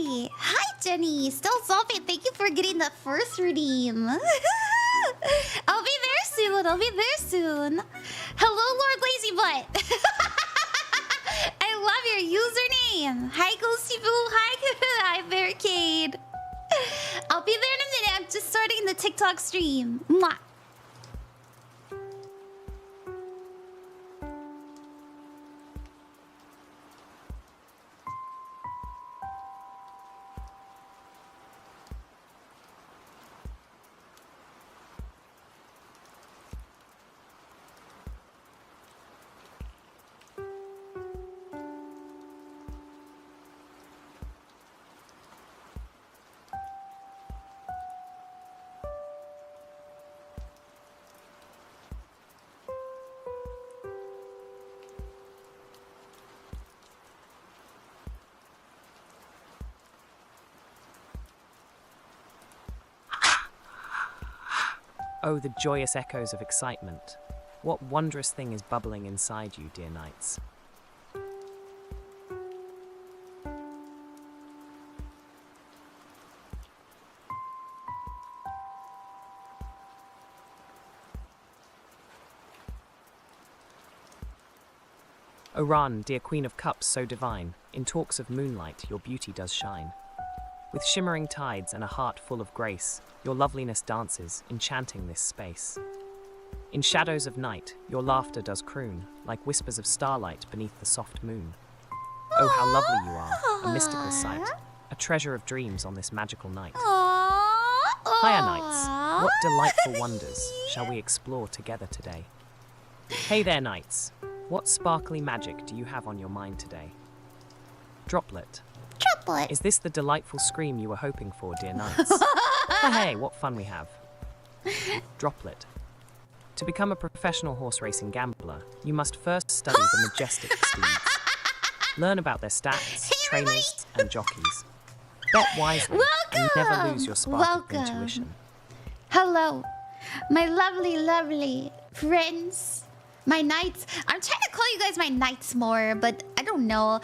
Hi! Hi, Jenny! Still Sulfate, thank you for getting the first redeem. I'll be there soon, I'll be there soon. Hello, Lord Lazy Butt. I love your username. Hi, Ghosty Boo. Hi, Barricade. I'll be there in a minute. I'm just starting the TikTok stream. Mwah. Oh, the joyous echoes of excitement. What wondrous thing is bubbling inside you, dear knights? O Ran, dear Queen of Cups so divine, in talks of moonlight your beauty does shine. With shimmering tides and a heart full of grace, your loveliness dances, enchanting this space. In shadows of night, your laughter does croon, like whispers of starlight beneath the soft moon. Oh, how lovely you are, a mystical sight, a treasure of dreams on this magical night. Hiya, knights, what delightful wonders shall we explore together today? Hey there, knights, what sparkly magic do you have on your mind today? Droplet. Droplet. Is this the delightful scream you were hoping for, dear knights? Hey, what fun we have. Droplet. To become a professional horse racing gambler, you must first study the majestic steeds. Learn about their stats, trainers, and jockeys. Bet wisely and never lose your spark of intuition. Hello, my lovely, lovely friends. My knights. I'm trying to call you guys my knights more, but I don't know.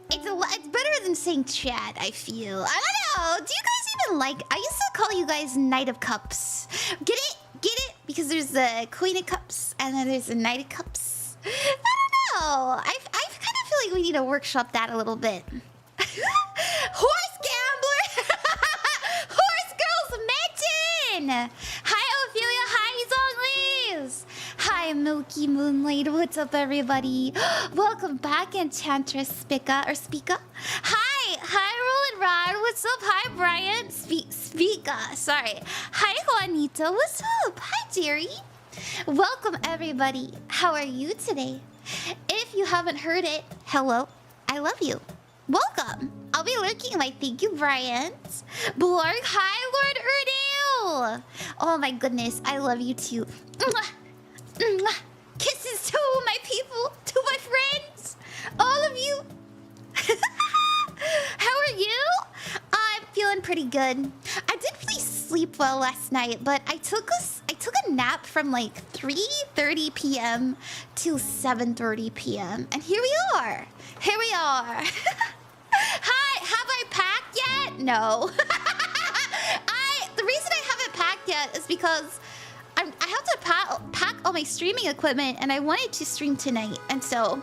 It's better than saying Chad, I feel. I don't know. Do you guys even like... I used to call you guys Knight of Cups. Get it? Get it? Because there's the Queen of Cups and then there's the Knight of Cups. I don't know. I kind of feel like we need to workshop that a little bit. Horse gambler! Horse girls mention! Hi, Ophelia. Hi, Zonglies. Hi, Milky Moonlight. What's up, everybody? Welcome back, Enchantress Spica. Hi, Roland Rod. What's up? Hi, Brian. Spica. Sorry. Hi, Juanita. What's up? Hi, Jerry. Welcome, everybody. How are you today? If you haven't heard it, hello. I love you. Welcome. I'll be lurking my thank you, Brian. Blarg. Hi, Lord Erdale. Oh, my goodness. I love you, too. Kisses to my people, to my friends, all of you. How are you? I'm feeling pretty good. I didn't really sleep well last night, but I took a nap from like 3:30 p.m. to 7:30 p.m. and here we are. Hi, have I packed yet? No. The reason I haven't packed yet is because I have to pack all my streaming equipment, and I wanted to stream tonight, and so,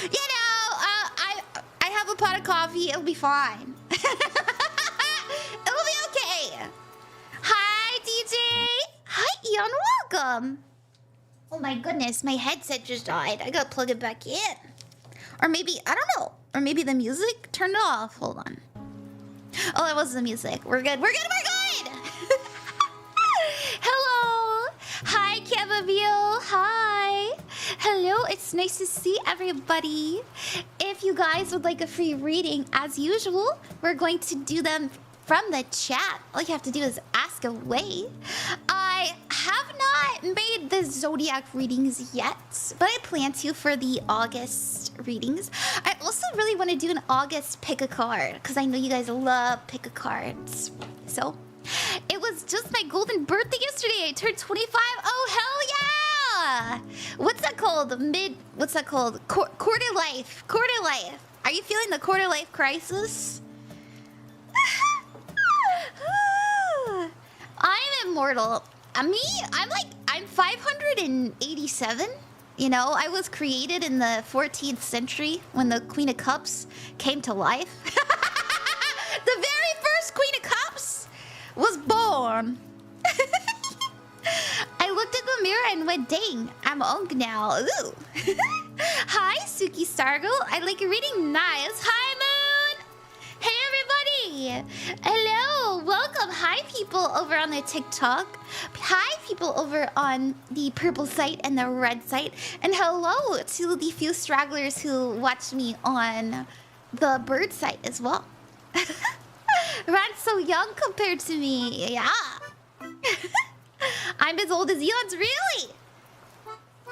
you know, I have a pot of coffee. It'll be fine. It'll be okay. Hi, DJ. Hi, Ian. Welcome. Oh my goodness, my headset just died. I gotta plug it back in, or maybe I don't know, or maybe the music turned off. Hold on. Oh, that was the music. We're good. Hello. Hi, Kevaville. Hi. Hello, it's nice to see everybody. If you guys would like a free reading, as usual, we're going to do them from the chat. All you have to do is ask away. I have not made the zodiac readings yet, but I plan to for the August readings. I also really want to do an August pick a card, because I know you guys love pick a cards. So it was just my golden birthday yesterday. I turned 25. Oh, hell yeah! What's that called? What's that called? Quarter life. Are you feeling the quarter life crisis? immortal. I'm 587. You know, I was created in the 14th century when the Queen of Cups came to life. The very first Queen of Cups was born. I looked at the mirror and went, dang, I'm Unk now. Ooh. Hi, Suki Stargo. I like your reading. Nice. Hi, Moon. Hey, everybody. Hello. Welcome. Hi, people over on the TikTok. Hi, people over on the purple site and the red site. And hello to the few stragglers who watch me on the bird site as well. Rat's so young compared to me. Yeah. I'm as old as Eon's, really?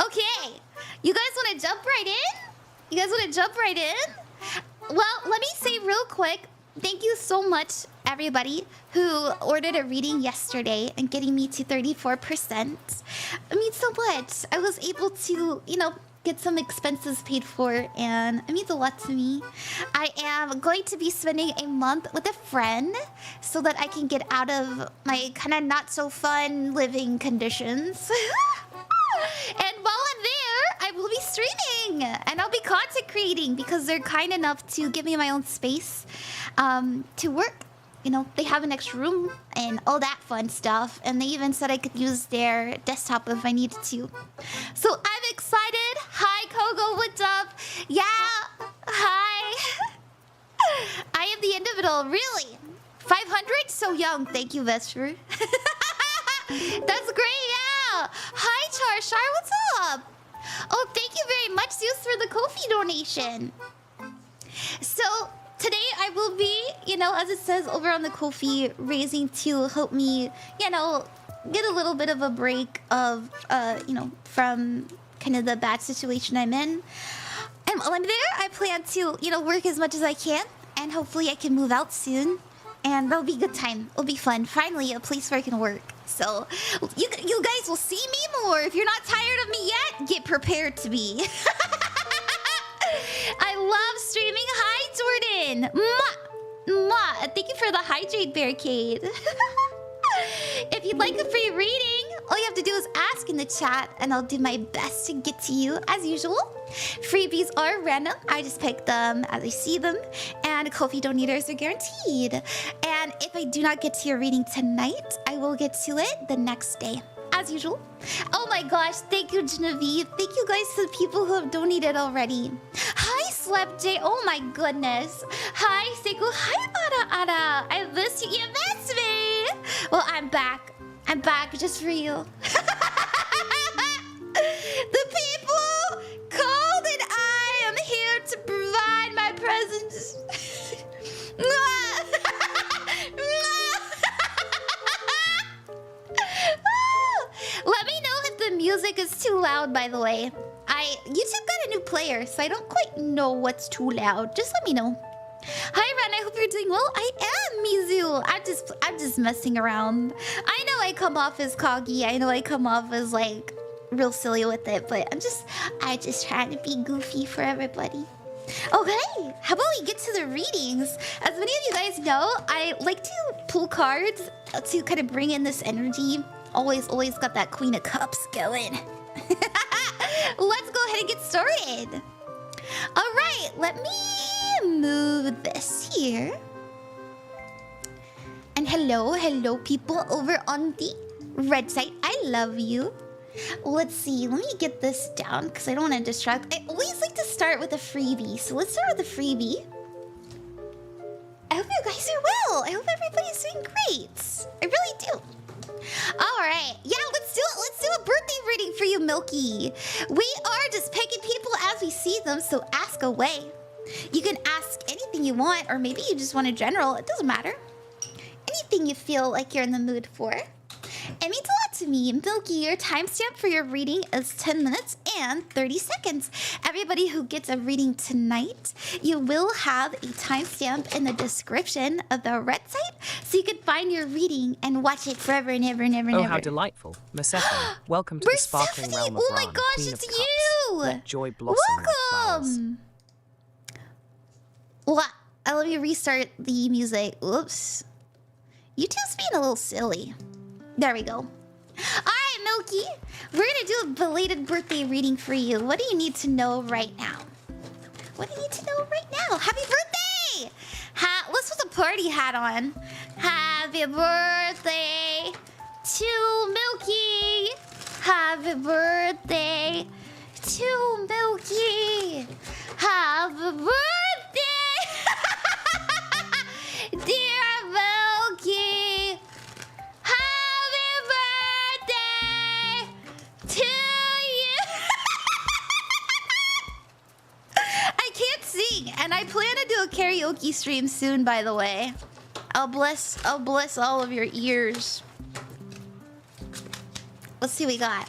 Okay. You guys want to jump right in? You guys want to jump right in? Well, let me say real quick, thank you so much, everybody who ordered a reading yesterday and getting me to 34%. It means so much. I was able to, you know, get some expenses paid for, and it means a lot to me. I am going to be spending a month with a friend so that I can get out of my kind of not so fun living conditions. And while I'm there, I will be streaming and I'll be content creating because they're kind enough to give me my own space to work. You know, they have an extra room and all that fun stuff. And they even said I could use their desktop if I needed to. So I'm excited. Hi, Kogo, what's up? Yeah, hi. I am the end of it all, really. 500? So young. Thank you, Vesper. That's great, yeah. Hi, Char. What's up? Oh, thank you very much, Zeus, for the Ko-fi donation. So today I will be, you know, as it says over on the Ko-fi, raising to help me, you know, get a little bit of a break of, you know, from kind of the bad situation I'm in. And while I'm there, I plan to, you know, work as much as I can. And hopefully I can move out soon. And that'll be a good time. It'll be fun. Finally, a place where I can work. So you guys will see me more. If you're not tired of me yet, get prepared to be. I love streaming. Hi, Jordan. Mwah. Mwah. Thank you for the hydrate barricade. If you'd like a free reading, all you have to do is ask in the chat, and I'll do my best to get to you as usual. Freebies are random. I just pick them as I see them, and Ko-fi donators are guaranteed. And if I do not get to your reading tonight, I will get to it the next day, as usual. Oh my gosh, thank you, Genevieve. Thank you guys to the people who have donated already. Hi, Slapj. Oh my goodness. Hi, Seiko. Hi, Ara. I miss you. You miss me. Well, I'm back. I'm back just for you. The people called, and I am here to provide my presence. Let me know if the music is too loud, by the way. YouTube got a new player, so I don't quite know what's too loud. Just let me know. Hi, Ren. I hope you're doing well. I am, Mizu. I'm just messing around. I know I come off as coggy. I know I come off as like real silly with it, but I'm just trying to be goofy for everybody. Okay, how about we get to the readings? As many of you guys know, I like to pull cards to kind of bring in this energy. Always got that Queen of Cups going. Let's go ahead and get started. All right, let me move this here. And hello people over on the red side. I love you. Let's see, let me get this down because I don't want to distract. I always like to start with a freebie, so let's start with a freebie. I hope you guys are well. I hope everybody's doing great. I really do. All right, yeah, let's do it. Let's do a birthday reading for you, Milky. We are just picking people as we see them, so ask away. You can ask anything you want, or maybe you just want a general. It doesn't matter. Anything you feel like you're in the mood for. It means a lot to me. Milky, your timestamp for your reading is 10 minutes and 30 seconds. Everybody who gets a reading tonight, you will have a timestamp in the description of the red site, so you can find your reading and watch it forever and ever and ever and Oh, ever. how delightful. Persephone, welcome to the sparkling realm of Oh my Ran, gosh, Queen it's of Cups. you! Let joy blossom like flowers. What? Let me restart the music. Oops. YouTube's being a little silly. There we go. Alright, Milky. We're gonna do a belated birthday reading for you. What do you need to know right now? What do you need to know right now? Happy birthday! Let's put the party hat on. Happy birthday to Milky. Happy birthday to Milky. Happy birthday, dear Milky. Happy birthday to you. I can't sing, and I plan to do a karaoke stream soon, by the way. I'll bless all of your ears. Let's see what we got.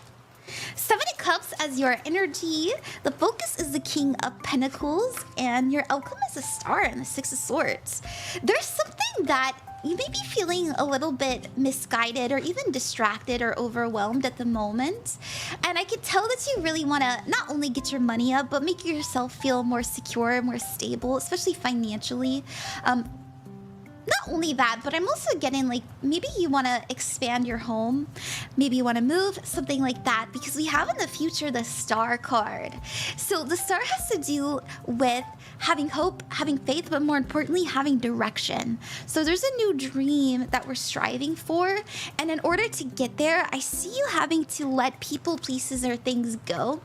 7 of Cups as your energy. The focus is the King of Pentacles, and your outcome is a star and the 6 of Swords. There's something that you may be feeling a little bit misguided or even distracted or overwhelmed at the moment. And I can tell that you really want to not only get your money up, but make yourself feel more secure, more stable, especially financially. Not only that, but I'm also getting like, maybe you want to expand your home. Maybe you want to move, something like that. Because we have in the future the Star card. So the Star has to do with having hope, having faith, but more importantly, having direction. So there's a new dream that we're striving for. And in order to get there, I see you having to let people, places, or things go.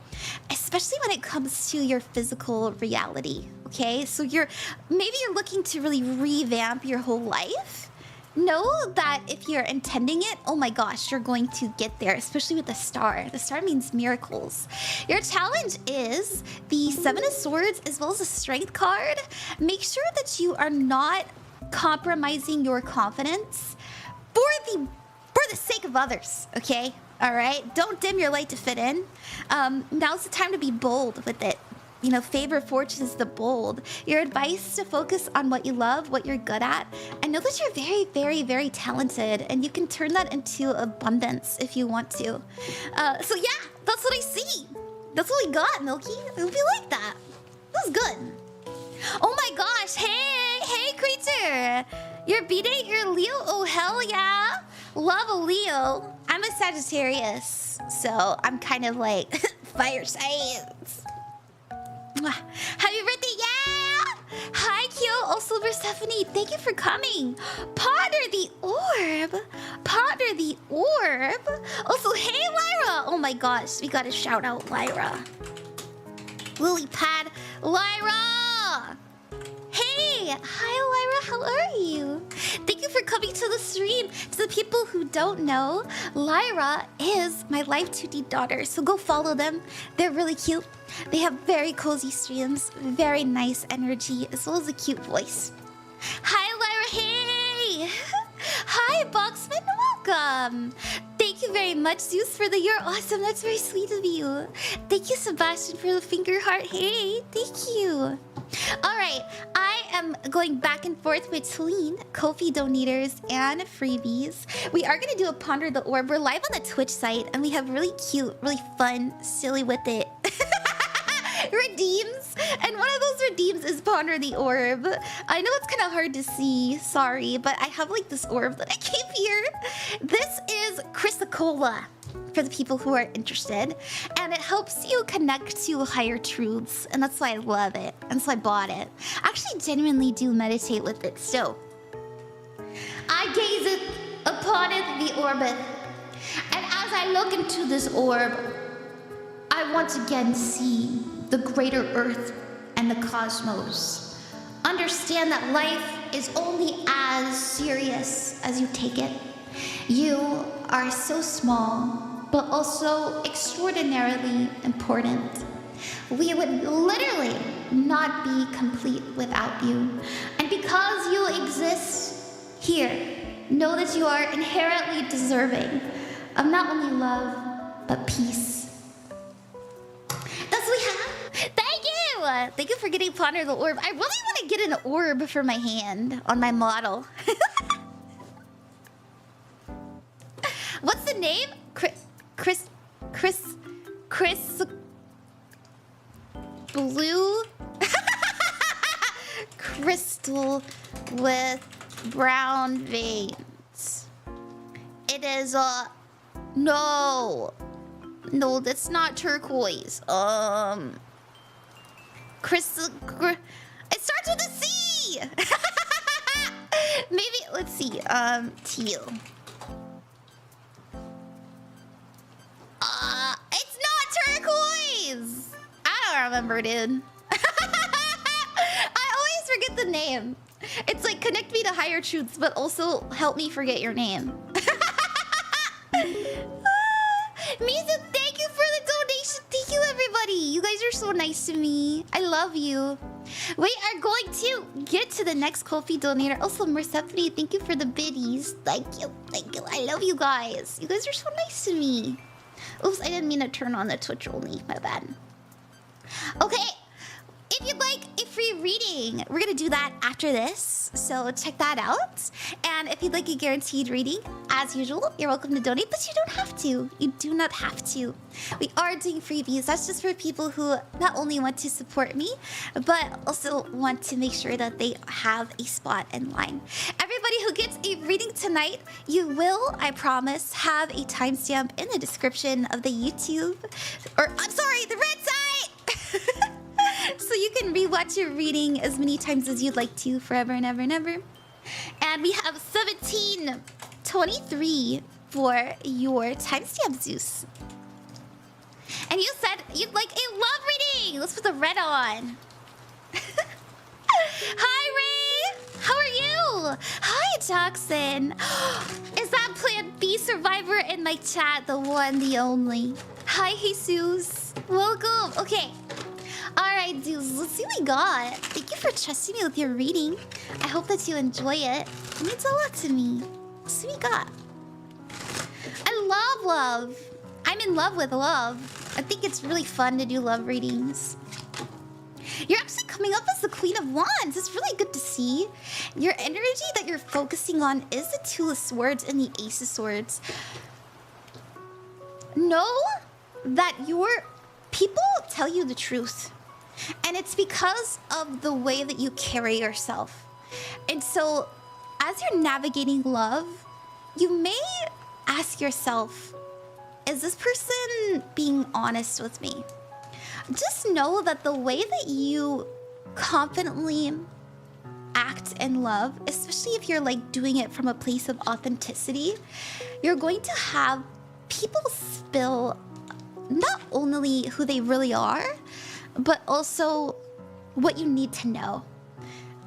Especially when it comes to your physical reality. Okay, so maybe you're looking to really revamp your whole life. Know that if you're intending it, oh my gosh, you're going to get there, especially with the Star. The Star means miracles. Your challenge is the 7 of Swords as well as the Strength card. Make sure that you are not compromising your confidence for the sake of others, okay? All right, don't dim your light to fit in. Now's the time to be bold with it. You know, favor fortune is the bold. Your advice to focus on what you love, what you're good at, and know that you're very, very, very talented, and you can turn that into abundance if you want to. So yeah, that's what I see. That's what we got, Milky. It'll be like that. That was good. Oh my gosh, hey, creature. Your B-Date, you're Leo, oh hell yeah. Love a Leo. I'm a Sagittarius, so I'm kind of like fire signs. Happy birthday, yeah! Hi, Kyo, also Persephone, thank you for coming. Ponder the orb. Ponder the orb. Also, hey, Lyra. Oh my gosh, we gotta shout out Lyra. Lily Pad, Lyra. Hey, hi, Lyra, how are you? Thank you for coming to the stream. To the people who don't know, Lyra is my Life 2D daughter, so go follow them. They're really cute. They have very cozy streams, very nice energy, as well as a cute voice. Hi, Lyra, hey! Hi, Boxman, welcome! Thank you very much, Zeus, for the "you're awesome." That's very sweet of you. Thank you, Sebastian, for the finger heart. Hey, thank you. All right, I am going back and forth between Ko-fi donators and freebies. We are going to do a Ponder the Orb. We're live on the Twitch site, and we have really cute, really fun, silly with it redeems. And one of those redeems is Ponder the Orb. I know it's kind of hard to see, sorry, but I have like this orb that I keep here. This is Chrysocolla, for the people who are interested, and it helps you connect to higher truths, and that's why I love it, and so I bought it. I actually genuinely do meditate with it, so I gaze it upon it, the orbit, and as I look into this orb, I once again see the greater earth and the cosmos. Understand that life is only as serious as you take it. You are so small, but also extraordinarily important. We would literally not be complete without you. And because you exist here, know that you are inherently deserving of not only love, but peace. That's what we have. Thank you! Thank you for getting Ponder the Orb. I really want to get an orb for my hand on my model. What's the name? Chris Blue crystal with brown veins. It is no. No, that's not turquoise. Crystal. It starts with a C. Maybe let's see. Teal. It's not turquoise. I don't remember, dude. I always forget the name. It's like connect me to higher truths, but also help me forget your name. Mizu, thank you for the donation. Thank you, everybody. You guys are so nice to me. I love you. We are going to get to the next Ko-fi donator. Also, Mercephone, thank you for the biddies. Thank you. Thank you. I love you guys. You guys are so nice to me. Oops, I didn't mean to turn on the Twitch only. My bad. Okay. If you'd like a free reading, we're gonna do that after this, so check that out. And if you'd like a guaranteed reading, as usual, you're welcome to donate, but you don't have to. You do not have to. We are doing freebies. That's just for people who not only want to support me, but also want to make sure that they have a spot in line. Everybody who gets a reading tonight, you will, I promise, have a timestamp in the description of the YouTube, or I'm sorry, the red site! So you can rewatch your reading as many times as you'd like to, forever and ever and ever. And we have 1723 for your timestamp, Zeus. And you said you'd like a love reading. Let's put the red on. Hi, Ray. How are you? Hi, Jackson. Is that Plan B survivor in my chat, the one, the only? Hi, Jesus. Welcome. Okay. Alright, dudes, let's see what we got. Thank you for trusting me with your reading. I hope that you enjoy it. It means a lot to me. Let's see what we got. I love love. I'm in love with love. I think it's really fun to do love readings. You're actually coming up as the Queen of Wands. It's really good to see. Your energy that you're focusing on is the Two of Swords and the Ace of Swords. Know that your people tell you the truth. And it's because of the way that you carry yourself. And so, as you're navigating love, you may ask yourself, is this person being honest with me? Just know that the way that you confidently act in love, especially if you're like doing it from a place of authenticity, you're going to have people spill not only who they really are, but also what you need to know.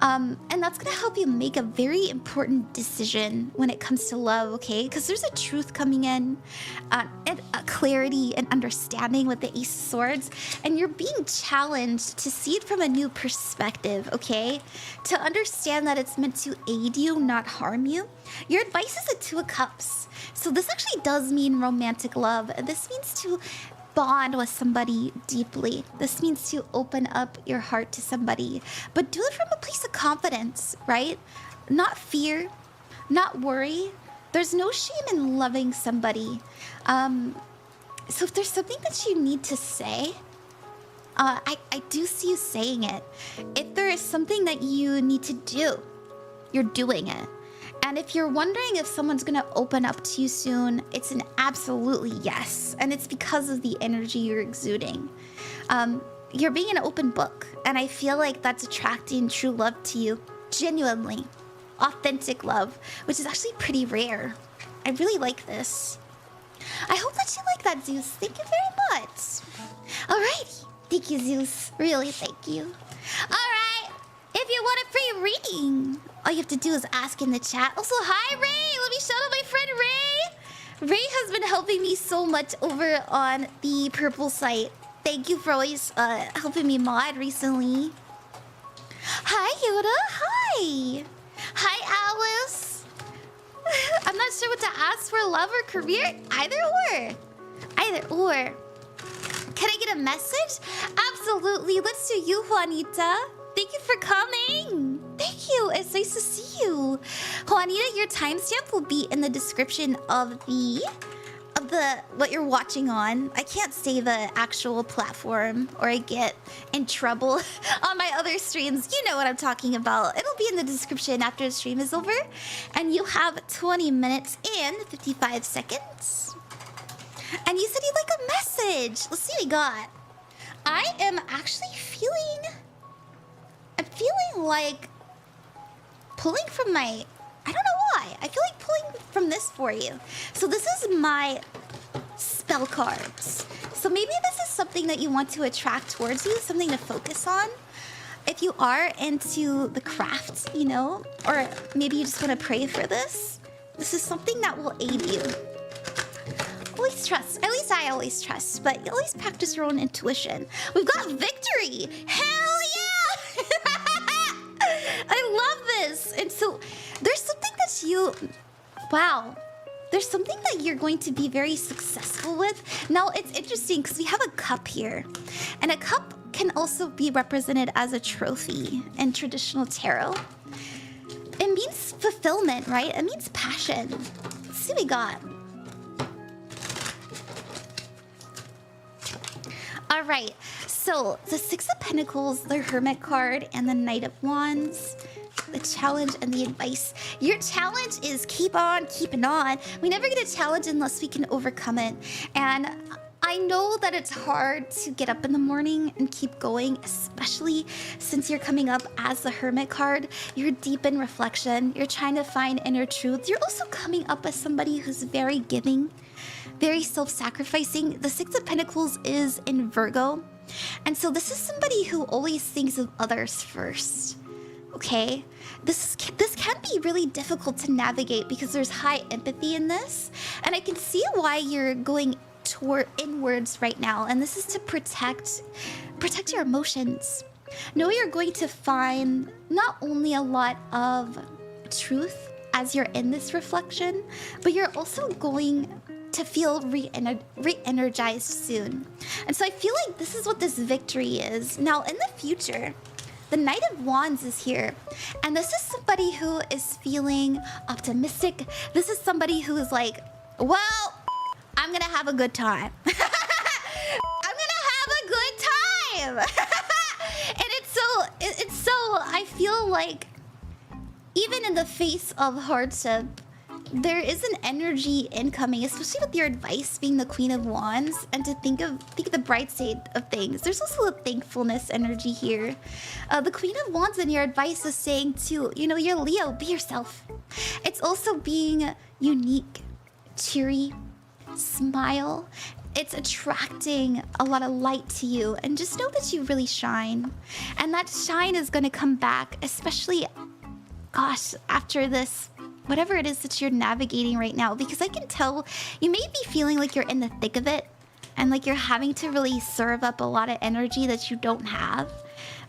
And that's gonna help you make a very important decision when it comes to love, okay? Because there's a truth coming in, and a clarity and understanding with the Ace of Swords, and you're being challenged to see it from a new perspective, okay? To understand that it's meant to aid you, not harm you. Your advice is a Two of Cups. So this actually does mean romantic love. This means to bond with somebody deeply. This means to open up your heart to somebody, but do it from a place of confidence, right? Not fear, not worry. There's no shame in loving somebody. So if there's something that you need to say, I do see you saying it. If there is something that you need to do, you're doing it. And if you're wondering if someone's gonna open up to you soon, it's an absolutely yes. And it's because of the energy you're exuding. You're being an open book, and I feel like that's attracting true love to you. Genuinely. Authentic love, which is actually pretty rare. I really like this. I hope that you like that, Zeus. Thank you very much. Alrighty. Thank you, Zeus. Really, thank you. Alright. If you want a free reading, all you have to do is ask in the chat. Also, hi, Ray. Let me shout out my friend, Ray. Ray has been helping me so much over on the Purple site. Thank you for always helping me mod recently. Hi, Yoda. Hi. Hi, Alice. I'm not sure what to ask for, love or career. Either or. Either or. Can I get a message? Absolutely. Let's do you, Juanita. Thank you for coming. Thank you. It's nice to see you. Juanita, your timestamp will be in the description of the what you're watching on. I can't say the actual platform or I get in trouble on my other streams. You know what I'm talking about. It'll be in the description after the stream is over. And you have 20 minutes and 55 seconds. And you said you'd like a message. Let's see what we got. I am actually I'm feeling like pulling from my... I don't know why. I feel like pulling from this for you. So this is my spell cards. So maybe this is something that you want to attract towards you, something to focus on. If you are into the craft, you know, or maybe you just want to pray for this. This is something that will aid you. Always trust. At least I always trust, but you always practice your own intuition. We've got victory. Hell yeah! I love this. And so there's something that wow. There's something that you're going to be very successful with. Now, it's interesting because we have a cup here. And a cup can also be represented as a trophy in traditional tarot. It means fulfillment, right? It means passion. Let's see what we got. All right, so the Six of Pentacles, the Hermit card, and the Knight of Wands, the challenge and the advice. Your challenge is keep on keeping on. We never get a challenge unless we can overcome it. And I know that it's hard to get up in the morning and keep going, especially since you're coming up as the Hermit card. You're deep in reflection. You're trying to find inner truth. You're also coming up as somebody who's very giving, very self-sacrificing. The Six of Pentacles is in Virgo. And so this is somebody who always thinks of others first. Okay? This can be really difficult to navigate because there's high empathy in this. And I can see why you're going toward inwards right now. And this is to protect your emotions. Know you're going to find not only a lot of truth as you're in this reflection, but you're also going to feel re-energized soon. And so I feel like this is what this victory is. Now, in the future, the Knight of Wands is here. And this is somebody who is feeling optimistic. This is somebody who is like, well, I'm gonna have a good time. I'm gonna have a good time. And it's so, I feel like even in the face of hardship, there is an energy incoming, especially with your advice being the Queen of Wands, and to think of the bright side of things. There's also a thankfulness energy here. The Queen of Wands and your advice is saying to, you know, you're Leo, be yourself. It's also being unique, cheery, smile. It's attracting a lot of light to you, and just know that you really shine. And that shine is going to come back, especially, gosh, after this, whatever it is that you're navigating right now, because I can tell you may be feeling like you're in the thick of it and like you're having to really serve up a lot of energy that you don't have.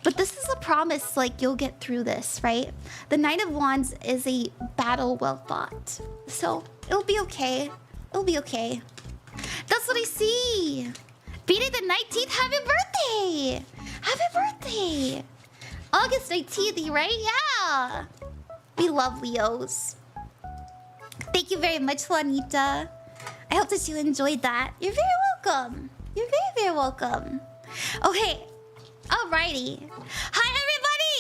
But this is a promise, like you'll get through this, right? The Knight of Wands is a battle well fought. So it'll be okay. It'll be okay. That's what I see. Beating the 19th, happy birthday! Happy birthday! August 19th, right? Yeah! We love Leos. Thank you very much, Juanita. I hope that you enjoyed that. You're very welcome. You're very, very welcome. Okay. Alrighty. Hi,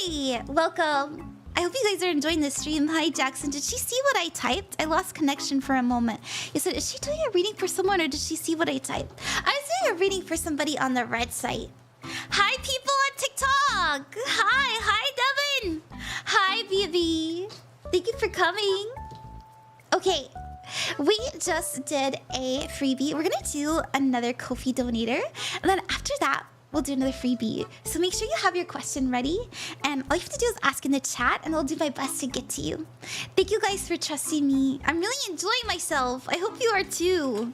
everybody. Welcome. I hope you guys are enjoying this stream. Hi, Jackson. Did she see what I typed? I lost connection for a moment. You said, is she doing a reading for someone or did she see what I typed? I was doing a reading for somebody on the red site. Hi, people on TikTok. Hi, Devin. Hi, Bibi. Thank you for coming. Okay, we just did a freebie. We're gonna do another Ko-fi donator, and then after that, we'll do another freebie. So make sure you have your question ready, and all you have to do is ask in the chat, and I'll do my best to get to you. Thank you guys for trusting me. I'm really enjoying myself. I hope you are too.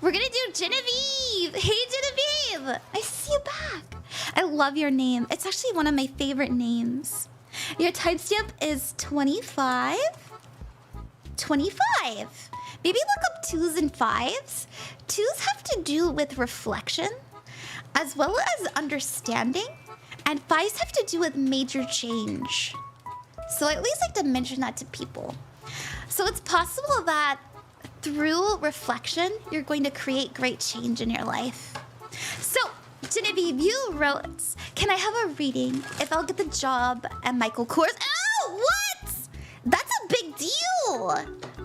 We're gonna do Genivieve. Hey, Genivieve. Nice to see you back. I love your name. It's actually one of my favorite names. Your timestamp is 25. 25. Maybe look up 2s and 5s. 2s have to do with reflection, as well as understanding. And 5s have to do with major change. So I always like to mention that to people. So it's possible that through reflection, you're going to create great change in your life. So, Genevieve, you wrote, can I have a reading if I'll get the job at Michael Kors? Oh, what? That's a big deal.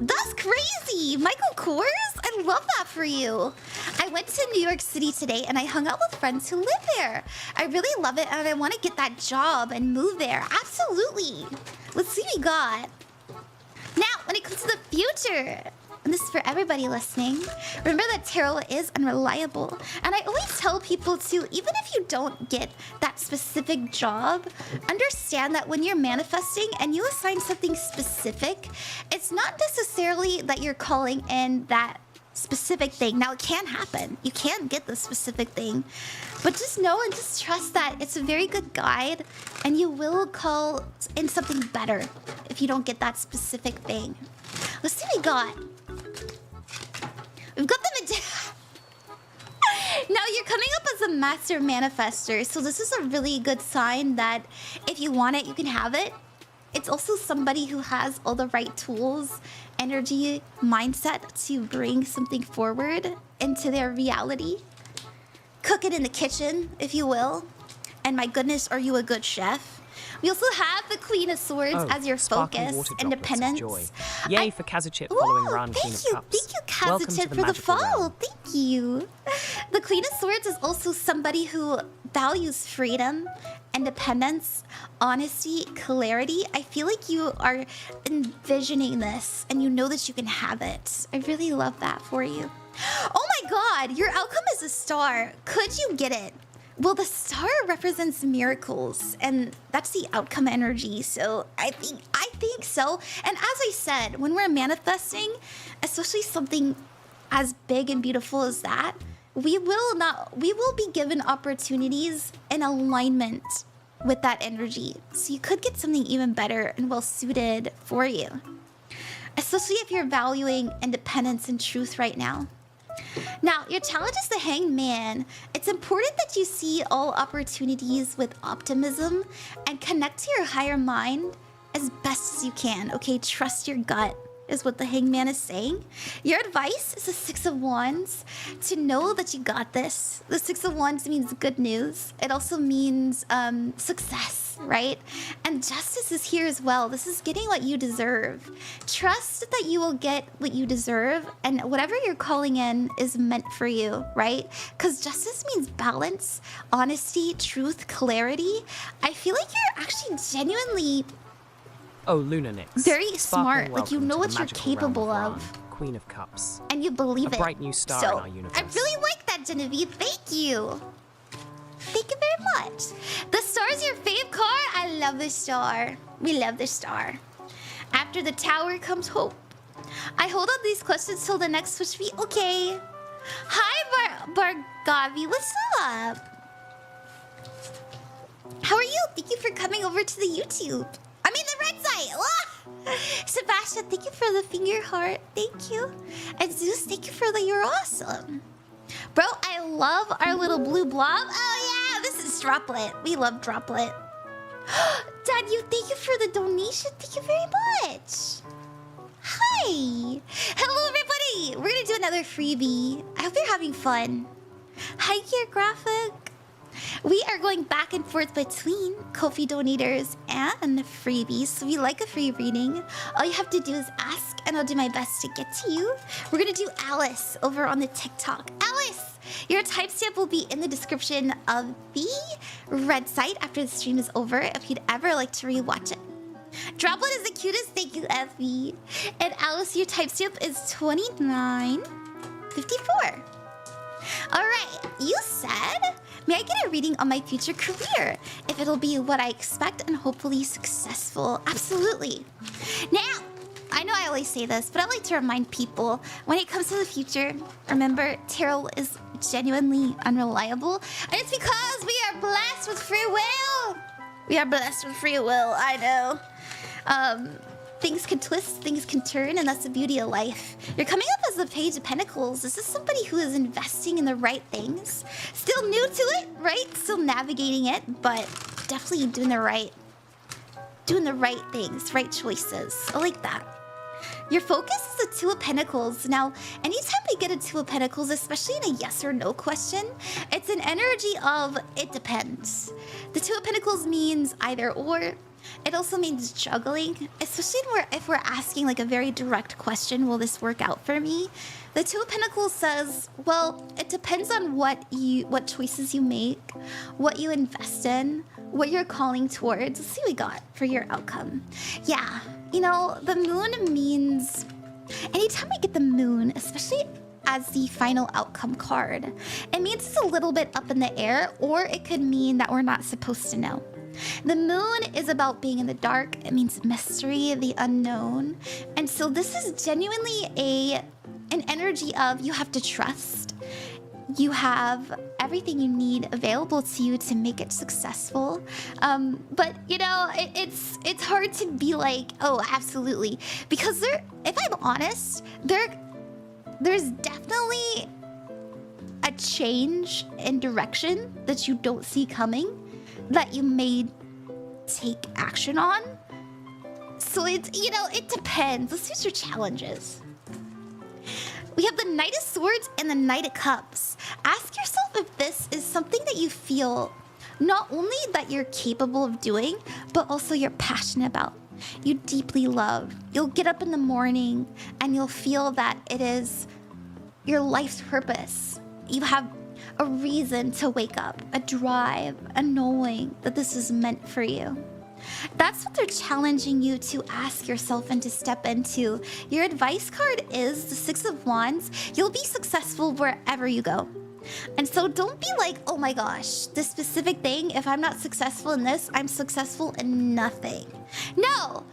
That's crazy. Michael Kors? I love that for you. I went to New York City today and I hung out with friends who live there. I really love it and I want to get that job and move there. Absolutely. Let's see what we got. Now, when it comes to the future, and this is for everybody listening, remember that tarot is unreliable. And I always tell people to, even if you don't get that specific job, understand that when you're manifesting and you assign something specific, it's not necessarily that you're calling in that specific thing. Now, it can happen. You can get the specific thing. But just know and just trust that it's a very good guide and you will call in something better if you don't get that specific thing. Let's see what we got. We've got the now you're coming up as a master manifester, so this is a really good sign that if you want it, you can have it. It's also somebody who has all the right tools, energy, mindset to bring something forward into their reality. Cook it in the kitchen, if you will. And my goodness, are you a good chef? We also have the Queen of Swords as your focus, independence. Yay for kazuchit following Ran, Queen of Cups. Thank you, kazuchit, for the follow. Thank you. The Queen of Swords is also somebody who values freedom, independence, honesty, clarity. I feel like you are envisioning this and you know that you can have it. I really love that for you. Oh my god, your outcome is a star. Could you get it? Well, the star represents miracles, and that's the outcome energy. So I think so. And as I said, when we're manifesting, especially something as big and beautiful as that, we will be given opportunities in alignment with that energy. So you could get something even better and well suited for you, especially if you're valuing independence and truth right now. Now, your talent is the Hanged Man. It's important that you see all opportunities with optimism and connect to your higher mind as best as you can, okay? Trust your gut is what the Hanged Man is saying. Your advice is the Six of Wands, to know that you got this. The Six of Wands means good news. It also means success, right? And justice is here as well. This is getting what you deserve. Trust that you will get what you deserve, and whatever you're calling in is meant for you, right? Because justice means balance, honesty, truth, clarity. I feel like you're actually genuinely... Oh, Lunanix. Very smart. Like, you know what you're capable of. Queen of Cups. And you believe it. A bright new star in our universe. I really like that, Genevieve. Thank you. Thank you very much. The star is your fave card? I love the star. We love the star. After the tower comes hope. I hold on these questions till the next switch fee. Okay. Hi, Bargavi. What's up? How are you? Thank you for coming over to the YouTube. I mean the red site. Ah! Sebastian, thank you for the finger heart. Thank you. And Zeus, thank you for the you're awesome. Bro, I love our little blue blob. Oh yeah, this is Droplet. We love Droplet. Danyu, thank you for the donation. Thank you very much. Hi. Hello, everybody. We're going to do another freebie. I hope you're having fun. Hi, Gear Graphic. We are going back and forth between Ko-fi donators and freebies. So if you like a free reading, all you have to do is ask and I'll do my best to get to you. We're gonna do Alice over on the TikTok. Alice, your timestamp will be in the description of the red site after the stream is over if you'd ever like to rewatch it. Droplet is the cutest, thank you, Effie. And Alice, your timestamp is 29:54. Alright, you said, may I get a reading on my future career? If it'll be what I expect and hopefully successful. Absolutely. Now, I know I always say this, but I like to remind people, when it comes to the future, remember, tarot is genuinely unreliable. And it's because we are blessed with free will. We are blessed with free will, I know. Things can twist, things can turn, and that's the beauty of life. You're coming up as the Page of Pentacles. This is somebody who is investing in the right things. Still new to it, right? Still navigating it, but definitely doing the right things, right choices. I like that. Your focus is the Two of Pentacles. Now, anytime we get a Two of Pentacles, especially in a yes or no question, it's an energy of it depends. The Two of Pentacles means either or. It also means juggling, especially if we're asking like a very direct question, will this work out for me? The Two of Pentacles says, well, it depends on what choices you make, what you invest in, what you're calling towards. Let's see what we got for your outcome. Yeah, you know, the moon means anytime we get the moon, especially as the final outcome card, it means it's a little bit up in the air, or it could mean that we're not supposed to know. The moon is about being in the dark. It means mystery, the unknown. And so this is genuinely an energy of you have to trust. You have everything you need available to you to make it successful. But you know, it's hard to be like, oh, absolutely. Because if I'm honest, there's definitely a change in direction that you don't see coming, that you may take action on. So it's, you know, it depends. Let's use your challenges. We have the Knight of Swords and the Knight of Cups. Ask yourself if this is something that you feel not only that you're capable of doing, but also you're passionate about. You deeply love. You'll get up in the morning and you'll feel that it is your life's purpose. You have a reason to wake up, a drive, a knowing that this is meant for you. That's what they're challenging you to ask yourself and to step into. Your advice card is the Six of Wands. You'll be successful wherever you go. And so don't be like, oh my gosh, this specific thing, if I'm not successful in this, I'm successful in nothing. No,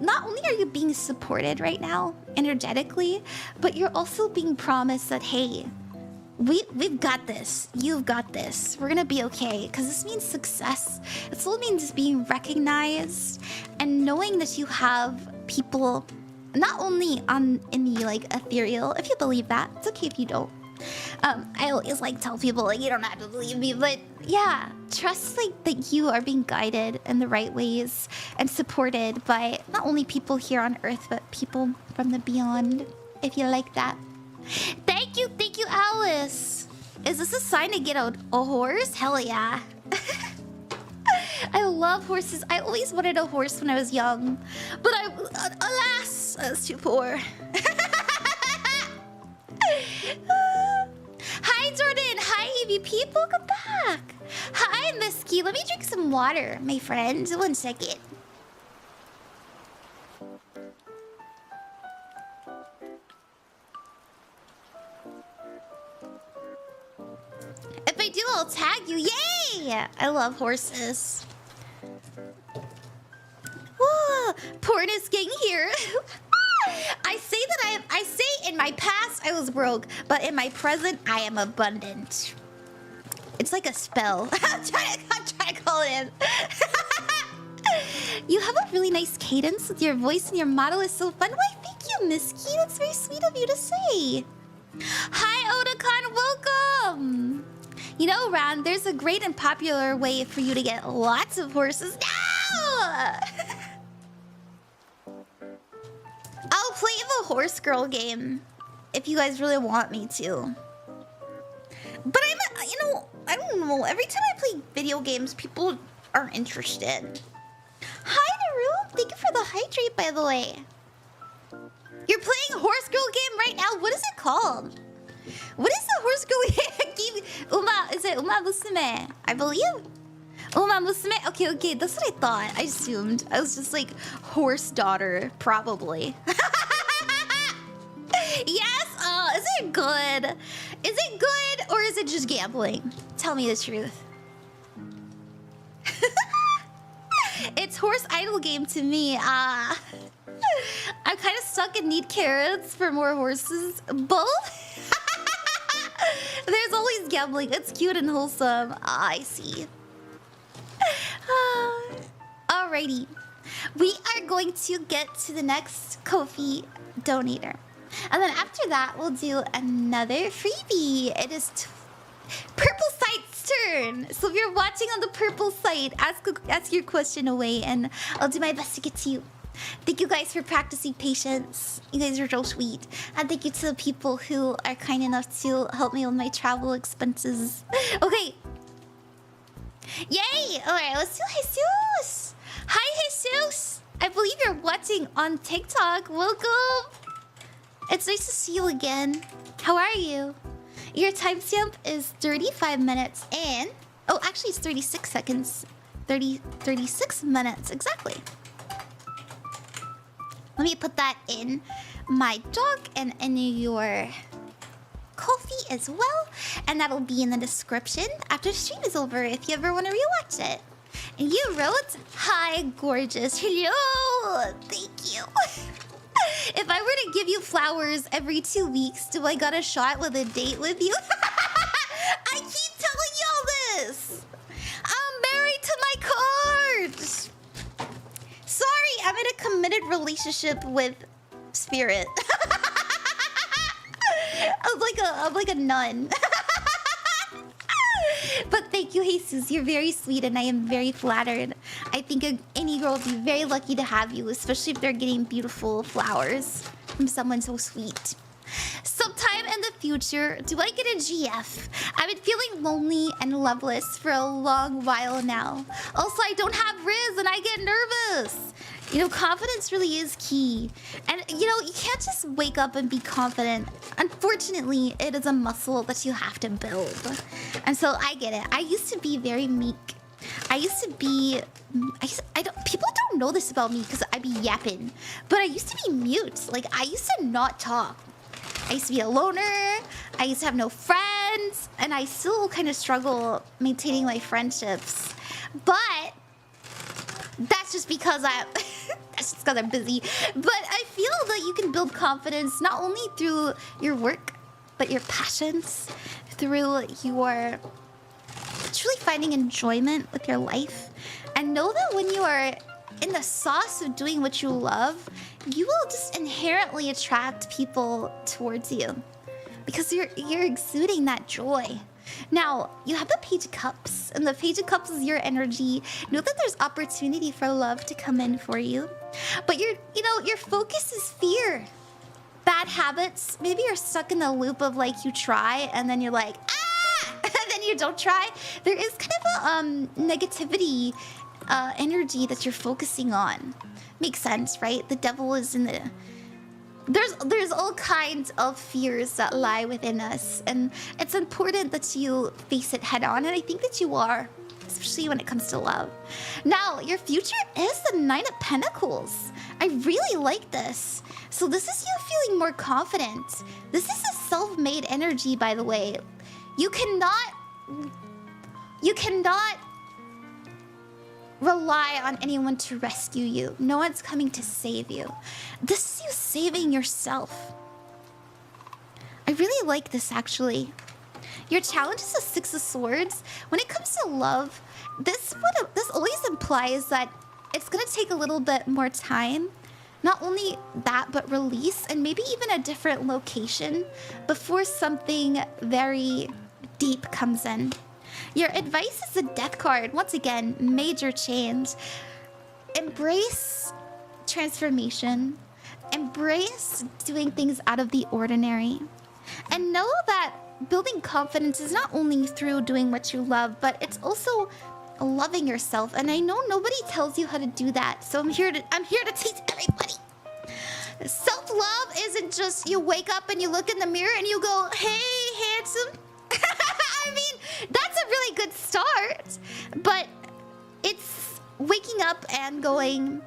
not only are you being supported right now, energetically, but you're also being promised that, hey, we've got this. You've got this. We're gonna be okay. Because this means success. It still means being recognized and knowing that you have people not only in the like ethereal, if you believe that. It's okay if you don't. I always like tell people like you don't have to believe me, but yeah, trust like that you are being guided in the right ways and supported by not only people here on Earth, but people from the beyond, if you like that. Thank you, Alice. Is this a sign to get a horse? Hell yeah. I love horses. I always wanted a horse when I was young, but alas, I was too poor. Hi, Jordan. Hi, eveepeep. Welcome back. Hi, Misky. Let me drink some water, my friend. 1 second. If I do, I'll tag you. Yay! I love horses. Whoa, porn is getting here. I say in my past I was broke, but in my present I am abundant. It's like a spell. I'm trying to call it in. You have a really nice cadence with your voice, and your motto is so fun. Why, thank you, Misky. That's very sweet of you to say. Hi, Odakan. Welcome. You know, Ran, there's a great and popular way for you to get lots of horses. No! I'll play the horse girl game if you guys really want me to. But I don't know. Every time I play video games, people aren't interested. Hi, Naru. Thank you for the hydrate, by the way. You're playing horse girl game right now? What is it called? What is the horse girl game? Is it Uma Musume? I believe. Uma Musume? Okay, that's what I thought. I assumed. I was just like, horse daughter, probably. Yes? Is it good? Is it good or is it just gambling? Tell me the truth. It's horse idle game to me. I'm kind of stuck and need carrots for more horses. Both? There's always gambling. It's cute and wholesome. I see. Alrighty. We are going to get to the next Ko-fi donator. And then after that, we'll do another freebie. It is Purple Sight's turn. So if you're watching on the Purple Sight, ask your question away and I'll do my best to get to you. Thank you guys for practicing patience. You guys are so sweet. And thank you to the people who are kind enough to help me with my travel expenses. Okay. Yay! Alright, let's do Jesus. Hi, Jesus. I believe you're watching on TikTok. Welcome. It's nice to see you again. How are you? Your timestamp is 35 minutes and... Oh, actually it's 36 seconds. 36 minutes, exactly. Let me put that in my doc and in your coffee as well. And that'll be in the description after the stream is over if you ever want to rewatch it. And you wrote, hi, gorgeous. Hello. Thank you. If I were to give you flowers every 2 weeks, do I got a shot with a date with you? I keep telling y'all this. I'm married to my cards. Sorry, I'm in a committed relationship with Spirit. I'm like a nun. But thank you, Jesus. You're very sweet and I am very flattered. I think any girl would be very lucky to have you, especially if they're getting beautiful flowers from someone so sweet. Sometime in the future, do I get a GF? I've been feeling lonely and loveless for a long while now. Also, I don't have Riz and I get nervous. You know, confidence really is key. And, you know, you can't just wake up and be confident. Unfortunately, it is a muscle that you have to build. And so I get it. I used to be very meek. I used to be... people don't know this about me because I be yapping. But I used to be mute. Like, I used to not talk. I used to be a loner. I used to have no friends. And I still kind of struggle maintaining my friendships. But... that's just because I'm busy. But I feel that you can build confidence not only through your work, but your passions, through your truly finding enjoyment with your life. And know that when you are in the sauce of doing what you love, you will just inherently attract people towards you. Because you're exuding that joy. Now, you have the Page of Cups, and the Page of Cups is your energy. Know that there's opportunity for love to come in for you. But your focus is fear. Bad habits. Maybe you're stuck in the loop of like you try and then you're like, ah! And then you don't try. There is kind of a negativity energy that you're focusing on. Makes sense, right? The devil is in the... There's all kinds of fears that lie within us, and it's important that you face it head on, and I think that you are, especially when it comes to love. Now, your future is the 9 of Pentacles. I really like this. So this is you feeling more confident. This is a self-made energy, by the way. You cannot rely on anyone to rescue you. No one's coming to save you. This is you saving yourself. I really like this, actually. Your challenge is a 6 of Swords. When it comes to love, this always implies that it's gonna take a little bit more time. Not only that, but release and maybe even a different location before something very deep comes in. Your advice is the Death card. Once again, major change. Embrace transformation. Embrace doing things out of the ordinary. And know that building confidence is not only through doing what you love, but it's also loving yourself. And I know nobody tells you how to do that, so I'm here to teach everybody. Self-love isn't just you wake up and you look in the mirror and you go, hey, handsome. I mean, that's a really good start, but it's waking up and going,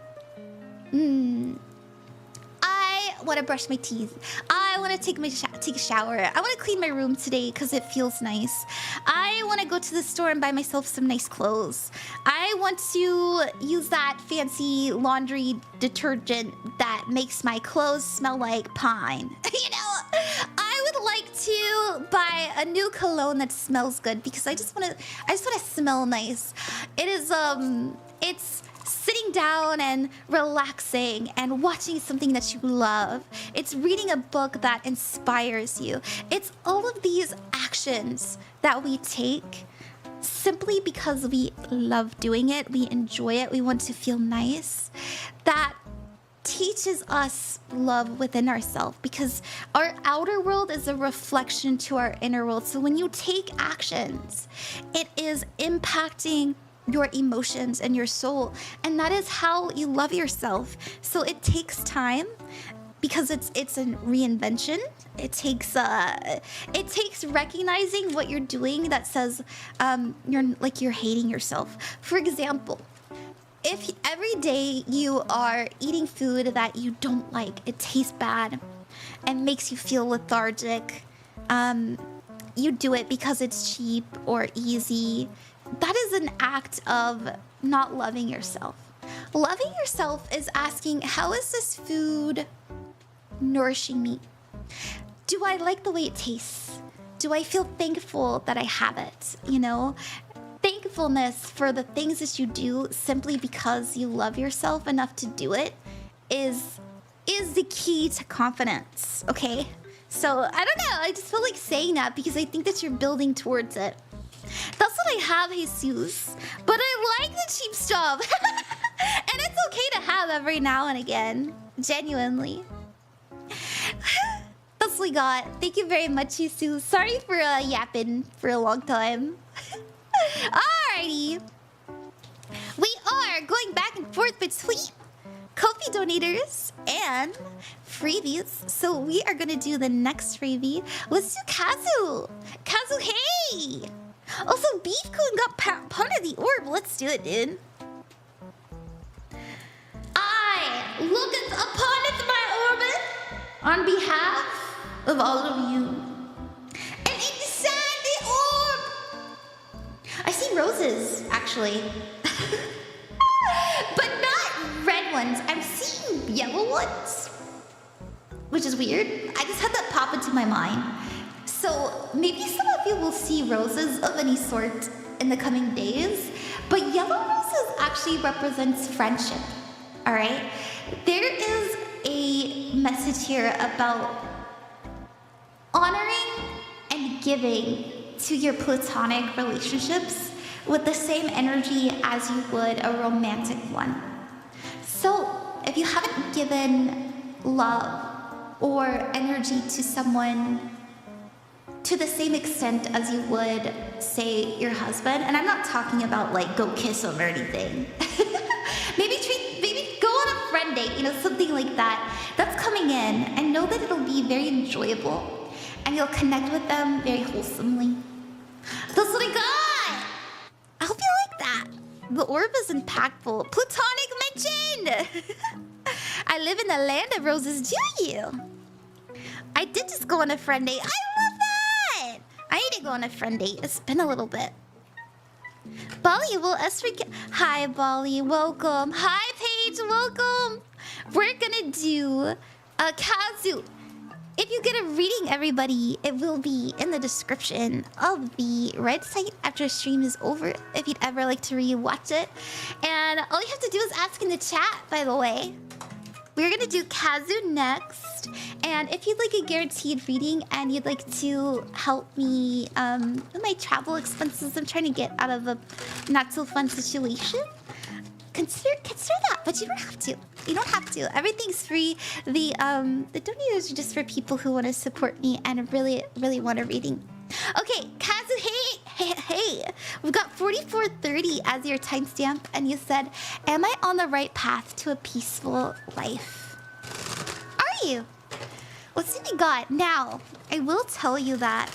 I want to brush my teeth. I want to take a shower. I want to clean my room today because it feels nice. I want to go to the store and buy myself some nice clothes. I want to use that fancy laundry detergent that makes my clothes smell like pine. You know, I would like to buy a new cologne that smells good because I just want to smell nice. It is it's sitting down and relaxing and watching something that you love. It's reading a book that inspires you. It's all of these actions that we take simply because we love doing it, we enjoy it, we want to feel nice, that teaches us love within ourselves, because our outer world is a reflection to our inner world. So when you take actions, it is impacting your emotions and your soul, and that is how you love yourself. So it takes time, because it's a reinvention. It takes recognizing what you're doing that says you're hating yourself. For example, if every day you are eating food that you don't like, it tastes bad and makes you feel lethargic, you do it because it's cheap or easy, that is an act of not loving yourself. Loving yourself is asking, how is this food nourishing me? Do I like the way it tastes? Do I feel thankful that I have it? You know, thankfulness for the things that you do simply because you love yourself enough to do it is the key to confidence, okay? So, I don't know, I just feel like saying that because I think that you're building towards it. That's what I have, Jesus. But I like the cheap stuff. And it's okay to have every now and again. Genuinely. That's what we got. Thank you very much, Jesus. Sorry for yapping for a long time. Alrighty. We are going back and forth between Ko-fi donators and freebies. So we are gonna do the next freebie. Let's do Kazu. Kazu, hey! Also, Beef-kun got part of the orb. Let's do it, dude. I looketh upon my orbit on behalf of all of you. And inside the orb, I see roses, actually. But not red ones. I'm seeing yellow ones. Which is weird. I just had that pop into my mind. So maybe some of you will see roses of any sort in the coming days. But yellow roses actually represents friendship. Alright? There is a message here about honoring and giving to your platonic relationships with the same energy as you would a romantic one. So, if you haven't given love or energy to someone to the same extent as you would, say, your husband, and I'm not talking about like go kiss him or anything. maybe go on a friend date, you know, something like that. That's coming in, and know that it'll be very enjoyable, and you'll connect with them very wholesomely. That's what I got! I hope you like that. The orb is impactful. Platonic mentioned! I live in the land of roses, do you? I did just go on a friend date. I love that! I need to go on a friend date. It's been a little bit. Bali, will hi, Bali. Welcome. Hi, Paige. Welcome. We're gonna do a Kazu. If you get a reading, everybody, it will be in the description of the red site after stream is over, if you'd ever like to rewatch it. And all you have to do is ask in the chat, by the way. We're gonna do Kazu next. And if you'd like a guaranteed reading and you'd like to help me with my travel expenses, I'm trying to get out of a not so fun situation, consider that, but you don't have to. You don't have to. Everything's free. The donators are just for people who want to support me and really want a reading. Okay, Kazu, hey. We've got 4430 as your timestamp, and you said, "Am I on the right path to a peaceful life?" Are you? Let's see what we got. Now, I will tell you that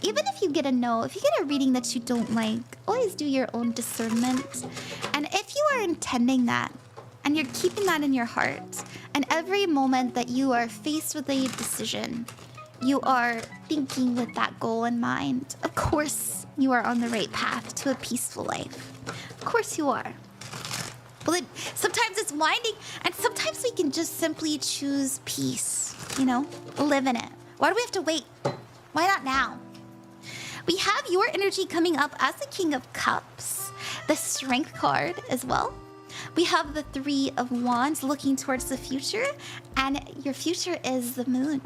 even if you get a no, if you get a reading that you don't like, always do your own discernment. And if you are intending that, and you're keeping that in your heart, and every moment that you are faced with a decision, you are thinking with that goal in mind, of course you are on the right path to a peaceful life. Of course you are. But sometimes it's winding, and sometimes we can just simply choose peace, you know? Live in it. Why do we have to wait? Why not now? We have your energy coming up as the King of Cups, the Strength card as well. We have the Three of Wands looking towards the future, and your future is the moon.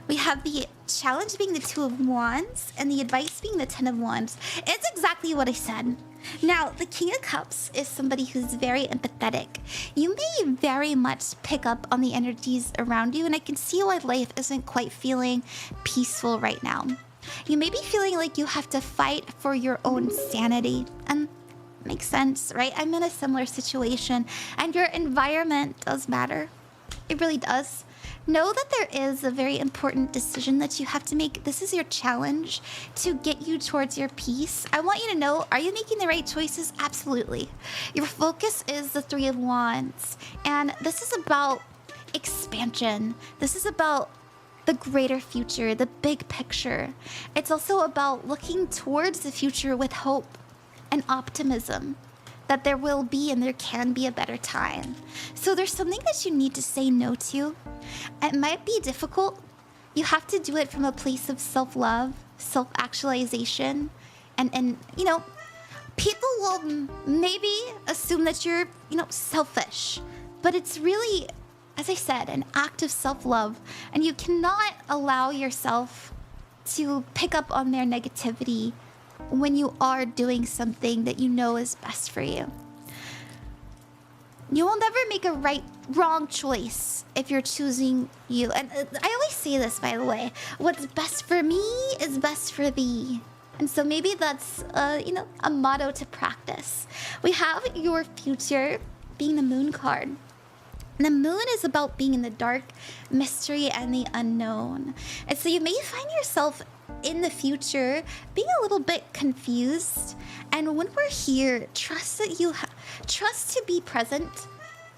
We have the challenge being the Two of Wands and the advice being the Ten of Wands. It's exactly what I said. Now, the King of Cups is somebody who's very empathetic. You may very much pick up on the energies around you, and I can see why life isn't quite feeling peaceful right now. You may be feeling like you have to fight for your own sanity, and makes sense, right? I'm in a similar situation, and your environment does matter. It really does. Know that there is a very important decision that you have to make. This is your challenge to get you towards your peace. I want you to know, are you making the right choices? Absolutely. Your focus is the Three of Wands, and this is about expansion. This is about the greater future, the big picture. It's also about looking towards the future with hope and optimism that there will be and there can be a better time. So there's something that you need to say no to. It might be difficult. You have to do it from a place of self-love, self-actualization, and you know, people will maybe assume that you're, you know, selfish, but it's really, as I said, an act of self-love, and you cannot allow yourself to pick up on their negativity when you are doing something that you know is best for you. You will never make a wrong choice if you're choosing you. And I always say this, by the way, what's best for me is best for thee. And so maybe that's, you know, a motto to practice. We have your future being the Moon card. The Moon is about being in the dark, mystery, and the unknown. And so you may find yourself in the future being a little bit confused. And when we're here, trust that trust to be present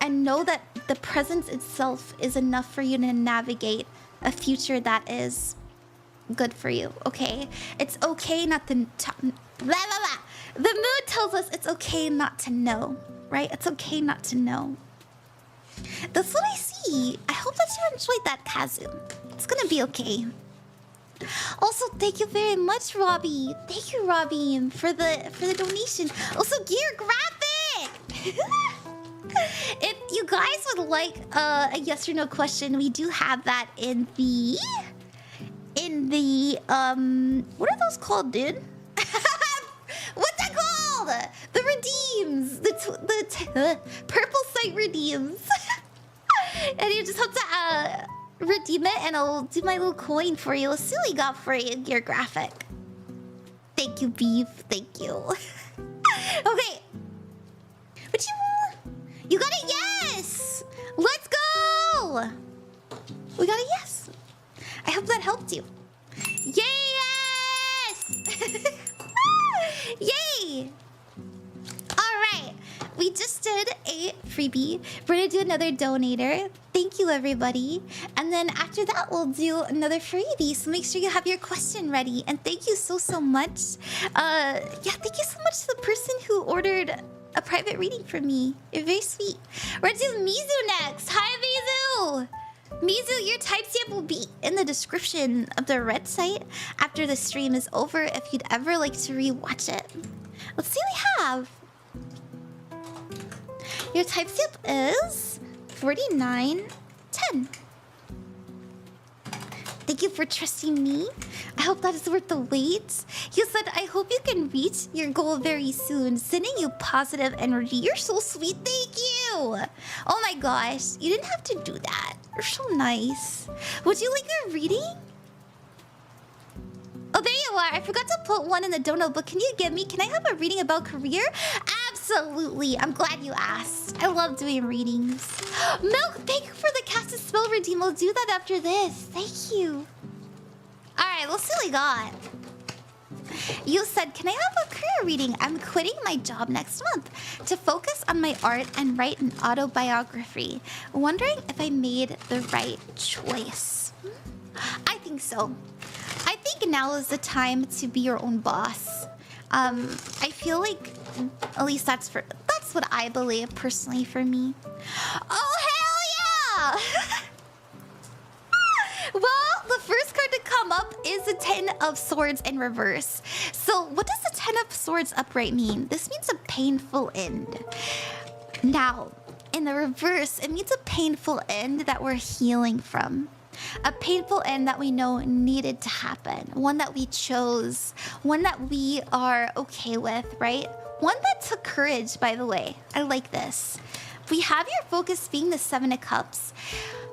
and know that the presence itself is enough for you to navigate a future that is good for you, okay? It's okay not to... blah, blah, blah. The Moon tells us it's okay not to know, right? It's okay not to know. That's what I see. I hope that you enjoyed that, Kazu. It's gonna be okay. Also, thank you very much, Robbie. Thank you, Robbie, for the donation. Also, Gear Graphic. If you guys would like a yes or no question, we do have that in the what are those called, dude? What's that called? The redeems, the purple site redeems. And you just have to redeem it, and I'll do my little coin for you. Let's see what we got for you, Gear Graphic. Thank you, Beef. Thank you. Okay. What you got a yes! Let's go! We got a yes. I hope that helped you. Yes! Yay! Alright. We just did a freebie. We're gonna do another donator. Thank you, everybody. And then after that, we'll do another freebie. So make sure you have your question ready. And thank you so much. Yeah, thank you so much to the person who ordered a private reading from me. You're very sweet. We're gonna do Mizu next. Hi, Mizu! Mizu, your timestamp will be in the description of the red site after the stream is over if you'd ever like to rewatch it. Let's see what we have. Your timestamp is 49:10. Thank you for trusting me. I hope that is worth the wait. You said, I hope you can reach your goal very soon. Sending you positive energy. You're so sweet. Thank you. Oh my gosh. You didn't have to do that. You're so nice. Would you like a reading? Oh, there you are. I forgot to put one in the donut, but can you give me? Can I have a reading about career? Absolutely. I'm glad you asked. I love doing readings. Milk, thank you for the cast a spell redeem. We'll do that after this. Thank you. All right, let's see what we got. You said, can I have a career reading? I'm quitting my job next month to focus on my art and write an autobiography. Wondering if I made the right choice. I think so. I think now is the time to be your own boss. I feel like, at least that's what I believe personally for me. Oh, hell yeah! Well, the first card to come up is the Ten of Swords in reverse. So what does the Ten of Swords upright mean? This means a painful end. Now, in the reverse, it means a painful end that we're healing from. A painful end that we know needed to happen. One that we chose. One that we are okay with, right? One that took courage, by the way. I like this. We have your focus being the Seven of Cups.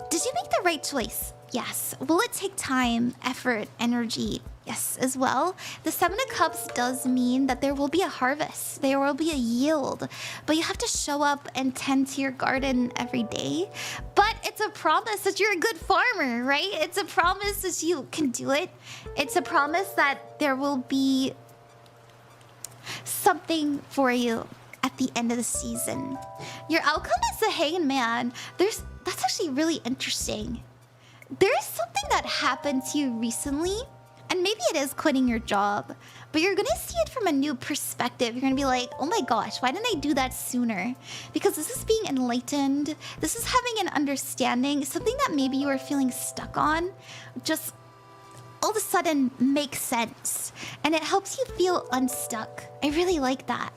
Did you make the right choice? Yes. Will it take time, effort, energy? Yes, as well. The Seven of Cups does mean that there will be a harvest. There will be a yield. But you have to show up and tend to your garden every day. But it's a promise that you're a good farmer, right? It's a promise that you can do it. It's a promise that there will be something for you at the end of the season. Your outcome is the hangman. That's actually really interesting. There is something that happened to you recently, and maybe it is quitting your job, but you're gonna see it from a new perspective. You're gonna be like, oh my gosh, why didn't I do that sooner? Because this is being enlightened. This is having an understanding. Something that maybe you were feeling stuck on just all of a sudden makes sense, and it helps you feel unstuck. I really like that.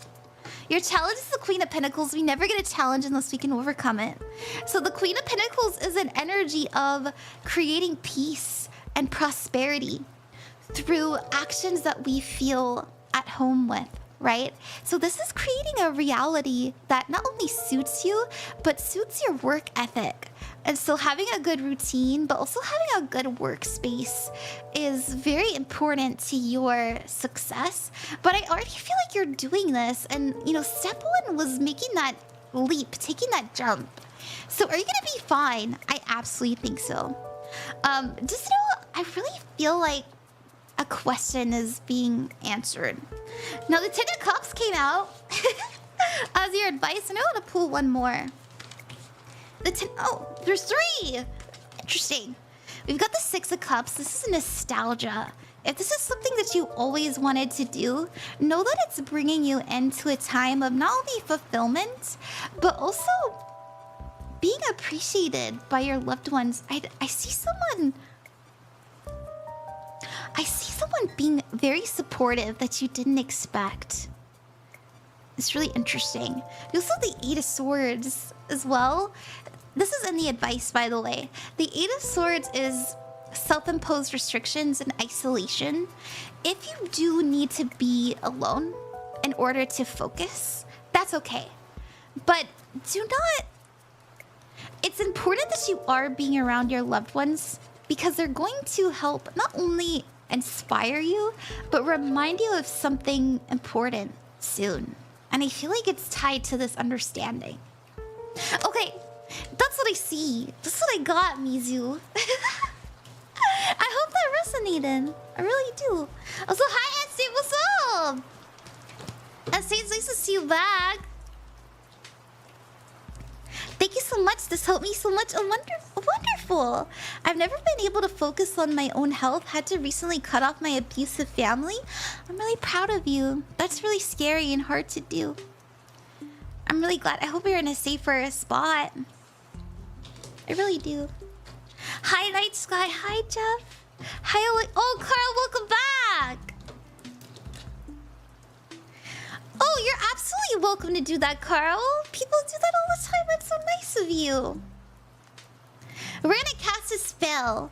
Your challenge is the Queen of Pentacles. We never get a challenge unless we can overcome it. So the Queen of Pentacles is an energy of creating peace and prosperity through actions that we feel at home with, right? So this is creating a reality that not only suits you, but suits your work ethic. And so having a good routine, but also having a good workspace is very important to your success. But I already feel like you're doing this. And, you know, step one was making that leap, taking that jump. So are you going to be fine? I absolutely think so. Just know, I really feel like a question is being answered. Now, the Ten of Cups came out as your advice, and I want to pull one more. Oh, there's three! Interesting. We've got the Six of Cups. This is nostalgia. If this is something that you always wanted to do, know that it's bringing you into a time of not only fulfillment, but also being appreciated by your loved ones. I see someone being very supportive that you didn't expect. It's really interesting. You also have the Eight of Swords as well. This is in the advice, by the way. The Eight of Swords is self-imposed restrictions and isolation. If you do need to be alone in order to focus, that's okay. But do not... It's important that you are being around your loved ones because they're going to help not only inspire you, but remind you of something important soon. And I feel like it's tied to this understanding. Okay, that's what I see. That's what I got, Mizu. I hope that resonated. I really do. Also, hi, Etsy, what's up? Etsy, it's nice to see you back. Thank you so much. This helped me so much. Wonderful. I've never been able to focus on my own health. Had to recently cut off my abusive family. I'm really proud of you. That's really scary and hard to do. I'm really glad. I hope you're in a safer spot. I really do. Hi, Night Sky. Hi, Jeff. Hi, oh, Carl, welcome back. Oh, you're absolutely welcome to do that, Carl. People do that all the time. That's so nice of you. We're gonna cast a spell.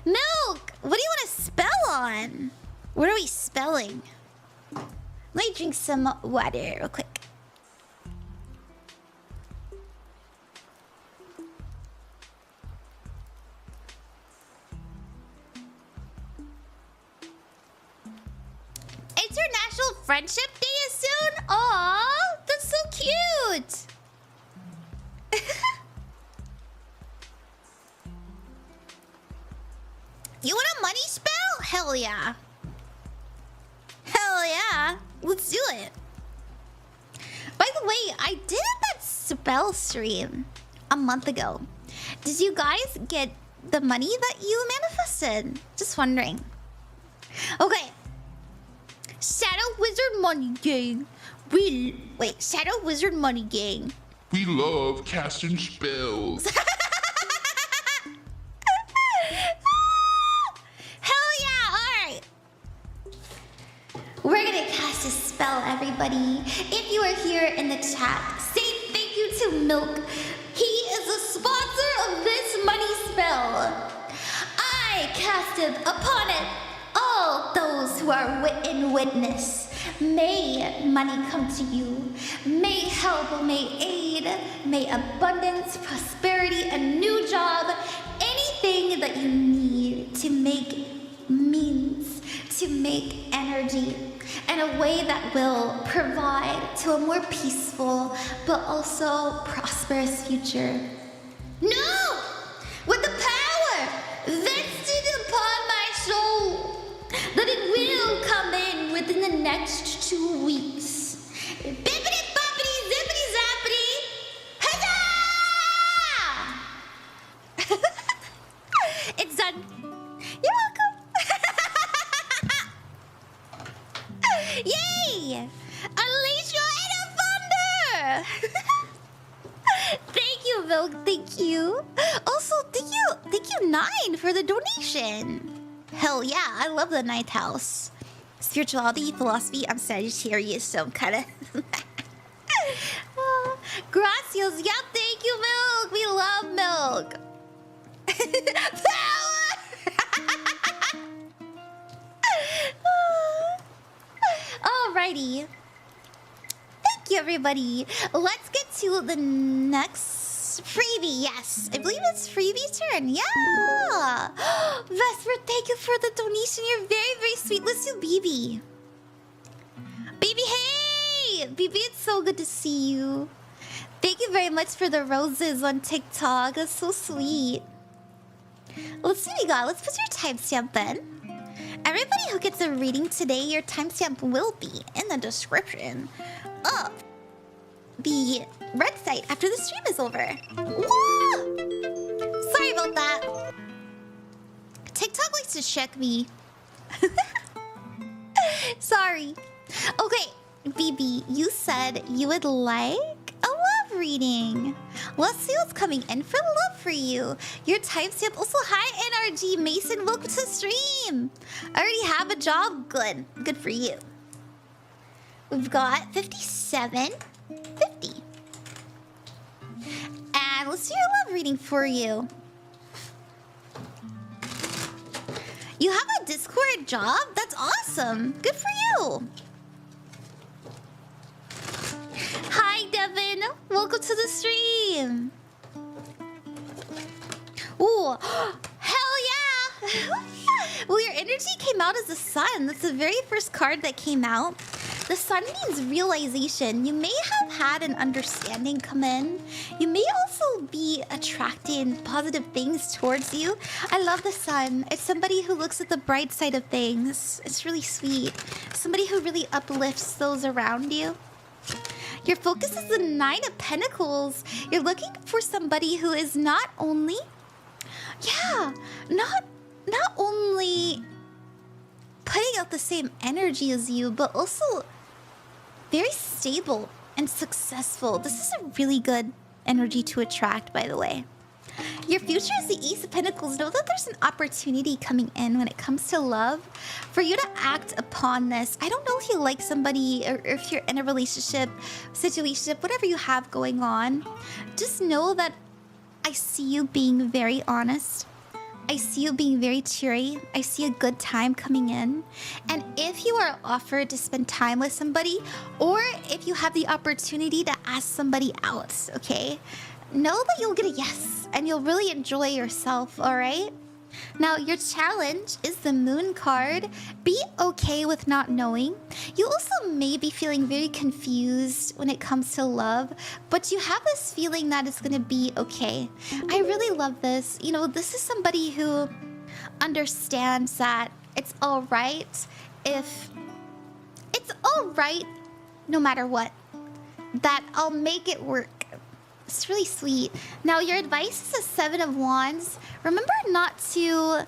Milk, what do you want to spell on? What are we spelling? Let me drink some water real quick. International Friendship Day is soon? Aww, that's so cute. You want a money spell? Hell yeah. Hell yeah. Let's do it. By the way, I did that spell stream a month ago. Did you guys get the money that you manifested? Just wondering. Okay. Shadow Wizard Money Gang. Wait, Shadow Wizard Money Gang. We love casting spells. Hell yeah, alright. We're gonna cast a spell, everybody. If you are here in the chat, say thank you to Milk. He is the sponsor of this money spell. I cast upon it all those who are in witness. May money come to you. May help, may aid, may abundance, prosperity, a new job, anything that you need to make means, to make energy in a way that will provide to a more peaceful but also prosperous future. No! With the power vested upon my soul, that it will come in within the next 2 weeks. Bippity boppity zippity zappity! Huzzah! It's done. You're welcome. Yay! Unleash your inner thunder! Thank you, Milk. Thank you. Also, thank you, 9 for the donation. Hell yeah, I love the ninth house. Spirituality, philosophy. I'm Sagittarius, so I'm kind of. Gracias. Yeah, thank you, Milk. We love Milk. Power! Alrighty. Thank you, everybody. Let's get to the next freebie. Yes, I believe it's freebie's turn. Yeah. Vesper, thank you for the donation. You're very, very sweet. Let's do Bibi. Bibi, hey! Bibi, it's so good to see you. Thank you very much for the roses on TikTok. That's so sweet. Let's see what we got. Let's put your timestamp in. Everybody who gets a reading today, your timestamp will be in the description of the red site after the stream is over. Woo! Sorry about that. TikTok likes to check me. Sorry. Okay, Bibi, you said you would like a love reading. Let's see what's coming in for love for you. Your timestamp also, hi NRG Mason, welcome to the stream. I already have a job. Good. Good for you. We've got 57, 50. And let's do your love reading for you. You have a Discord job? That's awesome. Good for you. Hi, Devin. Welcome to the stream. Ooh, hell yeah. Well, your energy came out as the sun. That's the very first card that came out. The sun means realization. You may have had an understanding come in. You may also be attracting positive things towards you. I love the sun. It's somebody who looks at the bright side of things. It's really sweet. Somebody who really uplifts those around you. Your focus is the 9 of Pentacles. You're looking for somebody who is not only... Yeah, not only putting out the same energy as you, but also very stable and successful. This is a really good energy to attract, by the way. Your future is the Ace of Pentacles. Know that there's an opportunity coming in when it comes to love for you to act upon this. I don't know if you like somebody or if you're in a relationship, situationship, whatever you have going on. Just know that I see you being very honest. I see you being very cheery. I see a good time coming in. And if you are offered to spend time with somebody, or if you have the opportunity to ask somebody out, okay? Know that you'll get a yes and you'll really enjoy yourself, all right? Now, your challenge is the Moon card. Be okay with not knowing. You also may be feeling very confused when it comes to love, but you have this feeling that it's gonna be okay. I really love this. You know, this is somebody who understands that it's all right if... It's all right no matter what. That I'll make it work. It's really sweet. Now, your advice is a 7 of Wands. Remember not to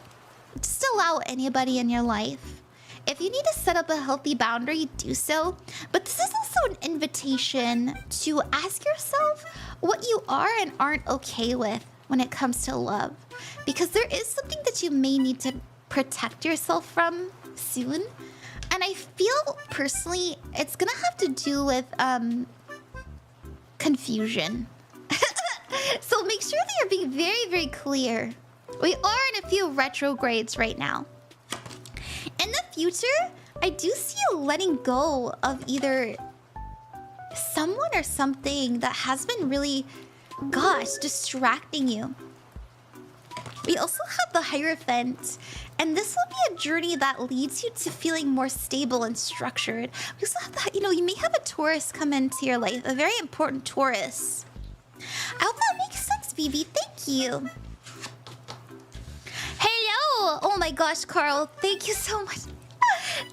just allow anybody in your life. If you need to set up a healthy boundary, do so. But this is also an invitation to ask yourself what you are and aren't okay with when it comes to love. Because there is something that you may need to protect yourself from soon. And I feel, personally, it's gonna have to do with confusion. So make sure that you're being very, very clear We are in a few retrogrades right now. In the future, I do see you letting go of either someone or something that has been really, gosh, distracting you. We also have the Hierophant, and this will be a journey that leads you to feeling more stable and structured. We also have that, you know, you may have a Taurus come into your life, a very important Taurus. I hope that makes sense, Bibi. Thank you. Hello! Oh my gosh, Carl. Thank you so much.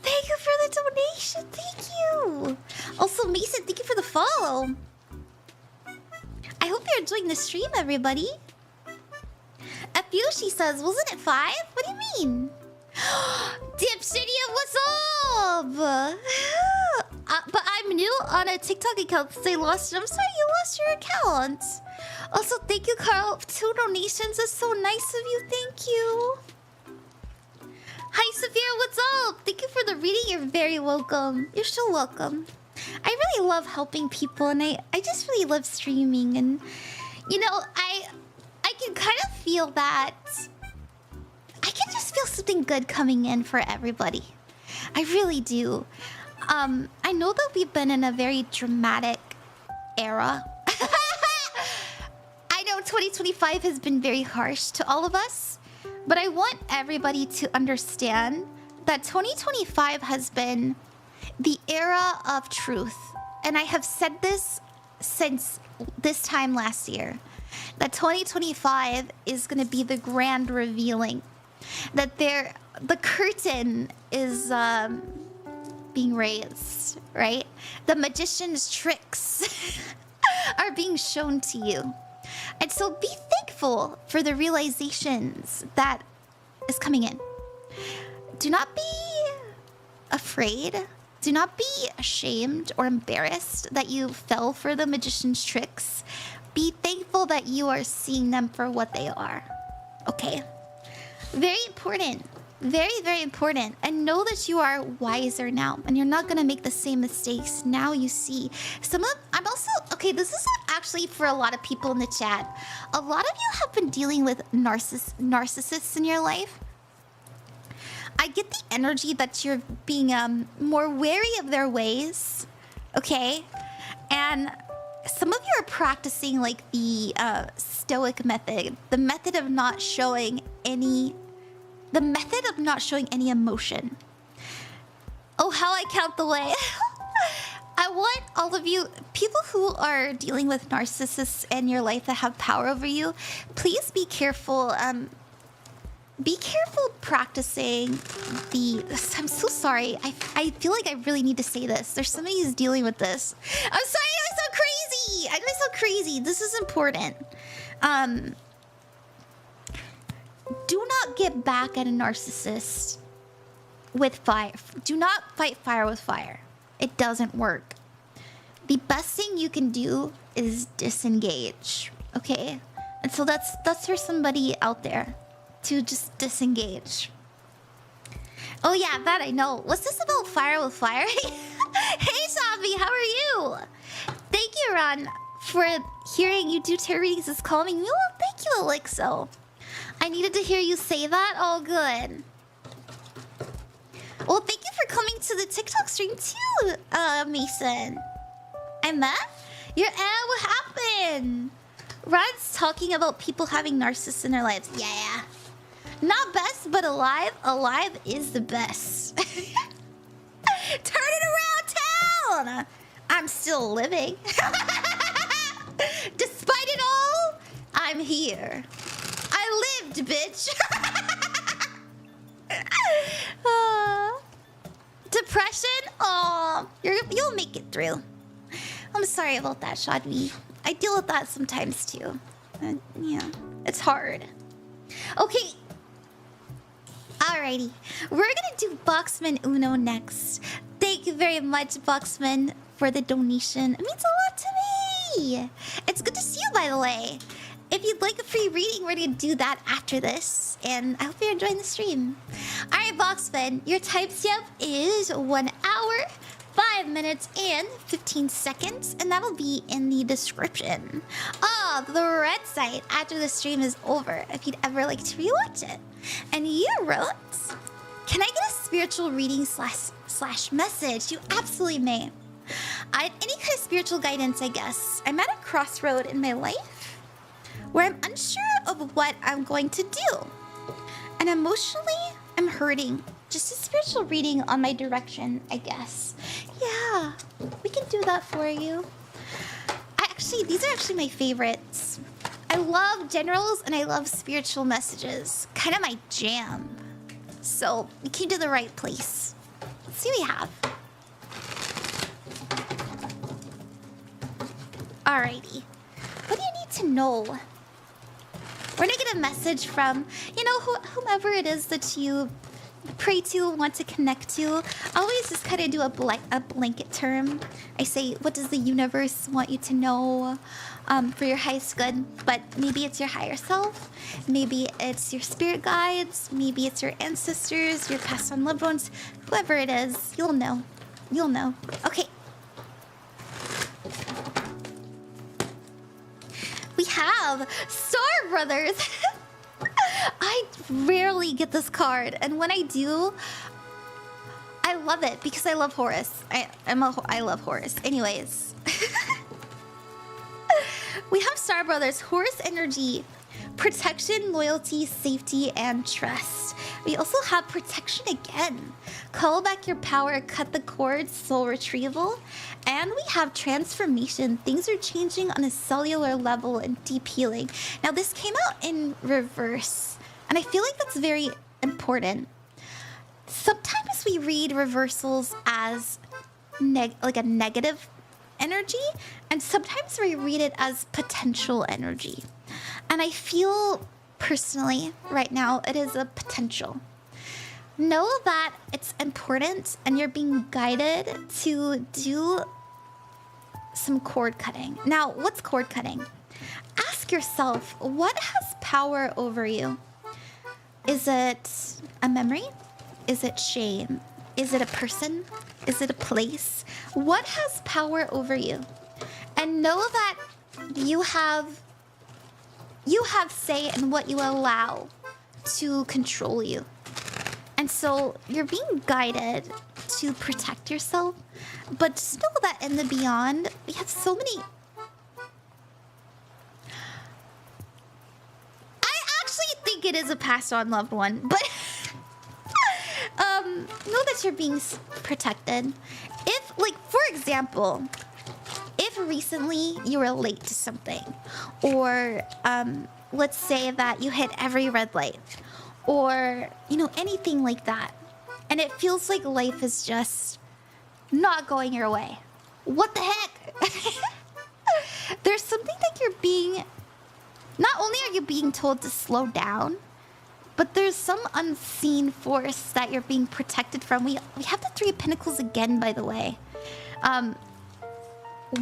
Thank you for the donation. Thank you. Also, Mason, thank you for the follow. I hope you're enjoying the stream, everybody. She says, wasn't it 5? What do you mean? Dipsidia, what's up? But I'm new on a TikTok account since I lost it. I'm sorry you lost your account. Also, thank you, Carl. 2 donations. That's so nice of you. Thank you. Hi, Sophia. What's up? Thank you for the reading. You're very welcome. You're so welcome. I really love helping people, and I just really love streaming. And, you know, I can kind of feel that. I can just feel something good coming in for everybody. I really do. I know that we've been in a very dramatic era. I know 2025 has been very harsh to all of us, but I want everybody to understand that 2025 has been the era of truth. And I have said this since this time last year, that 2025 is going to be the grand revealing. That the curtain is being raised, right? The magician's tricks are being shown to you. And so be thankful for the realizations that is coming in. Do not be afraid. Do not be ashamed or embarrassed that you fell for the magician's tricks. Be thankful that you are seeing them for what they are. Okay? Very important. Very, very important. And know that you are wiser now. And you're not going to make the same mistakes. Now you see. I'm also... Okay, this is actually for a lot of people in the chat. A lot of you have been dealing with narcissists in your life. I get the energy that you're being more wary of their ways. Okay? And some of you are practicing like the stoic method. The method of not showing any... The method of not showing any emotion. Oh, how I count the way. I want all of you, people who are dealing with narcissists in your life that have power over you, please be careful. Be careful practicing the... I'm so sorry. I feel like I really need to say this. There's somebody who's dealing with this. I'm sorry, I'm so crazy. I'm so crazy. This is important. Do not get back at a narcissist with fire. Do not fight fire with fire. It doesn't work. The best thing you can do is disengage. Okay? And so that's for somebody out there to just disengage. Oh yeah, that I know. What's this about fire with fire? Hey Shadvi, how are you? Thank you, Ron, for hearing you do tarot readings is calming me. Oh, thank you, Elixo. I needed to hear you say that. All good. Well, thank you for coming to the TikTok stream too, Mason. And that? What happened? Rod's talking about people having narcissists in their lives. Yeah. Not best, but alive. Alive is the best. Turn it around town. I'm still living. Despite it all, I'm here. I lived, bitch. Depression? Aw, you'll make it through. I'm sorry about that, Shadvi. I deal with that sometimes too. Yeah, it's hard. Okay. Alrighty. We're gonna do Boxman Uno next. Thank you very much, Boxman, for the donation. It means a lot to me. It's good to see you, by the way. If you'd like a free reading, we're going to do that after this. And I hope you're enjoying the stream. Alright, Boxman, your timestamp is 1 hour, 5 minutes, and 15 seconds. And that'll be in the description. up the red site after the stream is over if you'd ever like to rewatch it. And you wrote, can I get a spiritual reading slash message? You absolutely may. Any kind of spiritual guidance, I guess. I'm at a crossroad in my life where I'm unsure of what I'm going to do. And emotionally, I'm hurting. Just a spiritual reading on my direction, I guess. Yeah, we can do that for you. These are actually my favorites. I love generals and I love spiritual messages. Kind of my jam. So we came to the right place. Let's see what we have. Alrighty. What do you need to know? We're gonna get a message from, you know, whomever it is that you pray to, want to connect to. I always just kind of do a blanket term. I say, what does the universe want you to know for your highest good? But maybe it's your higher self. Maybe it's your spirit guides. Maybe it's your ancestors, your past on loved ones. Whoever it is, you'll know. You'll know. Okay. We have Star Brothers. I rarely get this card, and when I do, I love it because I love Horus. I love Horus. Anyways, we have Star Brothers, Horus energy, protection, loyalty, safety, and trust. We also have protection again. Call back your power, cut the cord, soul retrieval. And we have transformation. Things are changing on a cellular level and deep healing. Now this came out in reverse, and I feel like that's very important. Sometimes we read reversals as like a negative energy, and sometimes we read it as potential energy. And I feel personally right now it is a potential. Know that it's important and you're being guided to do some cord cutting. Now, what's cord cutting? Ask yourself, what has power over you? Is it a memory? Is it shame? Is it a person? Is it a place? What has power over you? And know that you have say in what you allow to control you. And so you're being guided to protect yourself, but just know that in the beyond, we have so many. I actually think it is a passed on loved one, but know that you're being protected. If, like, for example, if recently you were late to something, or let's say that you hit every red light, or, you know, anything like that, and it feels like life is just not going your way. What the heck? There's something that you're being... Not only are you being told to slow down, but there's some unseen force that you're being protected from. We have the Three of Pentacles again, by the way.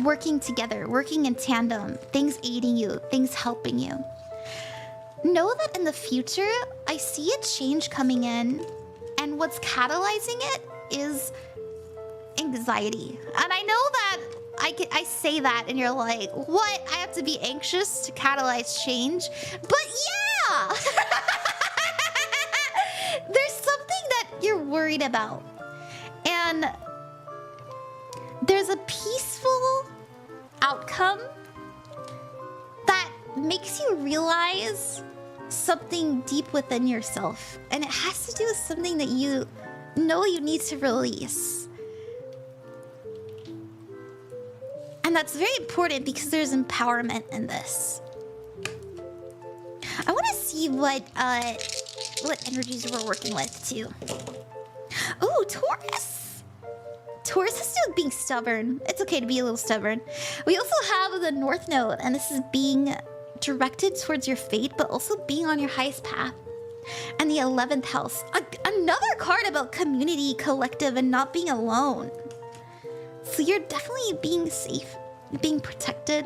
Working together, working in tandem, things aiding you, things helping you. Know that in the future, I see a change coming in, and what's catalyzing it is anxiety. And I know that I say that and you're like, what? I have to be anxious to catalyze change? But yeah! There's something that you're worried about. And there's a peaceful outcome that makes you realize something deep within yourself, and it has to do with something that you know you need to release. And that's very important because there's empowerment in this. I want to see what energies we're working with too. Oh, Taurus. Taurus has to do with being stubborn. It's okay to be a little stubborn. We also have the North Node, and this is being directed towards your fate, but also being on your highest path. And the 11th house. Another card about community, collective, and not being alone. So you're definitely being safe, being protected.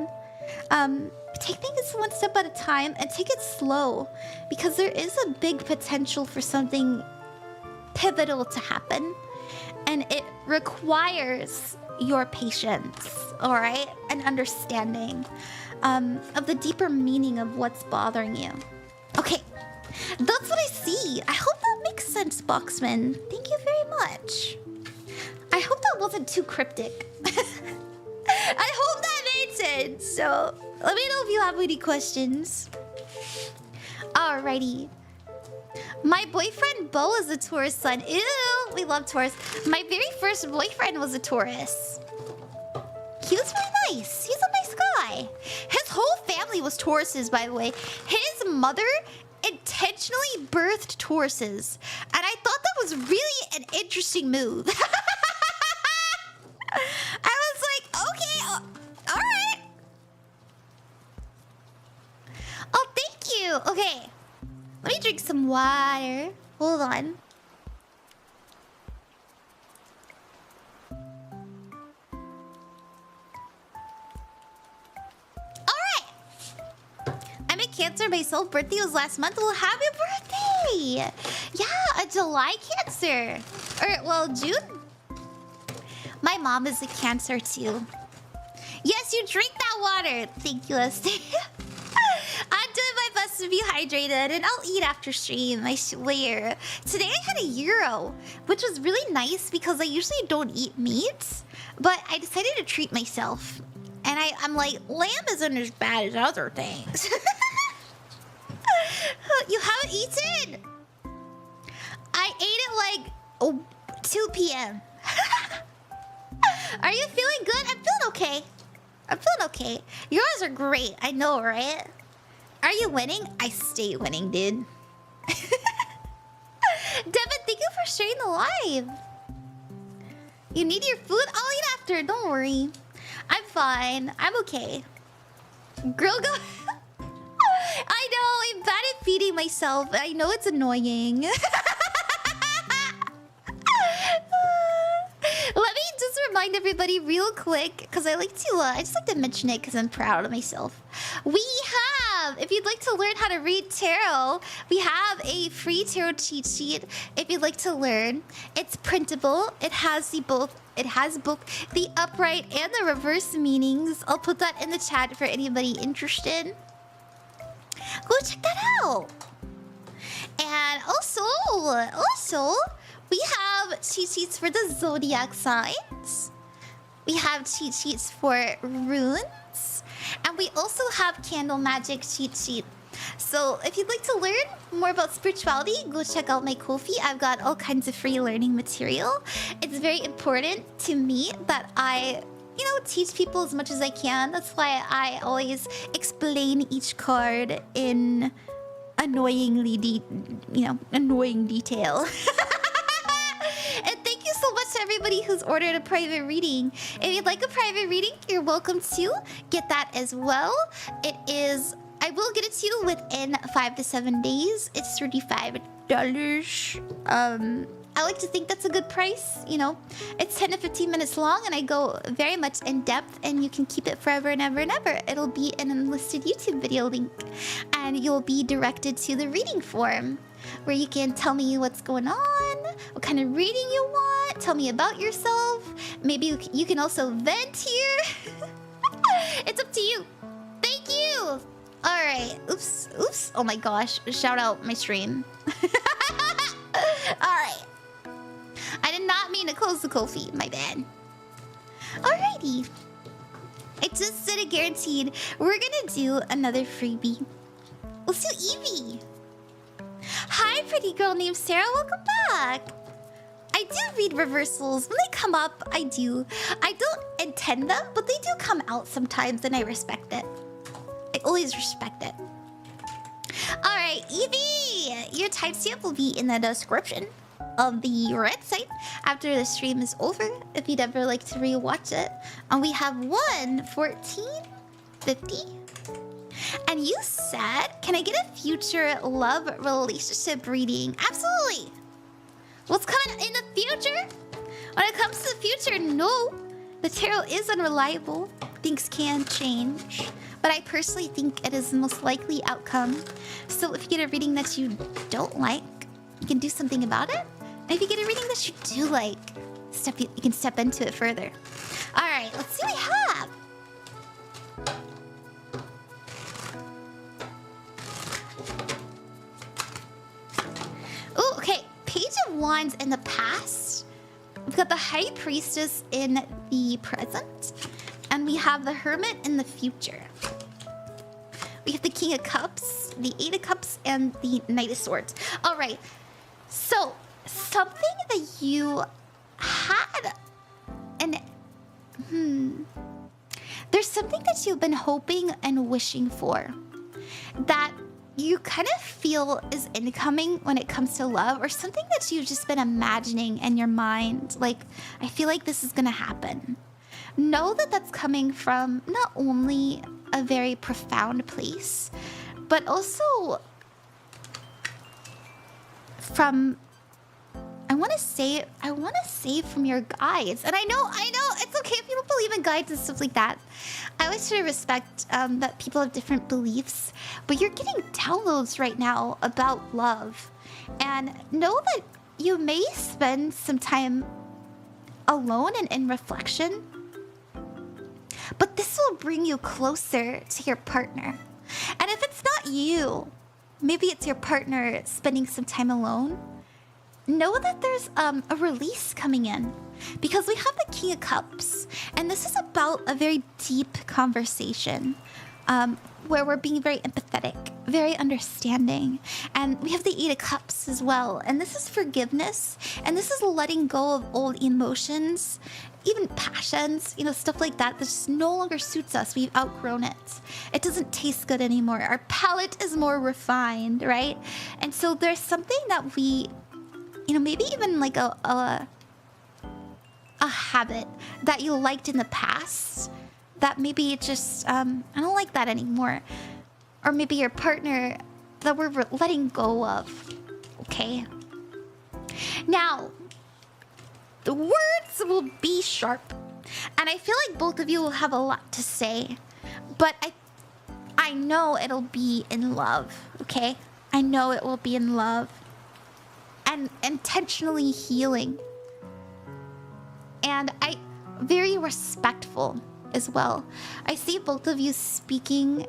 Take things one step at a time and take it slow, because there is a big potential for something pivotal to happen. And it requires your patience, all right, and understanding of the deeper meaning of what's bothering you. Okay, that's what I see. I hope that makes sense, Boxman. Thank you very much. I hope that wasn't too cryptic. I hope that made sense. So let me know if you have any questions. Alrighty. My boyfriend Bo is a Taurus son. Ew, we love Taurus. My very first boyfriend was a Taurus. He was really nice. He's a nice guy. His whole family was Tauruses, by the way. His mother intentionally birthed Tauruses. And I thought that was really an interesting move. I was like, okay, all right. Oh, thank you. Okay. Let me drink some water. Hold on. Alright. I'm a Cancer myself. Birthday was last month. Well, happy birthday! Yeah, a July Cancer. Or, well, June? My mom is a Cancer too. Yes, you drink that water. Thank you, Esther. I'm doing my best to be hydrated, and I'll eat after stream, I swear. Today I had a gyro, which was really nice because I usually don't eat meat, but I decided to treat myself. And I'm like, lamb isn't as bad as other things. You haven't eaten? I ate it like 2 p.m. Are you feeling good? I'm feeling okay. I'm feeling okay. Yours are great, I know, right? Are you winning? I stay winning, dude. Devin, thank you for sharing the live. You need your food? I'll eat after, don't worry. I'm fine. I'm okay. Girl, go. I know, I'm bad at feeding myself. I know it's annoying. Let me just remind everybody real quick, because I just like to mention it because I'm proud of myself. We have, if you'd like to learn how to read tarot, we have a free tarot cheat sheet. If you'd like to learn, it's printable. It has both the upright and the reverse meanings. I'll put that in the chat for anybody interested. Go check that out. And also, we have cheat sheets for the zodiac signs. We have cheat sheets for runes. And we also have candle magic cheat sheet. So if you'd like to learn more about spirituality, go check out my Ko-fi. I've got all kinds of free learning material. It's very important to me that I, teach people as much as I can. That's why I always explain each card in annoying detail. And thank you so much to everybody who's ordered a private reading. If you'd like a private reading, you're welcome to get that as well. I will get it to you within 5 to 7 days. It's $35. I like to think that's a good price, It's 10 to 15 minutes long, and I go very much in depth, and you can keep it forever and ever and ever. It'll be an enlisted YouTube video link, and you'll be directed to the reading form, where you can tell me what's going on, what kind of reading you want, tell me about yourself. Maybe you can also vent here. It's up to you. Thank you. All right. Oops. Oh my gosh. Shout out my stream. All right. I did not mean to close the Ko-fi. My bad. Alrighty. I just said it guaranteed. We're gonna do another freebie. Let's do Evie. Hi, pretty girl named Sarah. Welcome back. I do read reversals. When they come up, I do. I don't intend them, but they do come out sometimes, and I respect it. I always respect it. Alright, Evie! Your timestamp will be in the description of the red site after the stream is over, if you'd ever like to rewatch it. And we have 1:14:50. And you said, can I get a future love relationship reading? Absolutely. What's coming in the future? When it comes to the future, no. The tarot is unreliable. Things can change. But I personally think it is the most likely outcome. So if you get a reading that you don't like, you can do something about it. And if you get a reading that you do like, you can step into it further. signs in the past. We've got the High Priestess in the present. And we have the Hermit in the future. We have the King of Cups, the Eight of Cups, and the Knight of Swords. All right. So, something that you had there's something that you've been hoping and wishing for that you kind of feel is incoming when it comes to love, or something that you've just been imagining in your mind. Like, I feel like this is gonna happen. Know that that's coming from not only a very profound place, but also from, I want to say from your guides. And I know, it's okay if you don't believe in guides and stuff like that. I always try to respect that people have different beliefs, but you're getting downloads right now about love. And know that you may spend some time alone and in reflection, but this will bring you closer to your partner. And if it's not you, maybe it's your partner spending some time alone, know that there's a release coming in. Because we have the King of Cups, and this is about a very deep conversation where we're being very empathetic, very understanding. And we have the Eight of Cups as well. And this is forgiveness, and this is letting go of old emotions, even passions, you know, stuff like that just no longer suits us. We've outgrown it. It doesn't taste good anymore. Our palate is more refined, right? And so there's something that we, you know, maybe even like a habit that you liked in the past that maybe it just, I don't like that anymore. Or maybe your partner that we're letting go of, okay? Now, the words will be sharp. And I feel like both of you will have a lot to say. But I know it'll be in love, okay? I know it will be in love. And intentionally healing. And very respectful as well. I see both of you speaking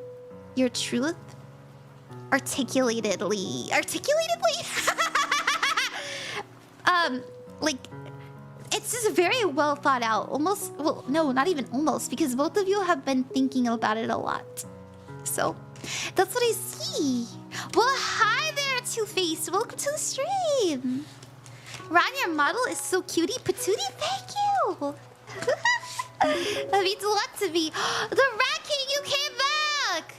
your truth articulatedly. Like, it's just very well thought out. Almost, well, no, not even almost, because both of you have been thinking about it a lot. So, that's what I see. Well, hi there, Two-Face. Welcome to the stream. Ron, your model is so cutie patootie. Thank you. That means a lot to me. The Rat King, you came back.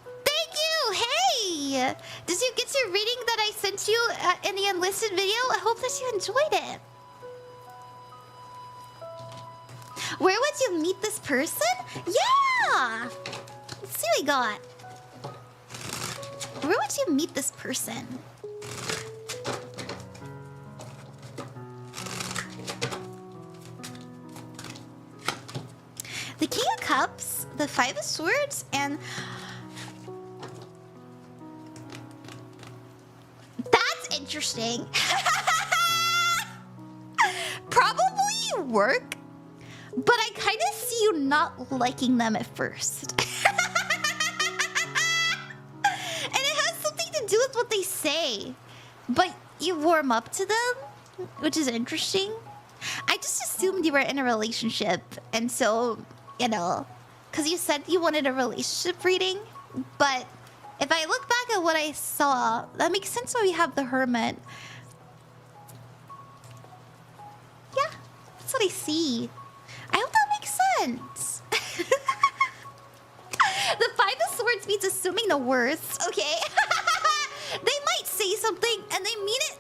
Thank you. Hey. Did you get your reading that I sent you in the unlisted video? I hope that you enjoyed it. Where would you meet this person? Yeah. Let's see what we got. Where would you meet this person? The King of Cups, the Five of Swords, and that's interesting. Probably work, but I kind of see you not liking them at first. And it has something to do with what they say, but you warm up to them, which is interesting. I just assumed you were in a relationship, and so, you know, because you said you wanted a relationship reading, but if I look back at what I saw, that makes sense why we have the Hermit. Yeah, that's what I see. I hope that makes sense. The Five of Swords means assuming the worst, okay? They might say something and they mean it.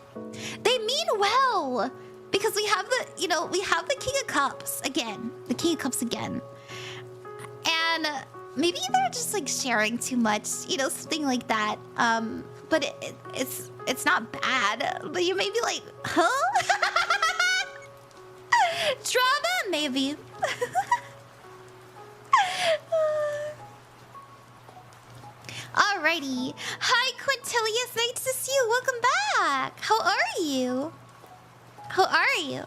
They mean well. Because we have the, you know, we have the King of Cups again. The King of Cups again. And maybe they're just like sharing too much, you know, something like that. But it's not bad. But you may be like, huh? Drama, maybe. Alrighty. Hi, Quintilius. Nice to see you. Welcome back. How are you? How are you?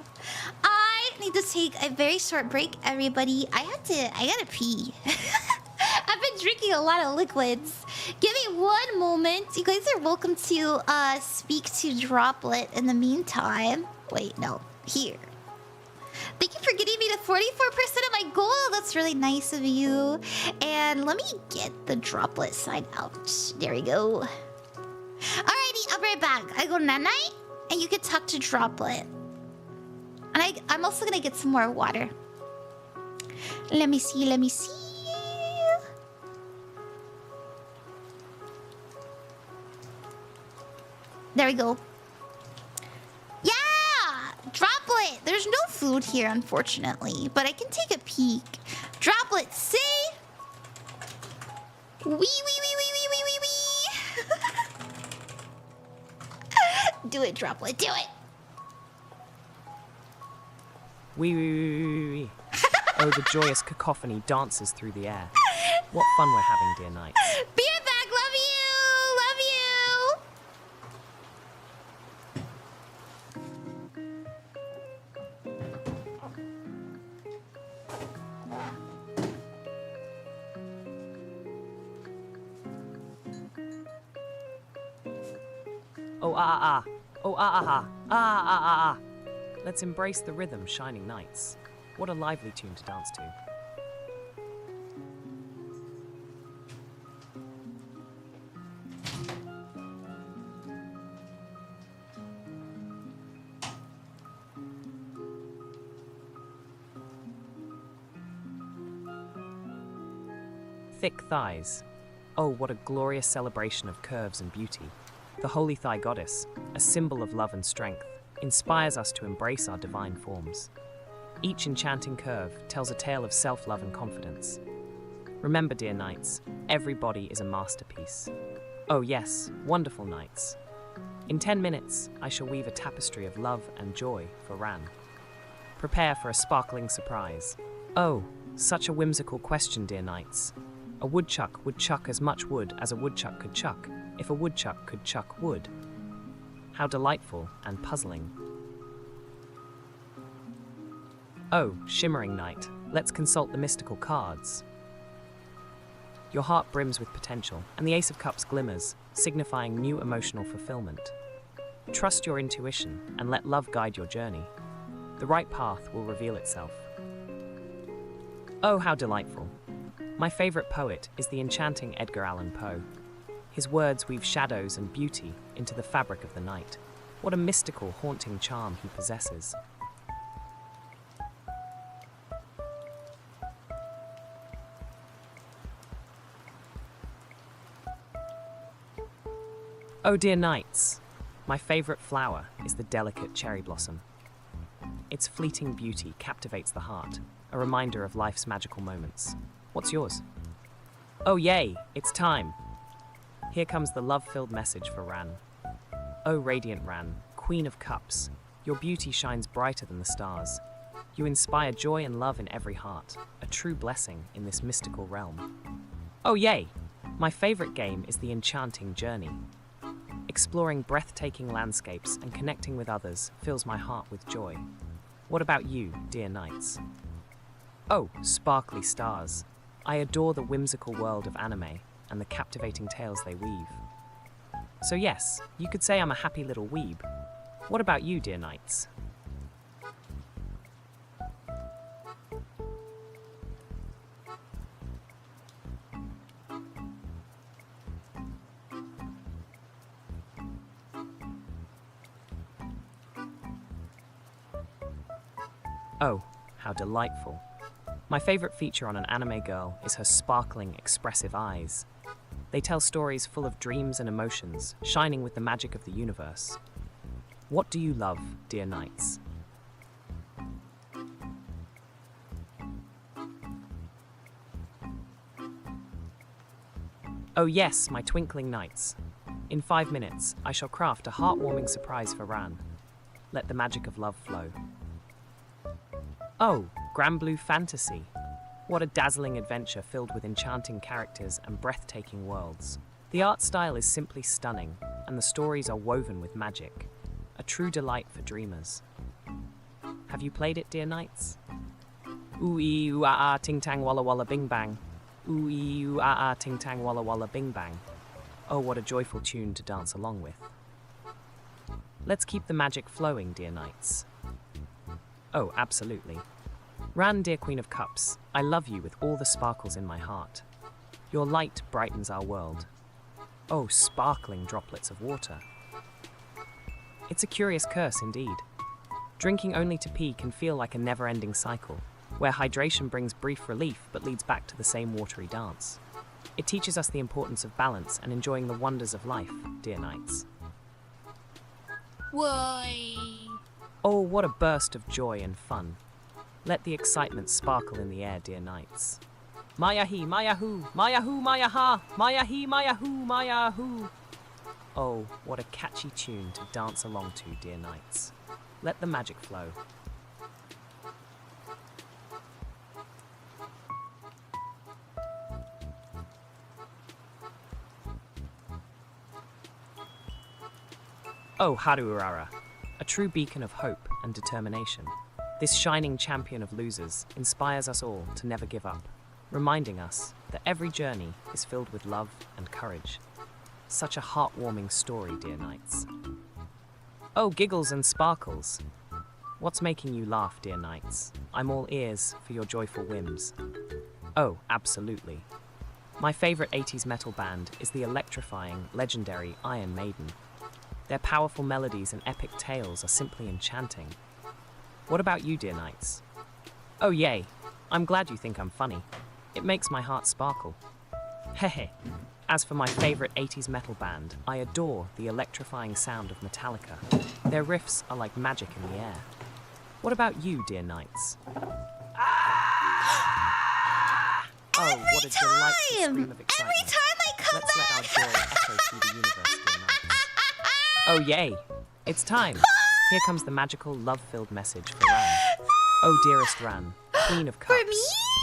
I need to take a very short break, everybody. I gotta pee. I've been drinking a lot of liquids. Give me one moment. You guys are welcome to speak to Droplet in the meantime. Wait, no. Here. Thank you for getting me to 44% of my goal. That's really nice of you. And let me get the Droplet sign out. There we go. Alrighty, I'll be right back. I go night-night, and you can talk to Droplet. And I'm also gonna get some more water. Let me see, let me see. There we go. Yeah! Droplet! There's no food here, unfortunately, but I can take a peek. Droplet, see? Wee, wee, wee, wee, wee, wee, wee, wee. Do it, Droplet, do it. Wee, wee, wee, wee, wee. Oh, the joyous cacophony dances through the air. What fun we're having, dear knights. Be right back, love you! Love you! Oh, ah, ah, ah. Oh, ah, ah, ah. Ah, ah, ah, ah. Let's embrace the rhythm, shining knights. What a lively tune to dance to. Thick thighs. Oh, what a glorious celebration of curves and beauty. The holy thigh goddess, a symbol of love and strength, inspires us to embrace our divine forms. Each enchanting curve tells a tale of self-love and confidence. Remember, dear knights, every body is a masterpiece. Oh yes, wonderful knights. In 10 minutes, I shall weave a tapestry of love and joy for Ran. Prepare for a sparkling surprise. Oh, such a whimsical question, dear knights. A woodchuck would chuck as much wood as a woodchuck could chuck, if a woodchuck could chuck wood. How delightful and puzzling. Oh, shimmering knight, let's consult the mystical cards. Your heart brims with potential, and the Ace of Cups glimmers, signifying new emotional fulfillment. Trust your intuition and let love guide your journey. The right path will reveal itself. Oh, how delightful. My favorite poet is the enchanting Edgar Allan Poe. His words weave shadows and beauty into the fabric of the night. What a mystical, haunting charm he possesses. Oh dear knights, my favorite flower is the delicate cherry blossom. Its fleeting beauty captivates the heart, a reminder of life's magical moments. What's yours? Oh yay, it's time. Here comes the love-filled message for Ran. Oh radiant Ran, Queen of Cups, your beauty shines brighter than the stars. You inspire joy and love in every heart, a true blessing in this mystical realm. Oh yay, my favorite game is the Enchanting Journey. Exploring breathtaking landscapes and connecting with others fills my heart with joy. What about you, dear knights? Oh, sparkly stars. I adore the whimsical world of anime and the captivating tales they weave. So yes, you could say I'm a happy little weeb. What about you, dear knights? Oh, how delightful. My favorite feature on an anime girl is her sparkling, expressive eyes. They tell stories full of dreams and emotions, shining with the magic of the universe. What do you love, dear knights? Oh yes, my twinkling knights. In 5 minutes, I shall craft a heartwarming surprise for Ran. Let the magic of love flow. Oh, Grand Blue Fantasy. What a dazzling adventure filled with enchanting characters and breathtaking worlds. The art style is simply stunning, and the stories are woven with magic. A true delight for dreamers. Have you played it, dear knights? Ooh-ee, ooh-ah-ah, ting-tang, walla-walla, bing-bang. Ooh-ee, ooh-ah-ah, ting-tang, walla-walla, bing-bang. Oh, what a joyful tune to dance along with. Let's keep the magic flowing, dear knights. Oh, absolutely. Ran, dear Queen of Cups, I love you with all the sparkles in my heart. Your light brightens our world. Oh, sparkling droplets of water. It's a curious curse indeed. Drinking only to pee can feel like a never-ending cycle, where hydration brings brief relief but leads back to the same watery dance. It teaches us the importance of balance and enjoying the wonders of life, dear knights. Why? Oh, what a burst of joy and fun. Let the excitement sparkle in the air, dear knights. Maya-hi, Maya-hoo, Maya-hoo, Maya-ha, Maya-hi, Maya-hoo, Maya-hoo. Oh, what a catchy tune to dance along to, dear knights. Let the magic flow. Oh, Haruurara, a true beacon of hope and determination. This shining champion of losers inspires us all to never give up, reminding us that every journey is filled with love and courage. Such a heartwarming story, dear knights. Oh, giggles and sparkles. What's making you laugh, dear knights? I'm all ears for your joyful whims. Oh, absolutely. My favorite 80s metal band is the electrifying, legendary Iron Maiden. Their powerful melodies and epic tales are simply enchanting. What about you, dear knights? Oh, yay. I'm glad you think I'm funny. It makes my heart sparkle. Hehe. As for my favorite 80s metal band, I adore the electrifying sound of Metallica. Their riffs are like magic in the air. What about you, dear knights? Oh, what a delightful scream of excitement. Every time I come Let's back! let our joy echo through the universe, dear knights. Oh, yay. It's time. Here comes the magical, love-filled message for Ran. Oh, dearest Ran, Queen of Cups. For me?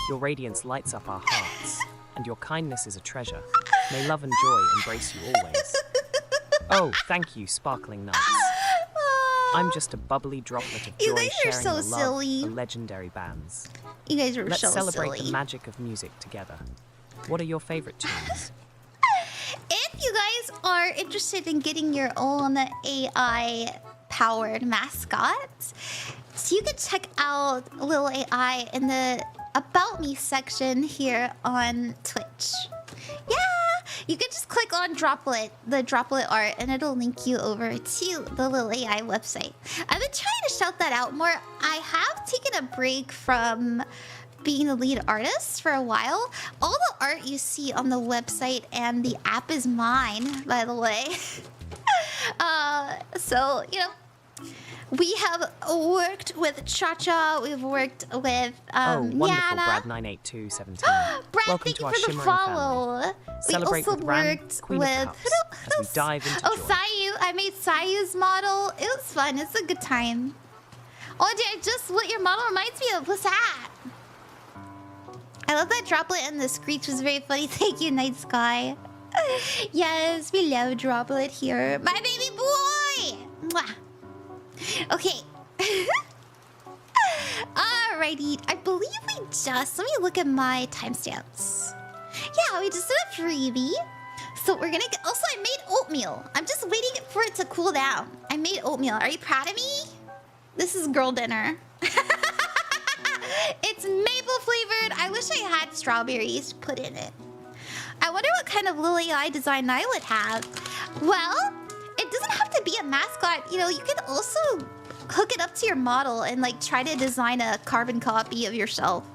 Your radiance lights up our hearts, and your kindness is a treasure. May love and joy embrace you always. Oh, thank you, sparkling knights. I'm just a bubbly droplet of joy You guys are sharing so the love silly. for legendary bands. You guys are Let's so celebrate silly. the magic of music together. What are your favorite tunes? If you guys are interested in getting your own AI-powered mascots, so you can check out Little AI in the About Me section here on Twitch. Yeah, you can just click on the droplet art, and it'll link you over to the Little AI website. I've been trying to shout that out more. I have taken a break from being the lead artist for a while. All the art you see on the website and the app is mine, by the way. So, you know, we have worked with Cha-Cha, we've worked with Oh, wonderful, Nyana. Brad98217. Brad, Welcome thank to you our for the shimmering follow. family. We Celebrate also with Ran, worked Queen with of Cups, as we dive into oh, joy. Sayu. I made Sayu's model. It was fun. It's a good time. Oh, dear, just what your model reminds me of. What's that? I love that droplet and the screech was very funny. Thank you, Night Sky. Yes, we love droplet here. My baby boy! Mwah. Okay. Alrighty. I believe we just... Let me look at my timestamps. Yeah, we just did a freebie. So we're gonna get... Also, I made oatmeal. I'm just waiting for it to cool down. I made oatmeal. Are you proud of me? This is girl dinner. It's maple flavored. I wish I had strawberries put in it. I wonder what kind of Lily Eye design I would have. Well, it doesn't have to be a mascot. You know, you can also hook it up to your model and like try to design a carbon copy of yourself.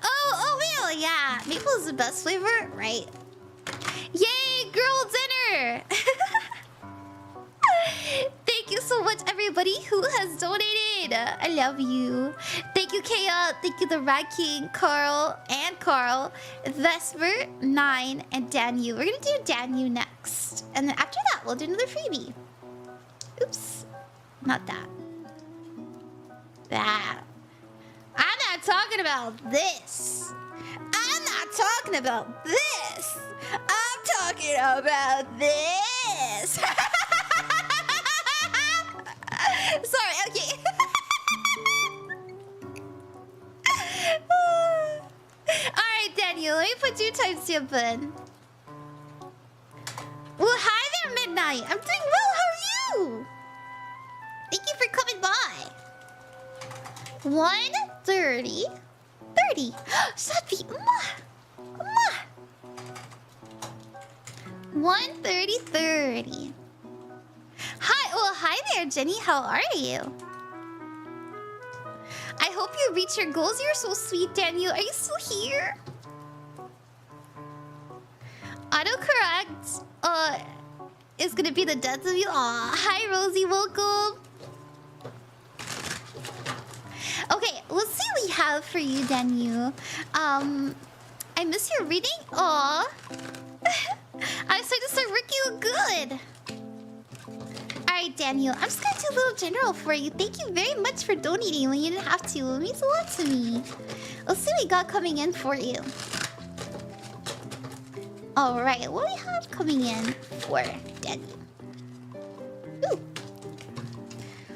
Oh, oatmeal, yeah. Maple is the best flavor, right? Yay, girl dinner! Thank you so much, everybody who has donated. I love you. Thank you, Kaya. Thank you, the Rat King, Carl, Vesper, 9, and Danyu. We're gonna do Danyu next. And then after that, we'll do another freebie. Oops. Not that. That. I'm not talking about this. I'm not talking about this. I'm talking about this. Sorry, okay. Alright, Daniel, let me put your timestamp in. night? I'm doing well. How are you? Thank you for coming by. 1:30. 30. Shadvi. 1:30. Hi. Well, hi there, Jenny. How are you? I hope you reach your goals. You're so sweet, Danyu. Are you still here? Autocorrect is gonna be the death of you. Aw, hi Rosie, welcome. Okay, let's see what we have for you, Danyu. I miss your reading. Aw. I'm starting to start working good. Alright, Danyu, I'm just gonna do a little general for you. Thank you very much for donating when you didn't have to. It means a lot to me. Let's see what we got coming in for you. Alright, what do we have coming in for Danyu? Ooh.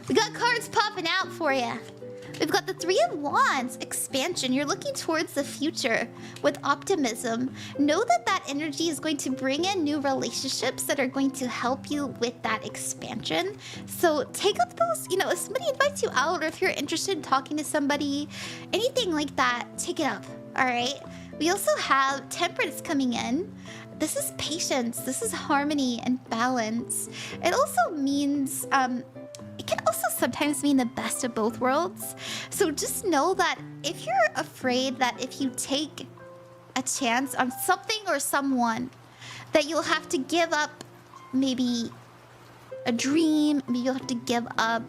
We got cards popping out for you. We've got the Three of Wands expansion. You're looking towards the future with optimism. Know that that energy is going to bring in new relationships that are going to help you with that expansion. So take up those, you know, if somebody invites you out or if you're interested in talking to somebody, anything like that, take it up, all right? We also have Temperance coming in. This is patience. This is harmony and balance. It also means, it can also sometimes mean the best of both worlds. So just know that if you're afraid that if you take a chance on something or someone, that you'll have to give up maybe a dream, maybe you'll have to give up...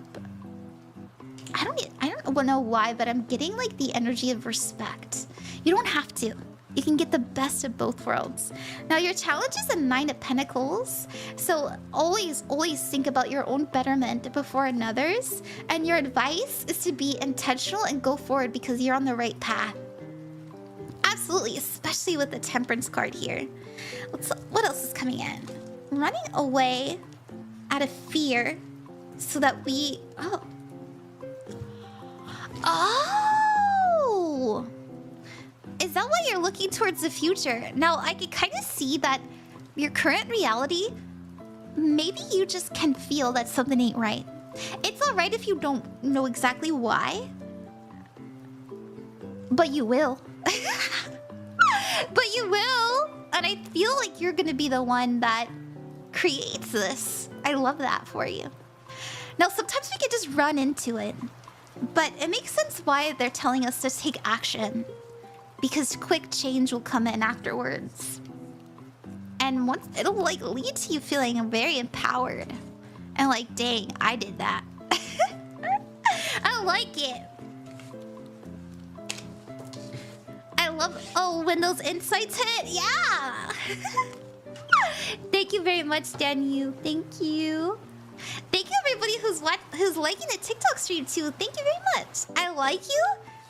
I don't know why, but I'm getting like the energy of respect. You don't have to. You can get the best of both worlds. Now, your challenge is a 9 of Pentacles. So always think about your own betterment before another's. And your advice is to be intentional and go forward because you're on the right path. Absolutely, especially with the Temperance card here. What else is coming in? Running away out of fear so that we... Oh. Is that why you're looking towards the future? Now, I can kind of see that your current reality, maybe you just can feel that something ain't right. It's alright if you don't know exactly why. But you will. But you will. And I feel like you're gonna be the one that creates this. I love that for you. Now, sometimes we can just run into it. But it makes sense why they're telling us to take action. Because quick change will come in afterwards. And once it'll like lead to you feeling very empowered. And like, dang, I did that. I like it. I love, oh, when those insights hit, yeah. Thank you very much, Danyu. Thank you. Thank you everybody who's liking the TikTok stream too. Thank you very much. I like you.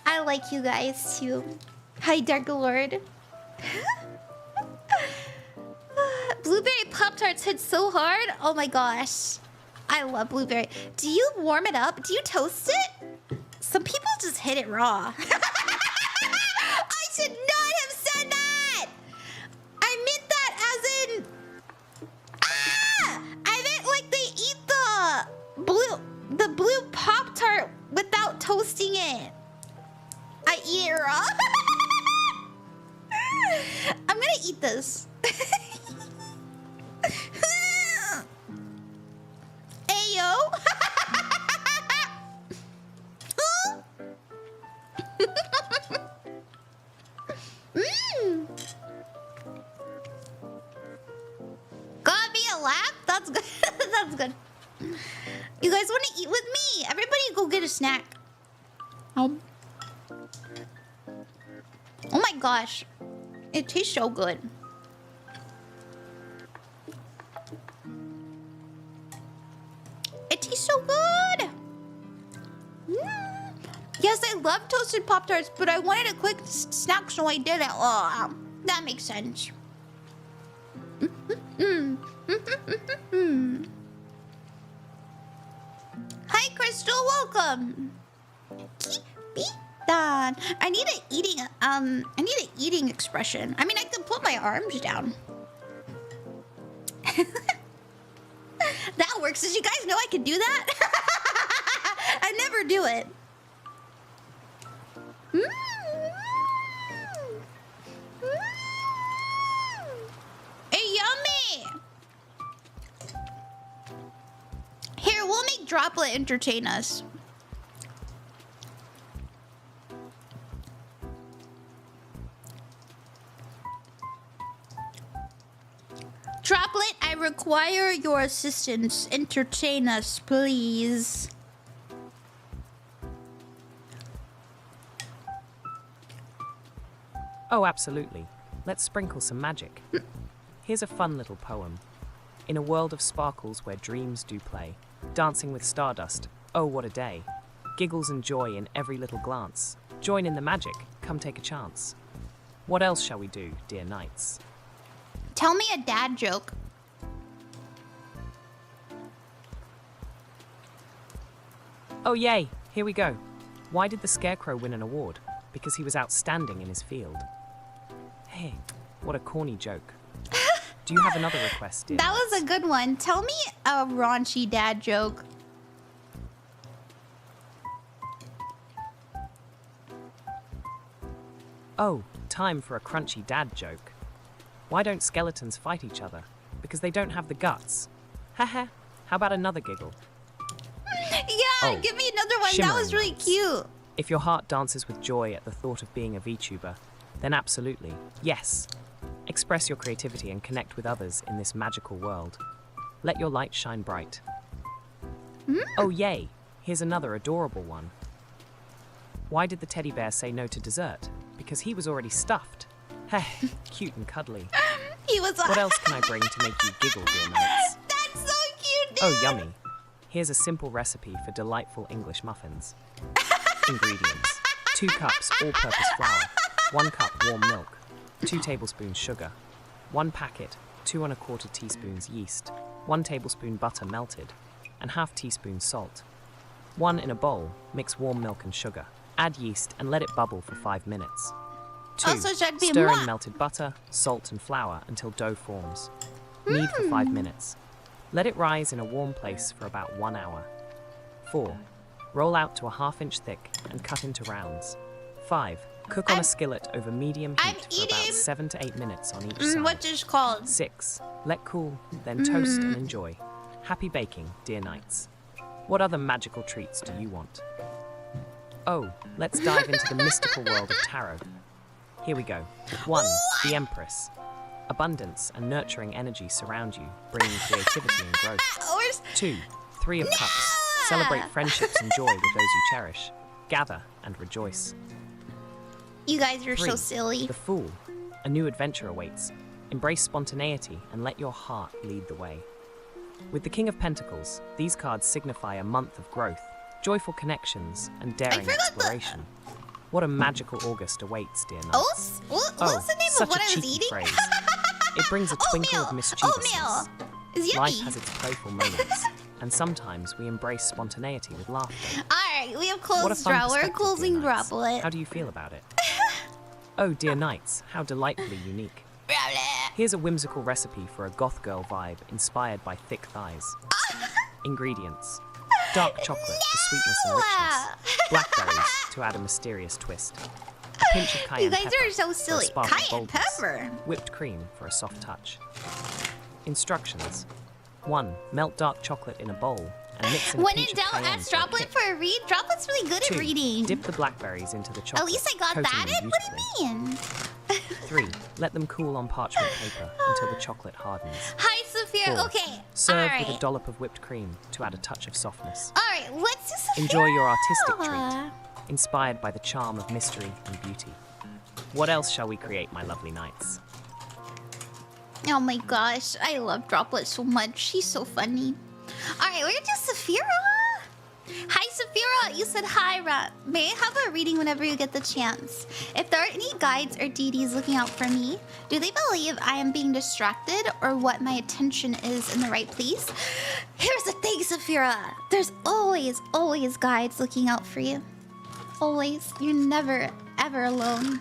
I like you guys too. Hi, Dark Lord. Blueberry Pop-Tarts hit so hard. Oh my gosh. I love blueberry. Do you warm it up? Do you toast it? Some people just hit it raw. I should not have said that! I meant that as in... Ah! I meant like they eat the blue Pop-Tart without toasting it. I eat it raw. I'm gonna eat this. Ayo. Got me a laugh? That's good. That's good. You guys want to eat with me? Everybody go get a snack. Oh my gosh. It tastes so good. It tastes so good. Yes, I love toasted Pop-Tarts, but I wanted a quick snack, so I did it. Oh, that makes sense. Hi, Crystal. Welcome. Done. I need an eating expression. I mean, I can put my arms down. That works. Did you guys know I could do that? I never do it. Hey, yummy! Here, we'll make Droplet entertain us. Droplet, I require your assistance. Entertain us, please. Oh, absolutely. Let's sprinkle some magic. Here's a fun little poem. In a world of sparkles where dreams do play, dancing with stardust, oh what a day. Giggles and joy in every little glance. Join in the magic, come take a chance. What else shall we do, dear knights? Tell me a dad joke. Oh yay, here we go. Why did the Scarecrow win an award? Because he was outstanding in his field. Hey, what a corny joke. Do you have another request, dear? That was a good one. Tell me a raunchy dad joke. Oh, time for a crunchy dad joke. Why don't skeletons fight each other? Because they don't have the guts. Haha, how about another giggle? Yeah, give me another one. That was really cute. If your heart dances with joy at the thought of being a VTuber, then absolutely, yes. Express your creativity and connect with others in this magical world. Let your light shine bright. Oh yay, here's another adorable one. Why did the teddy bear say no to dessert? Because he was already stuffed. Heh, cute and cuddly. He was. What else can I bring to make you giggle, dear knights? That's so cute, dude. Oh yummy. Here's a simple recipe for delightful English muffins. Ingredients: 2 cups all-purpose flour, 1 cup warm milk, 2 tablespoons sugar, 1 packet, 2 1/4 teaspoons yeast, 1 tablespoon butter melted, and ½ teaspoon salt. 1 in a bowl, mix warm milk and sugar. Add yeast and let it bubble for 5 minutes. 2. Stir in melted butter, salt and flour until dough forms. Knead for 5 minutes. Let it rise in a warm place for about 1 hour. 4. Roll out to a ½ inch thick and cut into rounds. 5. Cook on a skillet over medium heat for about 7 to 8 minutes on each side. What is called? 6. Let cool, then toast and enjoy. Happy baking, dear knights. What other magical treats do you want? Oh, let's dive into the mystical world of tarot. Here we go. 1. The Empress. Abundance and nurturing energy surround you, bringing creativity and growth. 2. 3 of Cups. Celebrate friendships and joy with those you cherish. Gather and rejoice. You guys are 3. so silly. The Fool. A new adventure awaits. Embrace spontaneity and let your heart lead the way. With the King of Pentacles, these cards signify a month of growth, joyful connections, and daring exploration. What a magical August awaits, dear knights. What's the name of what I was eating? Phrase. It brings a twinkle of mischievousness. Life has its playful moments, and sometimes we embrace spontaneity with laughter. Alright, we have closed drawer. We're closing Droplet. How do you feel about it? Oh, dear knights, how delightfully unique. Here's a whimsical recipe for a goth girl vibe inspired by thick thighs. Ingredients: dark chocolate for sweetness and richness, blackberries to add a mysterious twist, a pinch of cayenne pepper. You guys are so silly. Cayenne pepper. Whipped cream for a soft touch. Instructions: 1. Melt dark chocolate in a bowl and mix in a pinch of cayenne. When in doubt, ask Droplet for a read. Droplet's really good at reading. Dip the blackberries into the chocolate. At least I got that in? What do you mean? 3. Let them cool on parchment paper until the chocolate hardens. Hi, Sophia. 4. Okay. Serve with a dollop of whipped cream to add a touch of softness. Alright, let's do Sophia. Enjoy your artistic treat, inspired by the charm of mystery and beauty. What else shall we create, my lovely knights? Oh my gosh, I love Droplet so much. She's so funny. Alright, we're gonna do Saphira. Hi, Saphira. You said hi, Rat. May I have a reading whenever you get the chance? If there are any guides or deities looking out for me, do they believe I am being distracted or what my attention is in the right place? Here's the thing, Saphira. There's always guides looking out for you. Always. You're never, ever alone.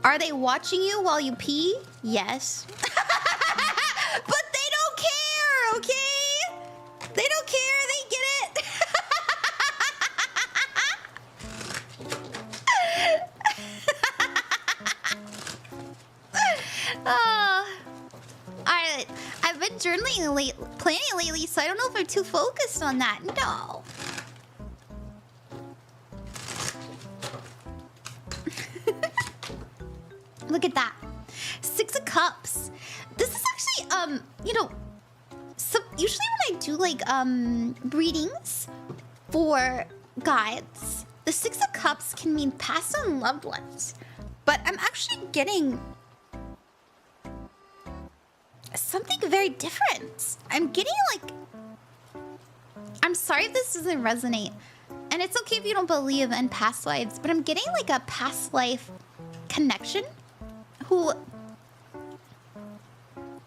Are they watching you while you pee? Yes. But they don't care, okay? I've been journaling planning lately, so I don't know if I'm too focused on that. No. Look at that. 6 of Cups. This is actually, you know, usually when I do like readings for guides, the 6 of Cups can mean passed on loved ones. But I'm actually getting something very different. I'm getting like, I'm sorry if this doesn't resonate, and it's okay if you don't believe in past lives, but I'm getting like a past life connection who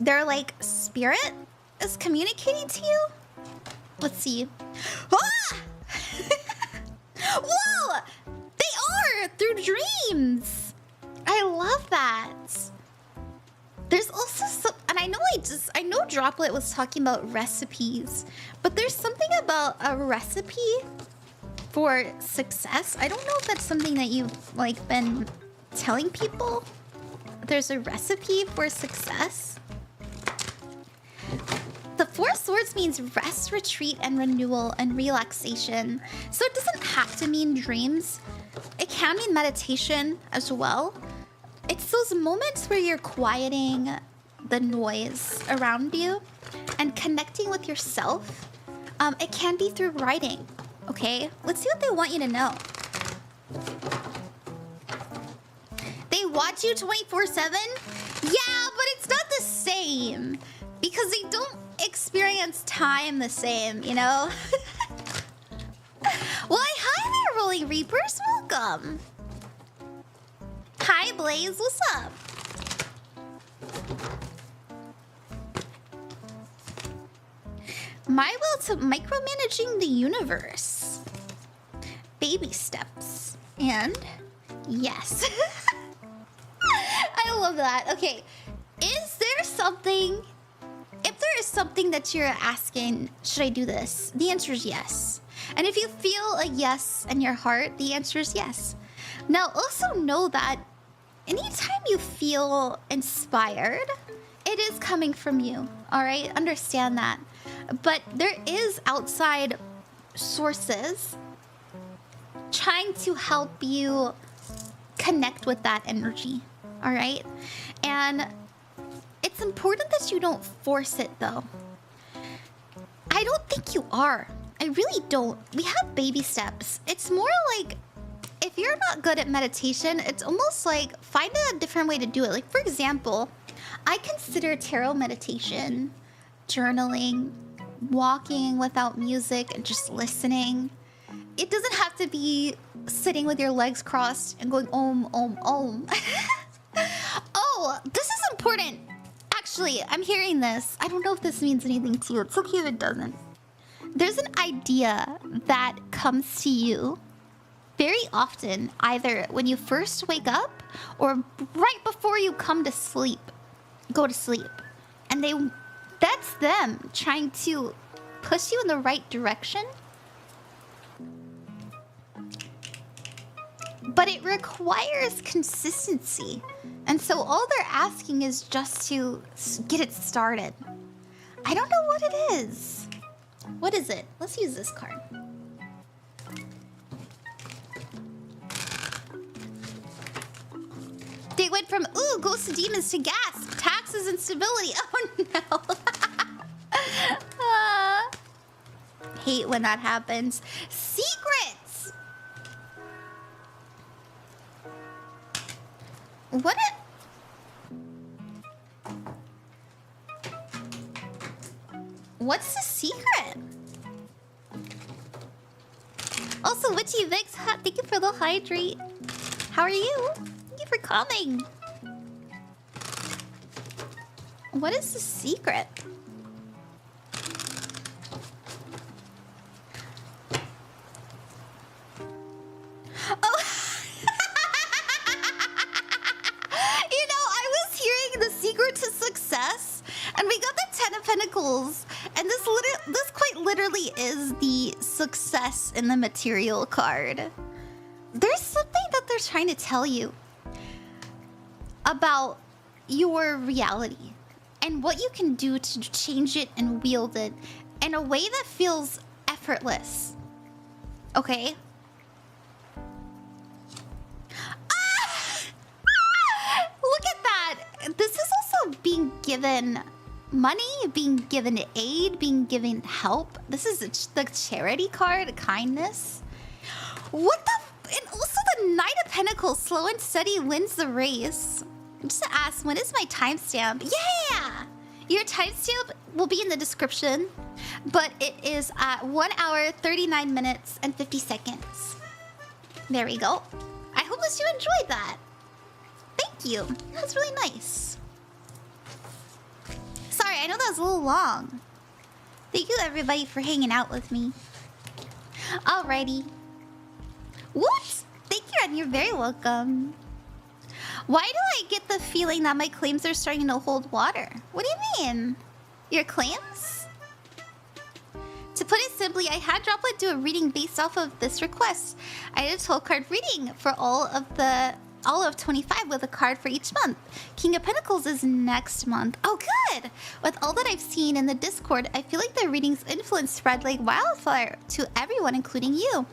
their like spirit is communicating to you. Let's see. Ah! Whoa! They are through dreams. I love that. There's also some, and I know Droplet was talking about recipes, but there's something about a recipe for success. I don't know if that's something that you've like been telling people. There's a recipe for success. The 4 Swords means rest, retreat, and renewal and relaxation. So it doesn't have to mean dreams. It can mean meditation as well. It's those moments where you're quieting the noise around you and connecting with yourself. It can be through writing, okay? Let's see what they want you to know. They watch you 24/7? Yeah, but it's not the same. Because they don't experience time the same, you know? Why, hi there, Rolling Reapers. Welcome. Hi, Blaze. What's up? My will to micromanaging the universe. Baby steps. And yes. I love that. Okay. Is there something... If there is something that you're asking, should I do this? The answer is yes. And if you feel a yes in your heart, the answer is yes. Now, also know that anytime you feel inspired, it is coming from you, all right? Understand that. But there is outside sources trying to help you connect with that energy, all right? And it's important that you don't force it, though. I don't think you are. I really don't. We have baby steps. It's more like, if you're not good at meditation, it's almost like find a different way to do it. Like, for example, I consider tarot meditation, journaling, walking without music and just listening. It doesn't have to be sitting with your legs crossed and going om, om, om. Oh, this is important. Actually, I'm hearing this. I don't know if this means anything to you. It's okay if it doesn't. There's an idea that comes to you very often, either when you first wake up or right before you go to sleep. And that's them trying to push you in the right direction. But it requires consistency. And so all they're asking is just to get it started. I don't know what it is. What is it? Let's use this card. They went from, ooh, ghosts and demons to gas, taxes and stability. Oh no. Hate when that happens. Secrets! What it? What's the secret? Also, Witchy Vix, thank you for the hydrate. How are you? Thank you for coming. What is the secret? Oh. You know, I was hearing the secret to success, and we got the 10 of Pentacles, and this quite literally is the success in the material card. There's something that they're trying to tell you about your reality and what you can do to change it and wield it in a way that feels effortless. Okay? Look at that! This is also being given money, being given aid, being given help. This is the charity card, kindness. What the... And also the Knight of Pentacles, slow and steady wins the race. Just to ask, when is my timestamp? Yeah! Your timestamp will be in the description, but it is at 1 hour, 39 minutes, and 50 seconds. There we go. I hope that you enjoyed that. Thank you. That's really nice. Sorry, I know that was a little long. Thank you everybody for hanging out with me. Alrighty. What? Thank you, and you're very welcome. Why do I get the feeling that my claims are starting to hold water? What do you mean? Your claims? To put it simply, I had Droplet do a reading based off of this request. I did a 12 card reading for all of 25 with a card for each month. King of Pentacles is next month. Oh, good! With all that I've seen in the Discord, I feel like the reading's influence spread like wildfire to everyone, including you.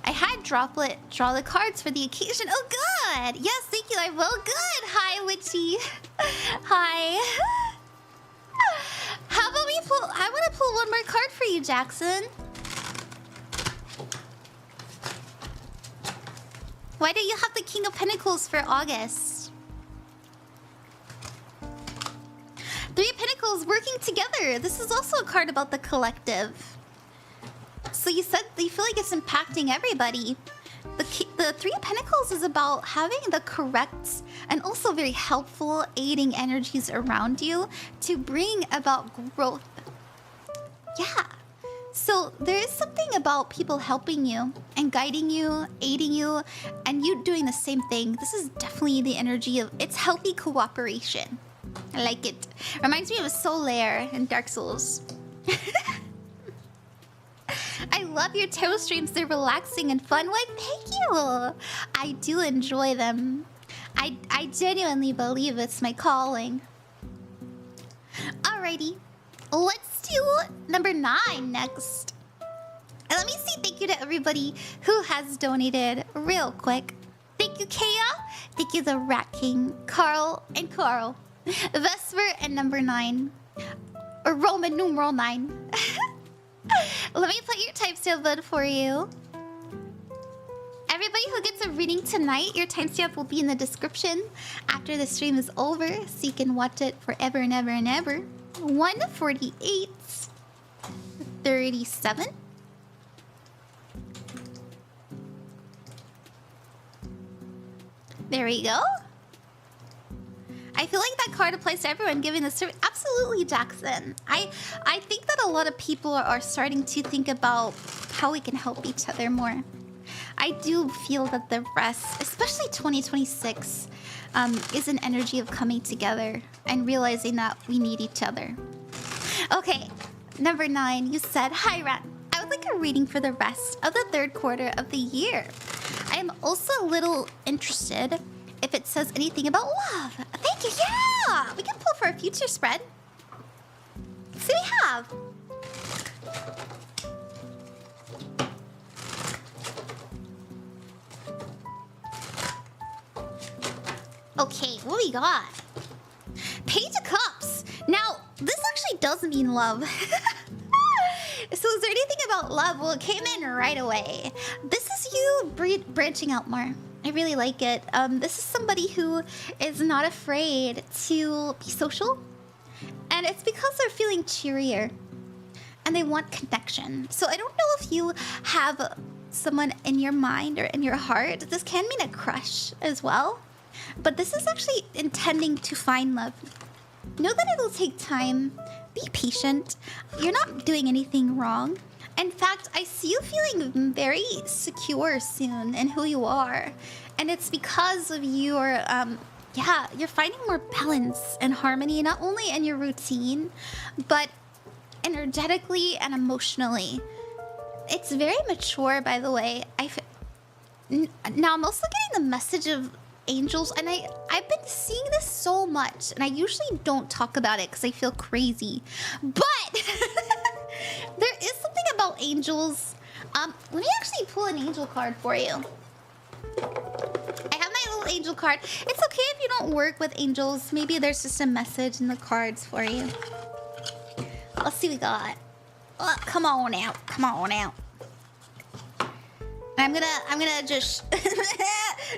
I had Droplet draw the cards for the occasion. Oh, good! Yes, thank you, I will. Good! Hi, Witchy. Hi. How about we pull... I want to pull one more card for you, Jackson. Why do you have the King of Pentacles for August? 3 of Pentacles working together. This is also a card about the collective. So you said you feel like it's impacting everybody. The 3 of Pentacles is about having the correct and also very helpful aiding energies around you to bring about growth. Yeah. So there is something about people helping you and guiding you, aiding you, and you doing the same thing. This is definitely the energy of... It's healthy cooperation. I like it. Reminds me of Solaire in Dark Souls. I love your tarot streams. They're relaxing and fun. Why, thank you. I do enjoy them. I genuinely believe it's my calling. Alrighty. Let's do number 9 next. And let me say thank you to everybody who has donated real quick. Thank you, Kea. Thank you, the Rat King, Carl and Carl, Vesper and number 9, or Roman numeral 9. Let me put your timestamp bud for you. Everybody who gets a reading tonight, your timestamp will be in the description after the stream is over, so you can watch it forever and ever and ever. 1:48, 37. There we go. I feel like that card applies to everyone giving the service. Absolutely, Jackson. I think that a lot of people are starting to think about how we can help each other more. I do feel that the rest, especially 2026, is an energy of coming together and realizing that we need each other. Okay, number 9, you said, "Hi, Rat. I would like a reading for the rest of the 3rd quarter of the year. I am also a little interested if it says anything about love." Thank you. Yeah, we can pull for a future spread. So we have. Okay, what we got? Page of Cups. Now, this actually does mean love. So is there anything about love? Well, it came in right away. This is you branching out more. I really like it. This is somebody who is not afraid to be social. And it's because they're feeling cheerier. And they want connection. So I don't know if you have someone in your mind or in your heart. This can mean a crush as well. But this is actually intending to find love. Know that it'll take time. Be patient. You're not doing anything wrong. In fact, I see you feeling very secure soon in who you are. And it's because of your, you're finding more balance and harmony, not only in your routine, but energetically and emotionally. It's very mature, by the way. Now, I'm also getting the message of angels, and I've been seeing this so much, and I usually don't talk about it because I feel crazy. But there is something about angels. Let me actually pull an angel card for you. I have my little angel card. It's okay if you don't work with angels. Maybe there's just a message in the cards for you. Let's see what we got. Oh, come on out. Come on out. I'm gonna just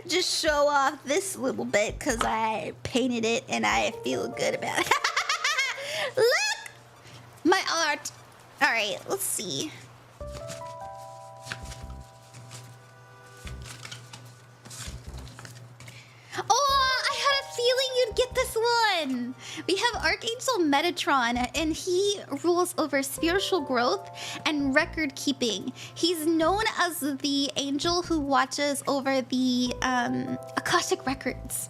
just show off this little bit because I painted it and I feel good about it. Look! My art. Alright, let's see. Oh, I had a feeling you'd get this one. We have Archangel Metatron, and he rules over spiritual growth and record keeping. He's known as the angel who watches over the Akashic records.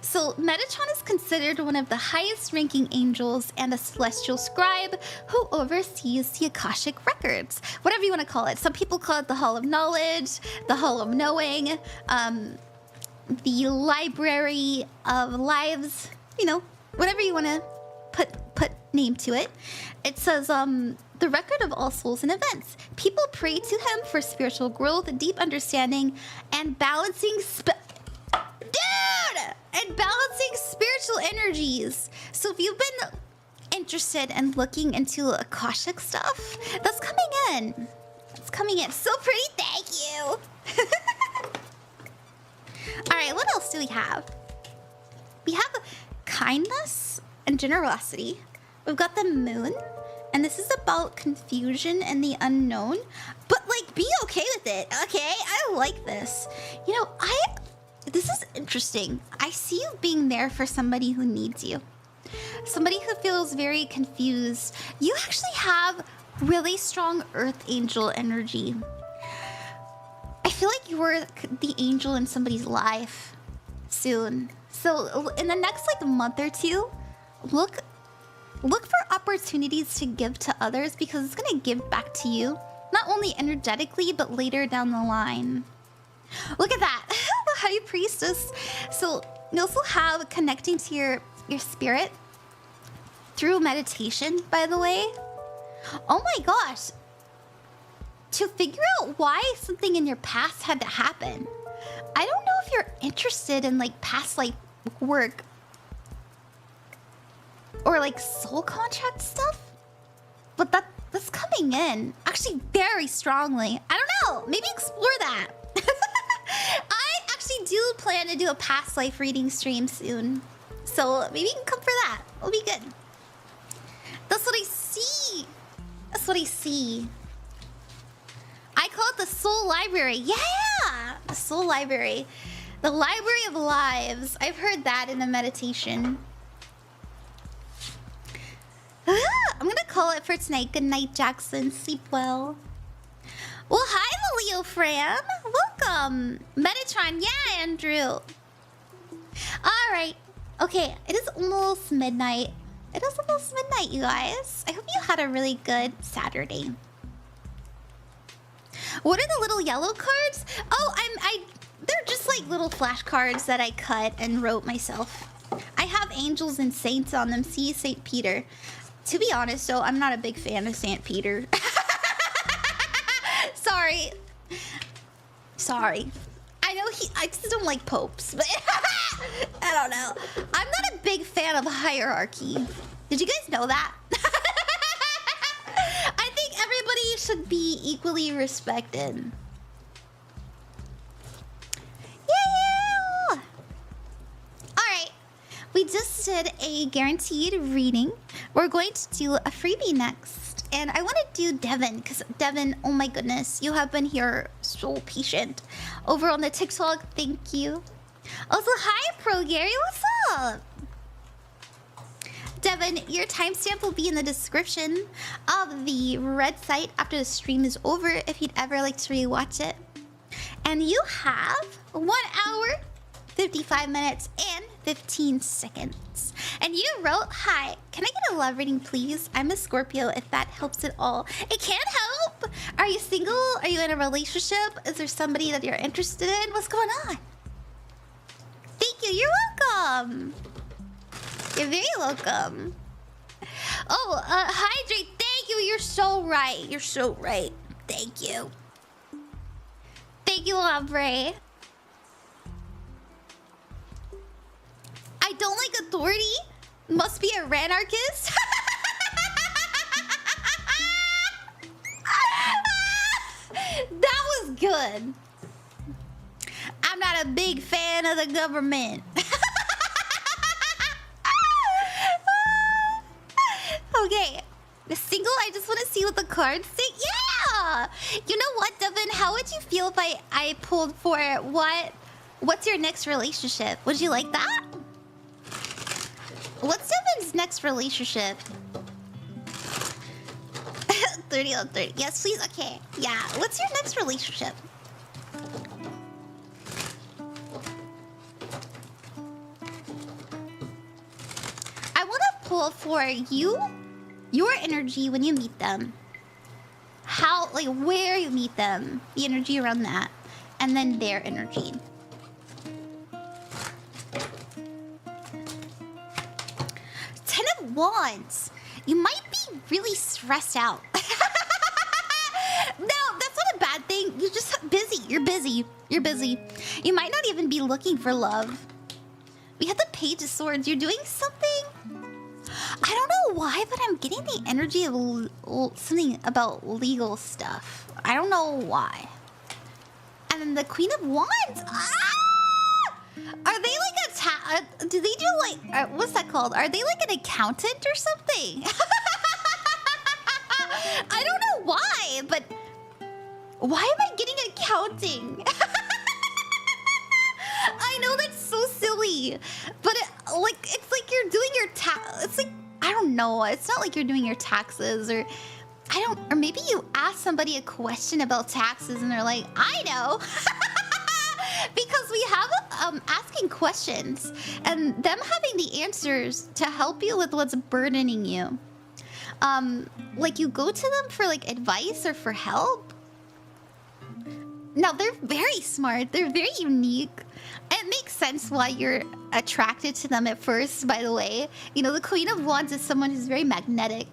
So Metatron is considered one of the highest ranking angels and a celestial scribe who oversees the Akashic records. Whatever you want to call it. Some people call it the Hall of Knowledge, the Hall of Knowing, the Library of Lives, you know, whatever you want to put name to it. It says, the record of all souls and events. People pray to him for spiritual growth, deep understanding, and balancing balancing spiritual energies. So if you've been interested in looking into Akashic stuff, that's coming in. It's coming in. So pretty, thank you. Alright, what else do we have? We have kindness and generosity. We've got the moon. And this is about confusion and the unknown. But, like, be okay with it, okay? I like this. You know, this is interesting. I see you being there for somebody who needs you. Somebody who feels very confused. You actually have really strong Earth Angel energy. I feel like you're the angel in somebody's life soon. So in the next like month or two, look for opportunities to give to others because it's gonna give back to you, not only energetically but later down the line. Look at that, the High Priestess. So you also have connecting to your spirit through meditation, by the way. Oh my gosh. To figure out why something in your past had to happen. I don't know if you're interested in like past life work or like soul contract stuff, but that's coming in actually very strongly. I don't know, maybe explore that. I actually do plan to do a past life reading stream soon, so maybe you can come for that. It'll be good. That's what I see. That's what I see. I call it the Soul Library. Yeah! The Soul Library. The Library of Lives. I've heard that in a meditation. I'm gonna call it for tonight. Good night, Jackson. Sleep well. Well, hi, Leo Fran. Welcome. Metatron. Yeah, Andrew. Alright. Okay, it is almost midnight. It is almost midnight, you guys. I hope you had a really good Saturday. What are the little yellow cards? Oh, they're just like little flashcards that I cut and wrote myself. I have angels and saints on them. See, Saint Peter. To be honest, though, I'm not a big fan of Saint Peter. Sorry. Sorry. I know I just don't like popes, but I don't know. I'm not a big fan of hierarchy. Did you guys know that? I think everybody should be equally respected. Yeah! Alright. We just did a guaranteed reading. We're going to do a freebie next. And I want to do Devin, because Devin, oh my goodness, you have been here so patient. Over on the TikTok, thank you. Also, hi, Pro Gary, what's up? Devin, your timestamp will be in the description of the red site after the stream is over if you'd ever like to rewatch it. And you have 1 hour, 55 minutes, and 15 seconds. And you wrote, hi, can I get a love reading, please? I'm a Scorpio, if that helps at all. It can help. Are you single? Are you in a relationship? Is there somebody that you're interested in? What's going on? you. You're welcome. You're very welcome. Oh, hydrate. Thank you. You're so right. You're so right. Thank you. Thank you, Ombre. I don't like authority. Must be a ranarchist. That was good. I'm not a big fan of the government. Okay. The single, I just want to see what the cards say. Yeah! You know what, Devin? How would you feel if I pulled for what's your next relationship? Would you like that? What's Devin's next relationship? 30 on 30. Yes, please. Okay. Yeah. What's your next relationship? I want to pull for you, your energy when you meet them. How, like, where you meet them. The energy around that. And then their energy. Ten of Wands. You might be really stressed out. No, that's not a bad thing. You're just busy. You're busy. You're busy. You might not even be looking for love. We had the Page of Swords. You're doing something? I don't know why, but I'm getting the energy of something about legal stuff. I don't know why. And then the Queen of Wands. Ah! Are they like do they do like, what's that called? Are they like an accountant or something? I don't know why, but why am I getting accounting? I know that's so silly, but it's like you're doing your it's like, I don't know. It's not like you're doing your taxes or or maybe you ask somebody a question about taxes and they're like, I know. Because we have asking questions and them having the answers to help you with what's burdening you. Like you go to them for like advice or for help. No, they're very smart. They're very unique. It makes sense why you're attracted to them at first, by the way. You know, the Queen of Wands is someone who's very magnetic.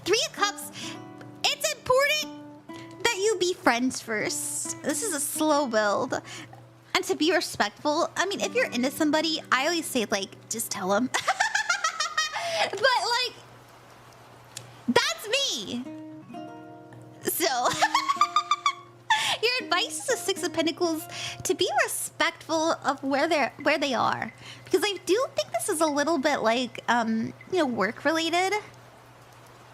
Three of Cups. It's important that you be friends first. This is a slow build. And to be respectful. I mean, if you're into somebody, I always say, like, just tell them. But, like, that's me. So... Your advice is the Six of Pentacles to be respectful of where they are, because I do think this is a little bit like you know, work related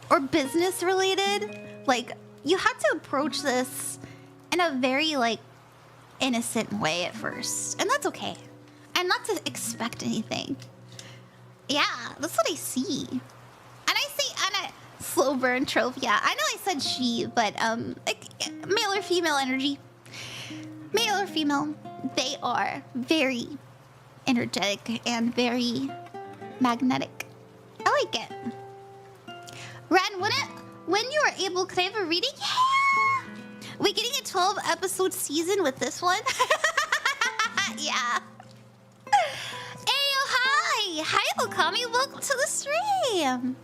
or business related. Like you have to approach this in a very like innocent way at first, and that's okay, and not to expect anything. Yeah, that's what I see, and I see slow burn trope. Yeah, I know I said she, but male or female energy. Male or female, they are very energetic and very magnetic. I like it. Ren, when you are able, can I have a reading? Yeah! We getting a 12 episode season with this one? Yeah. Ayo, hi! Hi, Akemi, welcome to the stream!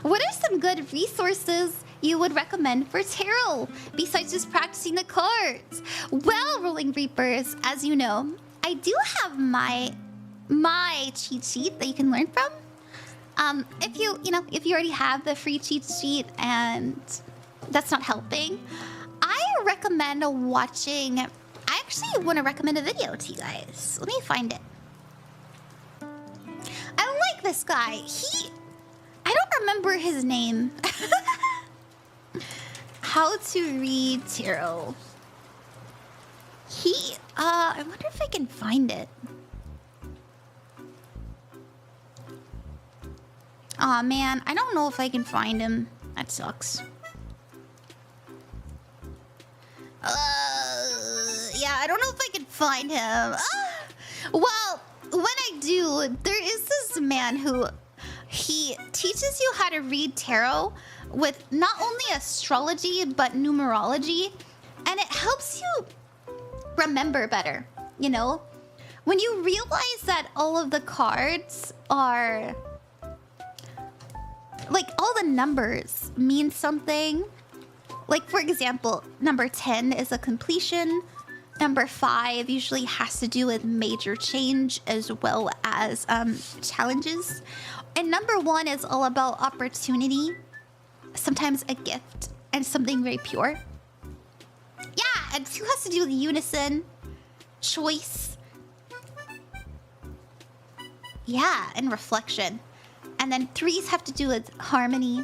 What are some good resources you would recommend for tarot besides just practicing the cards? Well, Rolling Reapers, as you know, I do have my cheat sheet that you can learn from. If you already have the free cheat sheet and that's not helping, I recommend watching. I actually want to recommend a video to you guys. Let me find it. I like this guy. I don't remember his name. How to read tarot. I wonder if I can find it. Aw, man, I don't know if I can find him. That sucks. Yeah, I don't know if I can find him. Well, when I do, there is this man who he teaches you how to read tarot with not only astrology but numerology, and it helps you remember better, you know? When you realize that all of the cards are... like, all the numbers mean something. Like, for example, number 10 is a completion. Number 5 usually has to do with major change as well as challenges. And number 1 is all about opportunity. Sometimes a gift and something very pure. Yeah, and 2 has to do with unison, choice. Yeah, and reflection. And then 3s have to do with harmony,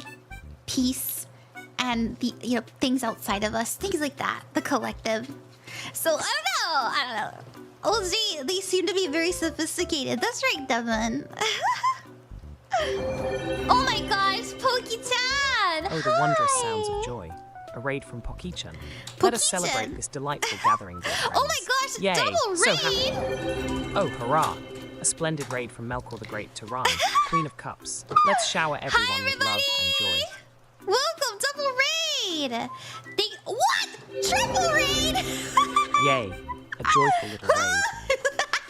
peace, and the things outside of us, things like that, the collective. So I don't know. OG, they seem to be very sophisticated. That's right, Devin. Oh my gosh, Poki-chan! Oh, the wondrous sounds of joy. A raid from Poki-chan. Let us celebrate this delightful gathering, dear friends. Oh my gosh, yay, double so raid! happy. Oh, hurrah. A splendid raid from Melkor the Great to Ran, Queen of Cups. Let's shower everyone with love and joy. Welcome, double raid! What? Triple raid? Yay, a joyful little raid.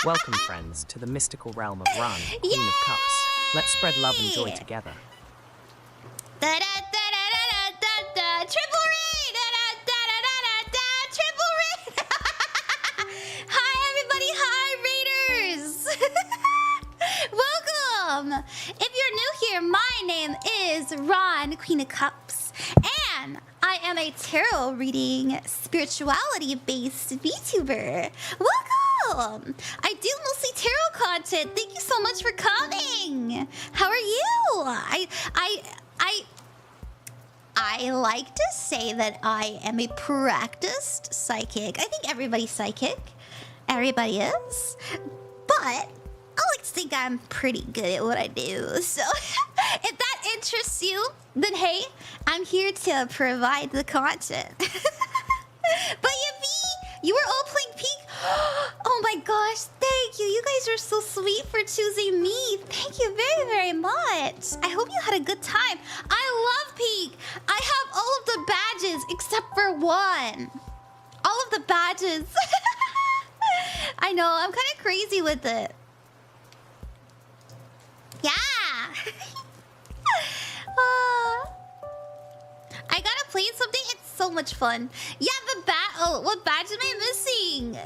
Welcome, friends, to the mystical realm of Ran, Queen of Cups. Let's spread love and joy together. Da da da da da da da. Triple raid! Da da da da da da. Triple raid! Hi, everybody! Hi, raiders! Welcome! If you're new here, my name is Ran, Queen of Cups, and I am a tarot reading, spirituality-based VTuber. Welcome! I do mostly tarot content. Thank you so much for coming. How are you? I like to say that I am a practiced psychic. I think everybody's psychic. Everybody is. But I like to think I'm pretty good at what I do. So if that interests you, then hey, I'm here to provide the content. But you were all playing Peak. Oh my gosh, thank you. You guys are so sweet for choosing me. Thank you very, very much. I hope you had a good time. I love Peak. I have all of the badges except for one. All of the badges. I know, I'm kind of crazy with it. Yeah. I gotta play something. It's so much fun. Yeah, what badge am I missing?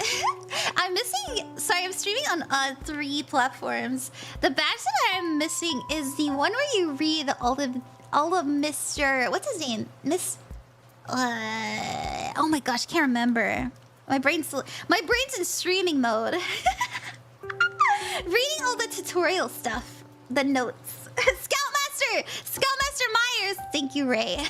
I'm missing. Sorry, I'm streaming on 3 platforms. The badge that I'm missing is the one where you read all of Mr. What's his name? Oh my gosh, can't remember. My brain's in streaming mode. Reading all the tutorial stuff, the notes. Scoutmaster Myers. Thank you, Ray.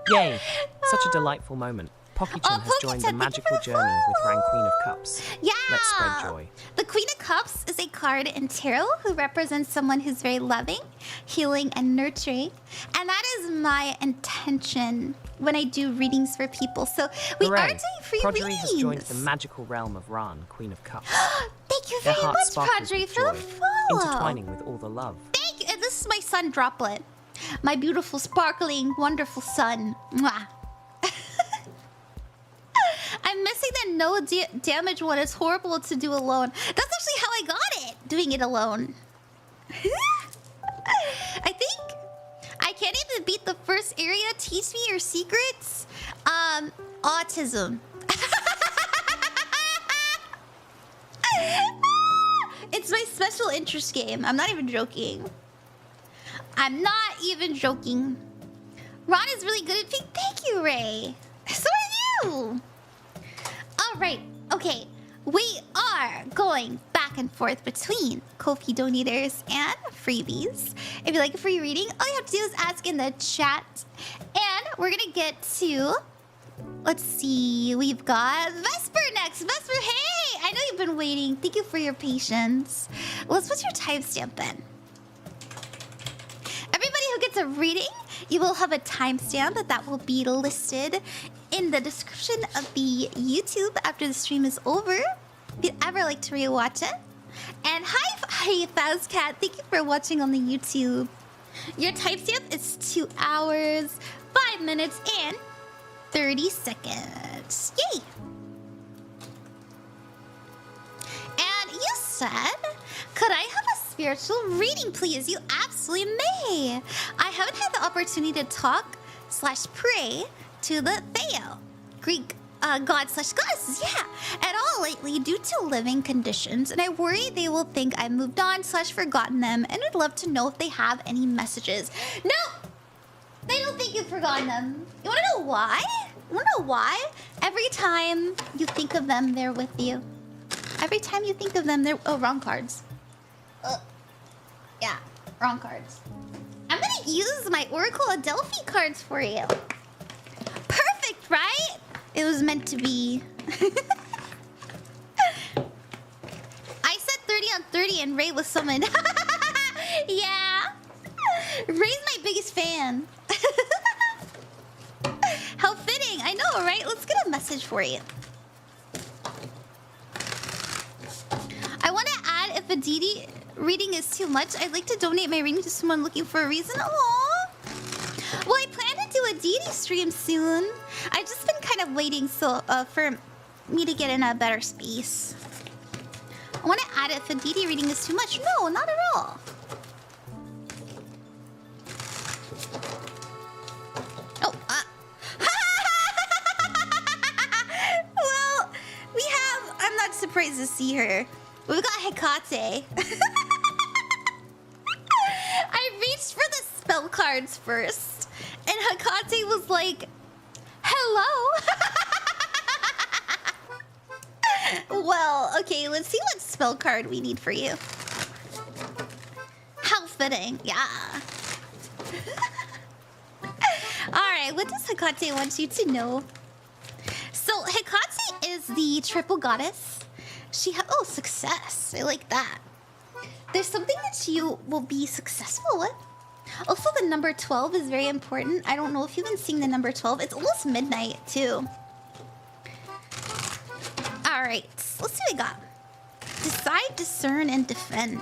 Yay, such a delightful moment. Poki-chan has joined the magical journey with Ran, Queen of Cups. Yeah! Let's spread joy. The Queen of Cups is a card in tarot who represents someone who's very loving, healing, and nurturing. And that is my intention when I do readings for people. So we are doing free Prodgery readings. has joined the magical realm of Ran, Queen of Cups. Thank you Their very heart much, sparkles Prodgery, with for the joy, follow. intertwining with all the love. Thank you. And this is my sun Droplet. My beautiful, sparkling, wonderful sun. Mwah. I'm missing the no damage one. It's horrible to do alone. That's actually how I got it, doing it alone. I think I can't even beat the first area. Teach me your secrets. Autism. It's my special interest game. I'm not even joking. I'm not even joking. Ron is really good at pink. Thank you, Ray. So are you. All right. Okay. We are going back and forth between Ko-fi donators and freebies. If you like a free reading, all you have to do is ask in the chat. And we're going to get to... Let's see. We've got Vesper next. Vesper, hey! I know you've been waiting. Thank you for your patience. Let's put your timestamp in. Everybody who gets a reading, you will have a timestamp that will be listed in the description of the YouTube after the stream is over. If you'd ever like to rewatch it. And hi, Fazcat. Thank you for watching on the YouTube. Your timestamp is 2 hours, 5 minutes, and 30 seconds. Yay! said, could I have a spiritual reading, please? You absolutely may. I haven't had the opportunity to talk/pray to the Theo, Greek god/goddesses, at all lately due to living conditions, and I worry they will think I moved on/forgotten them, and would love to know if they have any messages. No, they don't think you've forgotten them. You wanna know why? Every time you think of them, they're with you. Every time you think of them, they're... Oh, wrong cards. Yeah, wrong cards. I'm gonna use my Oracle of Delphi cards for you. Perfect, right? It was meant to be. I said 30 on 30 and Ray was summoned. Yeah. Ray's my biggest fan. How fitting. I know, right? Let's get a message for you. I want to add, if a deity reading is too much, I'd like to donate my reading to someone looking for a reason. Aww. Well, I plan to do a deity stream soon. I've just been kind of waiting for me to get in a better space. I want to add it if a deity reading is too much. No, not at all. Oh, well, we have... I'm not surprised to see her. We've got Hecate. I reached for the spell cards first, and Hecate was like, hello. Well, okay, let's see what spell card we need for you. How fitting, yeah. Alright, what does Hecate want you to know? So, Hecate is the triple goddess. Oh, success. I like that. There's something that you will be successful with. Also, the number 12 is very important. I don't know if you've been seeing the number 12. It's almost midnight, too. Alright, let's see what we got. Decide, discern, and defend.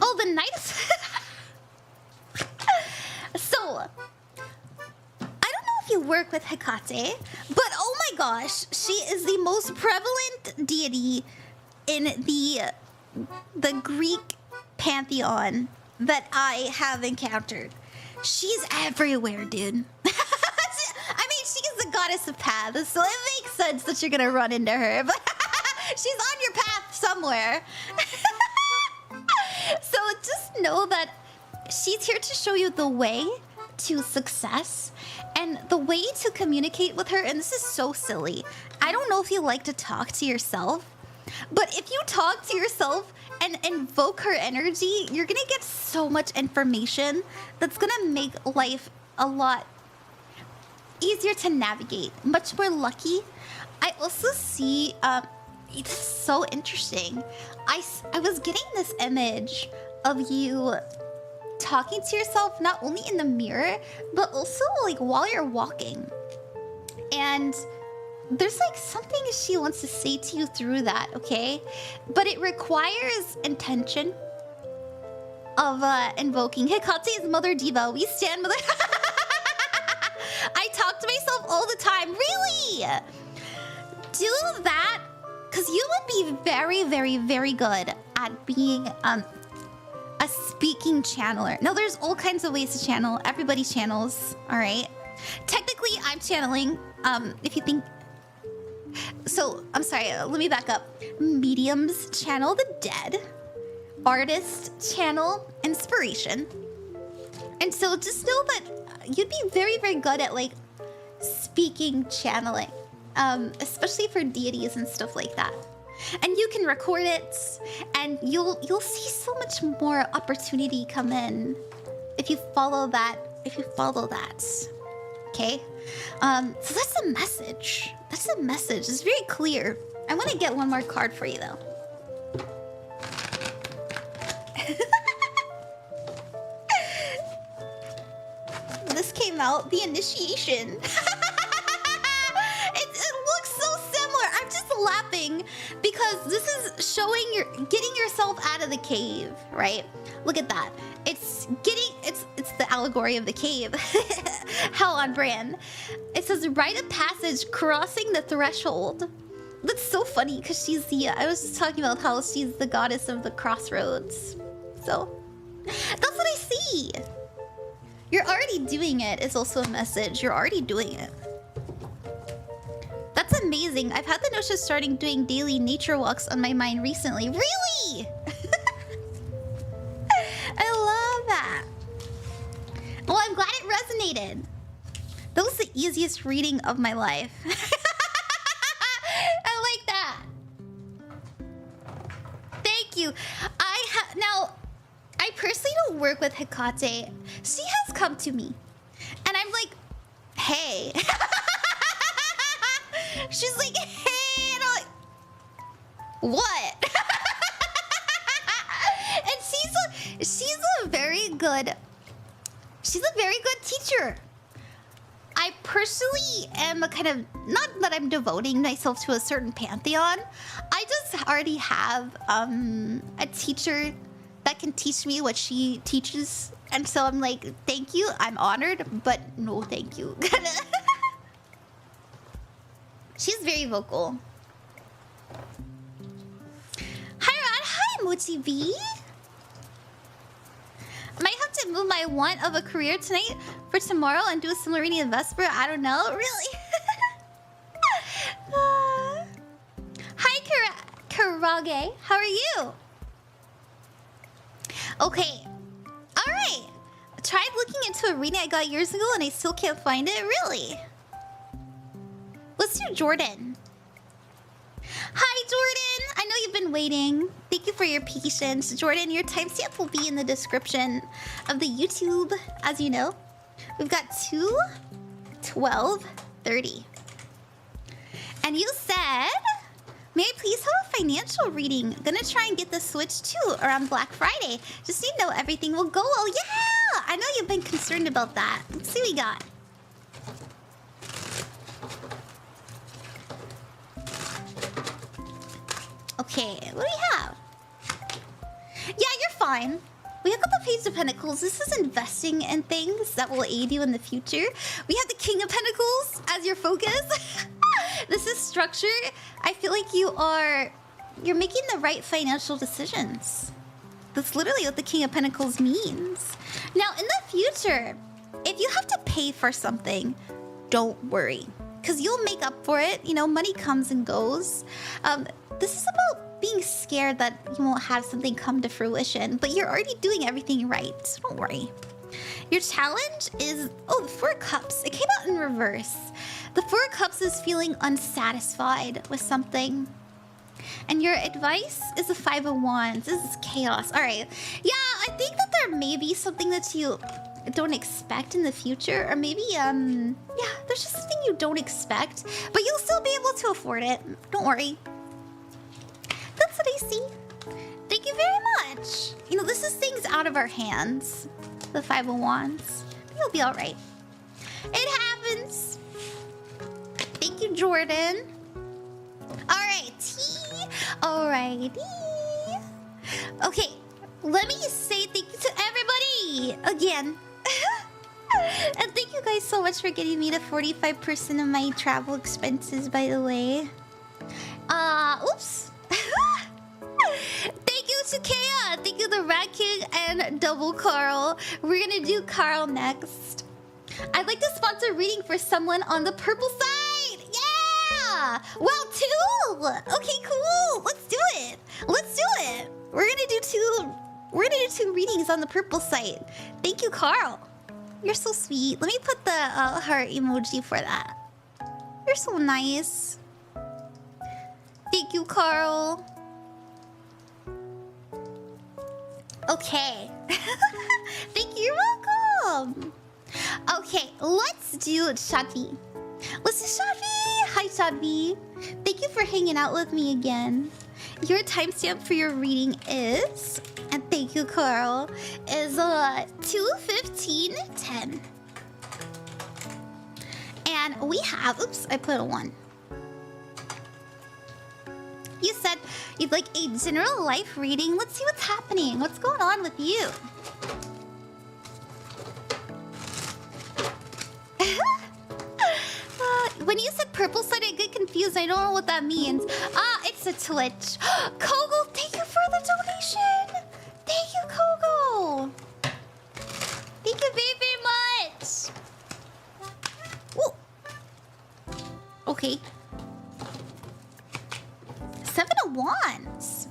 Oh, the knight. So, you work with Hecate, but oh my gosh, she is the most prevalent deity in the Greek pantheon that I have encountered. She's everywhere, dude. I mean, she's the goddess of paths, so it makes sense that you're gonna run into her, but she's on your path somewhere. So just know that she's here to show you the way to success and the way to communicate with her. And this is so silly. I don't know if you like to talk to yourself, but if you talk to yourself and invoke her energy, you're gonna get so much information that's gonna make life a lot easier to navigate, much more lucky. I also see, it's so interesting. I was getting this image of you talking to yourself, not only in the mirror, but also like while you're walking. And there's like something she wants to say to you through that, okay? But it requires intention of invoking Hecate's Mother Diva. We stand Mother. I talk to myself all the time. Really? Do that, because you would be very, very, very good at being a speaking channeler. Now, there's all kinds of ways to channel. Everybody channels, all right? Technically, I'm channeling, if you think... So, I'm sorry, let me back up. Mediums channel the dead. Artists channel inspiration. And so just know that you'd be very, very good at, like, speaking channeling. Especially for deities and stuff like that. And you can record it, and you'll see so much more opportunity come in if you follow that. Okay? So that's a message. That's a message. It's very clear. I want to get one more card for you, though. This came out, the initiation. It looks so similar. I'm just laughing because this is showing getting yourself out of the cave, right? Look at that. It's the allegory of the cave. Hell on brand. It says, rite of passage, crossing the threshold. That's so funny because she's the... I was just talking about how she's the goddess of the crossroads. So, that's what I see. You're already doing it is also a message. You're already doing it. That's amazing. I've had the notion of starting doing daily nature walks on my mind recently. Really? I love that. Well, I'm glad it resonated. That was the easiest reading of my life. I like that. Thank you. Now, I personally don't work with Hecate. She has come to me. And I'm like, hey. She's like, hey. And I'm like, what? And she's a very good teacher. I personally am a kind of, not that I'm devoting myself to a certain pantheon. I just already have a teacher that can teach me what she teaches. And so I'm like, thank you, I'm honored, but no thank you. She's very vocal. Hi Rod, hi Mochi V. I might have to move my want of a career tonight for tomorrow and do a Simulini and Vesper. I don't know, really. Hi Karage, how are you? Okay, all right. I tried looking into a reading I got years ago and I still can't find it, really. Let's do Jordan. Hi, Jordan. I know you've been waiting. Thank you for your patience. Jordan, your timestamp will be in the description of the YouTube, as you know. We've got 2, 12, 30. And you said, may I please have a financial reading? Gonna try and get the Switch too around Black Friday. Just so you know everything will go well. Yeah! I know you've been concerned about that. Let's see what we got. Okay, what do we have? Yeah, you're fine. We have got the Page of Pentacles. This is investing in things that will aid you in the future. We have the King of Pentacles as your focus. This is structure. I feel like you're making the right financial decisions. That's literally what the King of Pentacles means. Now, in the future, if you have to pay for something, don't worry. Because you'll make up for it. You know, money comes and goes. This is about being scared that you won't have something come to fruition, but you're already doing everything right, so don't worry. Your challenge is, the 4 Cups. It came out in reverse. The 4 Cups is feeling unsatisfied with something. And your advice is the 5 of Wands. This is chaos. All right. Yeah, I think that there may be something that you don't expect in the future, or maybe yeah, there's just something you don't expect, but you'll still be able to afford it. Don't worry. That's what I see. Thank you very much. You know, this is things out of our hands. The 5 of Wands. You'll be all right. It happens. Thank you, Jordan. All right, alrighty. Okay, let me say thank you to everybody again. And thank you guys so much for getting me to 45% of my travel expenses, by the way. Oops. Thank you to Kea. Thank you to Rat King and Double Carl. We're gonna do Carl next. I'd like to sponsor a reading for someone on the purple side. Yeah! Well, 2! Okay, cool. Let's do it. Let's do it. We're gonna do 2 readings on the purple side. Thank you, Carl. You're so sweet. Let me put the heart emoji for that. You're so nice. Thank you, Carl. Okay. Thank you. You're welcome. Okay, let's do Shadvi. Let's do Shadvi. Hi, Shadvi. Thank you for hanging out with me again. Your timestamp for your reading is, and thank you, Carl, is 2/15/10. And we have, oops, I put a 1. You said you'd like a general life reading. Let's see what's happening. What's going on with you? When you said purple side, I get confused. I don't know what that means. Ah, it's a Twitch. Kogo, thank you for the donation. Thank you, Kogo. Thank you very, very much. Ooh. Okay. 7 of Wands.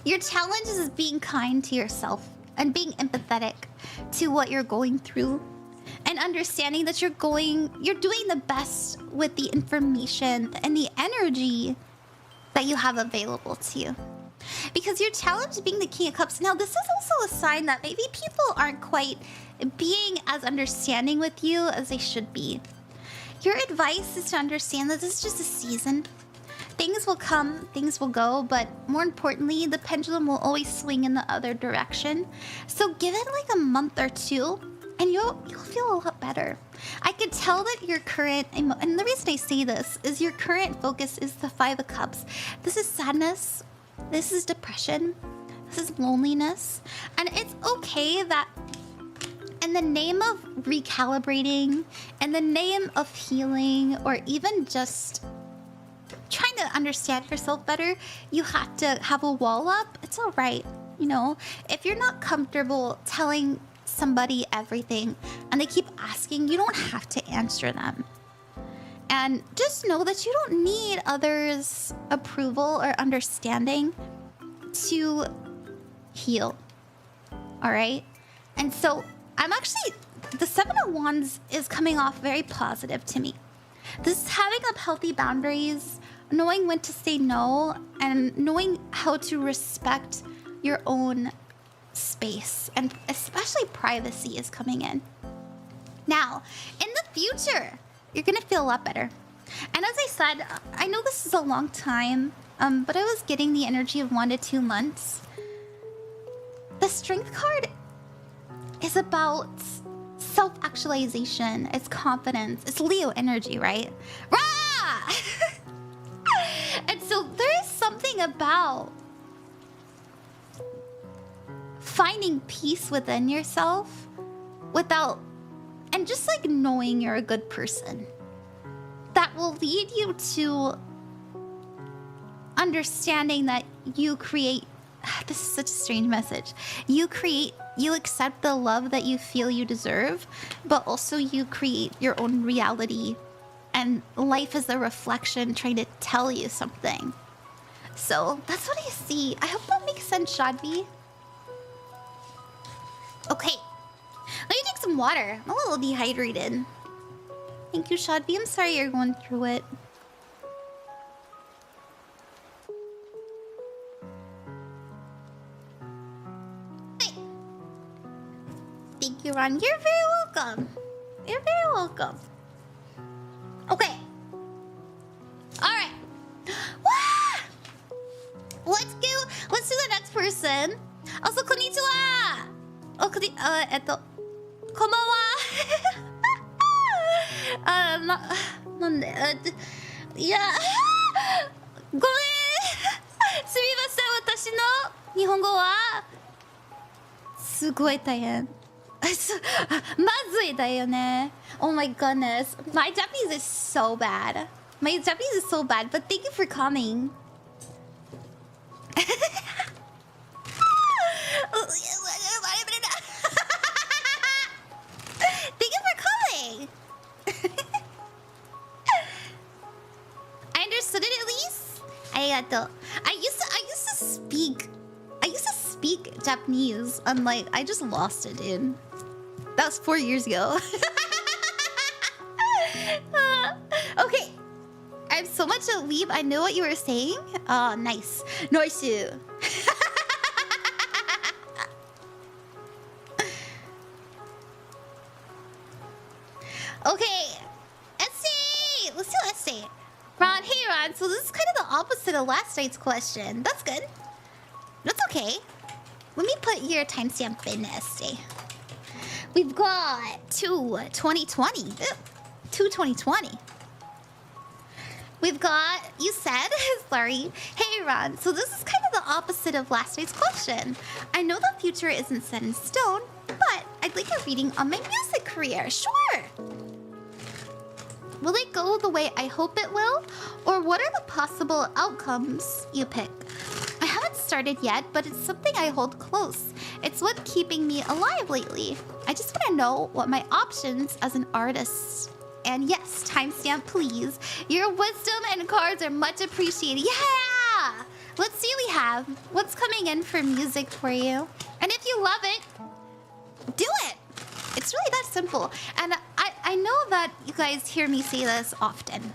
Your challenge is being kind to yourself and being empathetic to what you're going through and understanding that you're doing the best with the information and the energy that you have available to you. Because your challenge being the King of Cups, now this is also a sign that maybe people aren't quite being as understanding with you as they should be. Your advice is to understand that this is just a season. Things will come, things will go, but more importantly, the pendulum will always swing in the other direction. So give it like a month or two, and you'll feel a lot better. I could tell that your current, and the reason I say this is your current focus is the 5 of Cups. This is sadness, this is depression, this is loneliness, and it's okay that in the name of recalibrating, in the name of healing, or even just trying to understand yourself better, you have to have a wall up. It's all right, you know. If you're not comfortable telling somebody everything and they keep asking, you don't have to answer them. And just know that you don't need others' approval or understanding to heal. All right? And so I'm actually, the 7 of Wands is coming off very positive to me. This is having up healthy boundaries, knowing when to say no, and knowing how to respect your own space, and especially privacy is coming in. Now, in the future, you're gonna feel a lot better. And as I said, I know this is a long time, but I was getting the energy of 1 to 2 months. The Strength card is about self-actualization, it's confidence, it's Leo energy, right? Rah! And so there is something about finding peace within yourself without, and just like knowing you're a good person, that will lead you to understanding that you create, this is such a strange message, you accept the love that you feel you deserve, but also you create your own reality, and life is a reflection trying to tell you something. So that's what I see. I hope that makes sense, Shadvi. Okay, let me take some water. I'm a little dehydrated. Thank you, Shadvi. I'm sorry you're going through it. Hey. Thank you, Ron. You're very welcome. You're very welcome. Okay. Alright. Let's do the next person. Also, konnichiwa! Oh, konbanwa! Yeah. ごめん。すみません。私の日本語はすごい大変。まずいだよね。Oh my goodness. My Japanese is so bad. My Japanese is so bad, but thank you for coming. Thank you for coming. I understood it at least. Arigato. I used to speak Japanese, and like I just lost it, dude. That was 4 years ago. Okay. I'm so much a weeb. I know what you were saying. Oh, nice. Nice. Okay. Essay. Let's do essay. Ron, hey Ron. So this is kind of the opposite of last night's question. That's good. That's okay. Let me put your timestamp in essay. We've got 2020. Ooh, 2020. We've got, you said, sorry. Hey Ron, so this is kind the opposite of last night's question. I know the future isn't set in stone, but I'd like a reading on my music career. Sure. Will it go the way I hope it will? Or what are the possible outcomes you pick? I haven't started yet, but it's something I hold close. It's what's keeping me alive lately. I just want to know what my options as an artist. And yes, timestamp please. Your wisdom and cards are much appreciated. Yeah! Let's see what we have. What's coming in for music for you? And if you love it, do it! It's really that simple. And I know that you guys hear me say this often.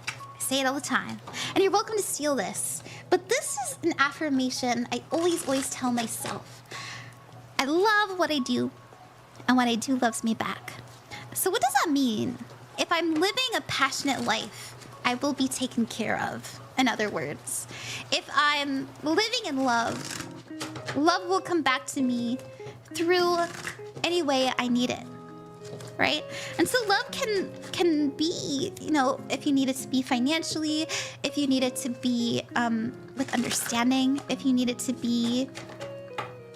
I say it all the time. And you're welcome to steal this. But this is an affirmation I always tell myself. I love what I do, and what I do loves me back. So what does that mean? If I'm living a passionate life, I will be taken care of. In other words, if I'm living in love, love will come back to me through any way I need it, right? And so love can be, you know, if you need it to be financially, if you need it to be with understanding, if you need it to be,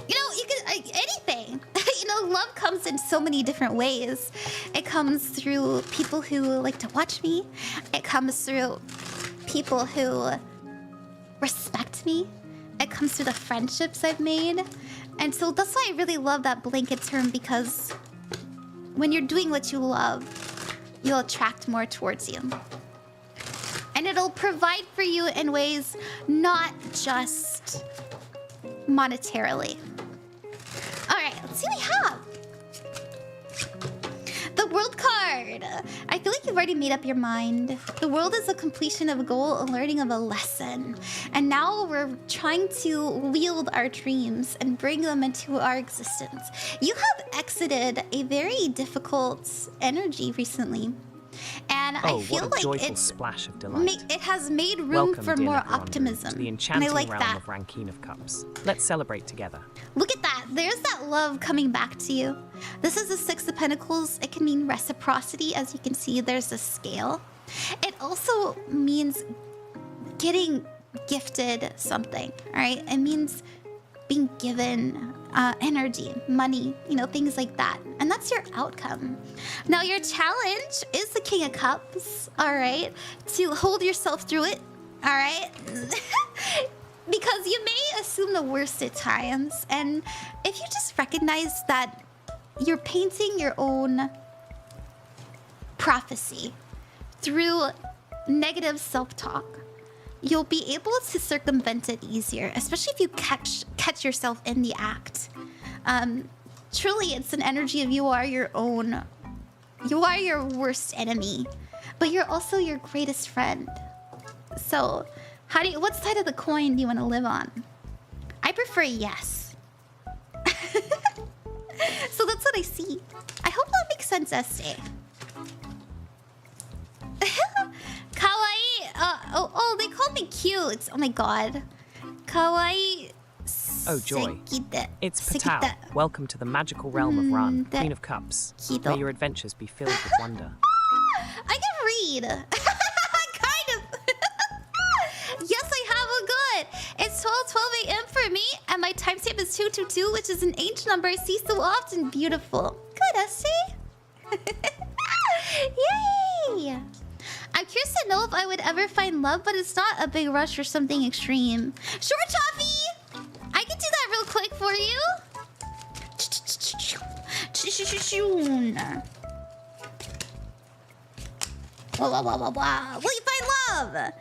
you know, you can anything. You know, love comes in so many different ways. It comes through people who like to watch me. It comes through people who respect me. It comes through the friendships I've made. And so that's why I really love that blanket term, because when you're doing what you love, you'll attract more towards you. And it'll provide for you in ways not just monetarily. All right, let's see what we have. The world card. I feel like you've already made up your mind. The world is a completion of a goal, a learning of a lesson. And now we're trying to wield our dreams and bring them into our existence. You have exited a very difficult energy recently. And I feel what a like joyful splash of delight. It has made room Welcome, for dear more Nekomachi, optimism. to the And enchanting I like realm that. of Rankine of Cups. Let's celebrate together. Look at that. There's that love coming back to you. This is the Six of Pentacles. It can mean reciprocity. As you can see, there's a scale. It also means getting gifted something, all right? It means being given energy, money, you know, things like that. And that's your outcome. Now, your challenge is the King of Cups, all right? To hold yourself through it, all right? Because you may assume the worst at times. And if you just recognize that you're painting your own prophecy through negative self-talk, you'll be able to circumvent it easier, especially if you catch yourself in the act. Truly, it's an energy of you are your worst enemy, but you're also your greatest friend. So, what side of the coin do you want to live on? I prefer yes. So that's what I see. I hope that makes sense, Este. Kawaii. They called me cute. Oh my god. Kawaii. Oh joy. Sekite. It's Sekite. Patao. Welcome to the magical realm of Ran, Queen of Cups. Kido. May your adventures be filled with wonder. I can read. Kind of. Yes, I have a good. It's 12:12 a.m. for me, and my timestamp is 222, which is an ancient number I see so often. Beautiful. Good, Essie. Yay! I'm curious to know if I would ever find love, but it's not a big rush or something extreme. Sure, Toffee! I can do that real quick for you. Wow. Will you find love?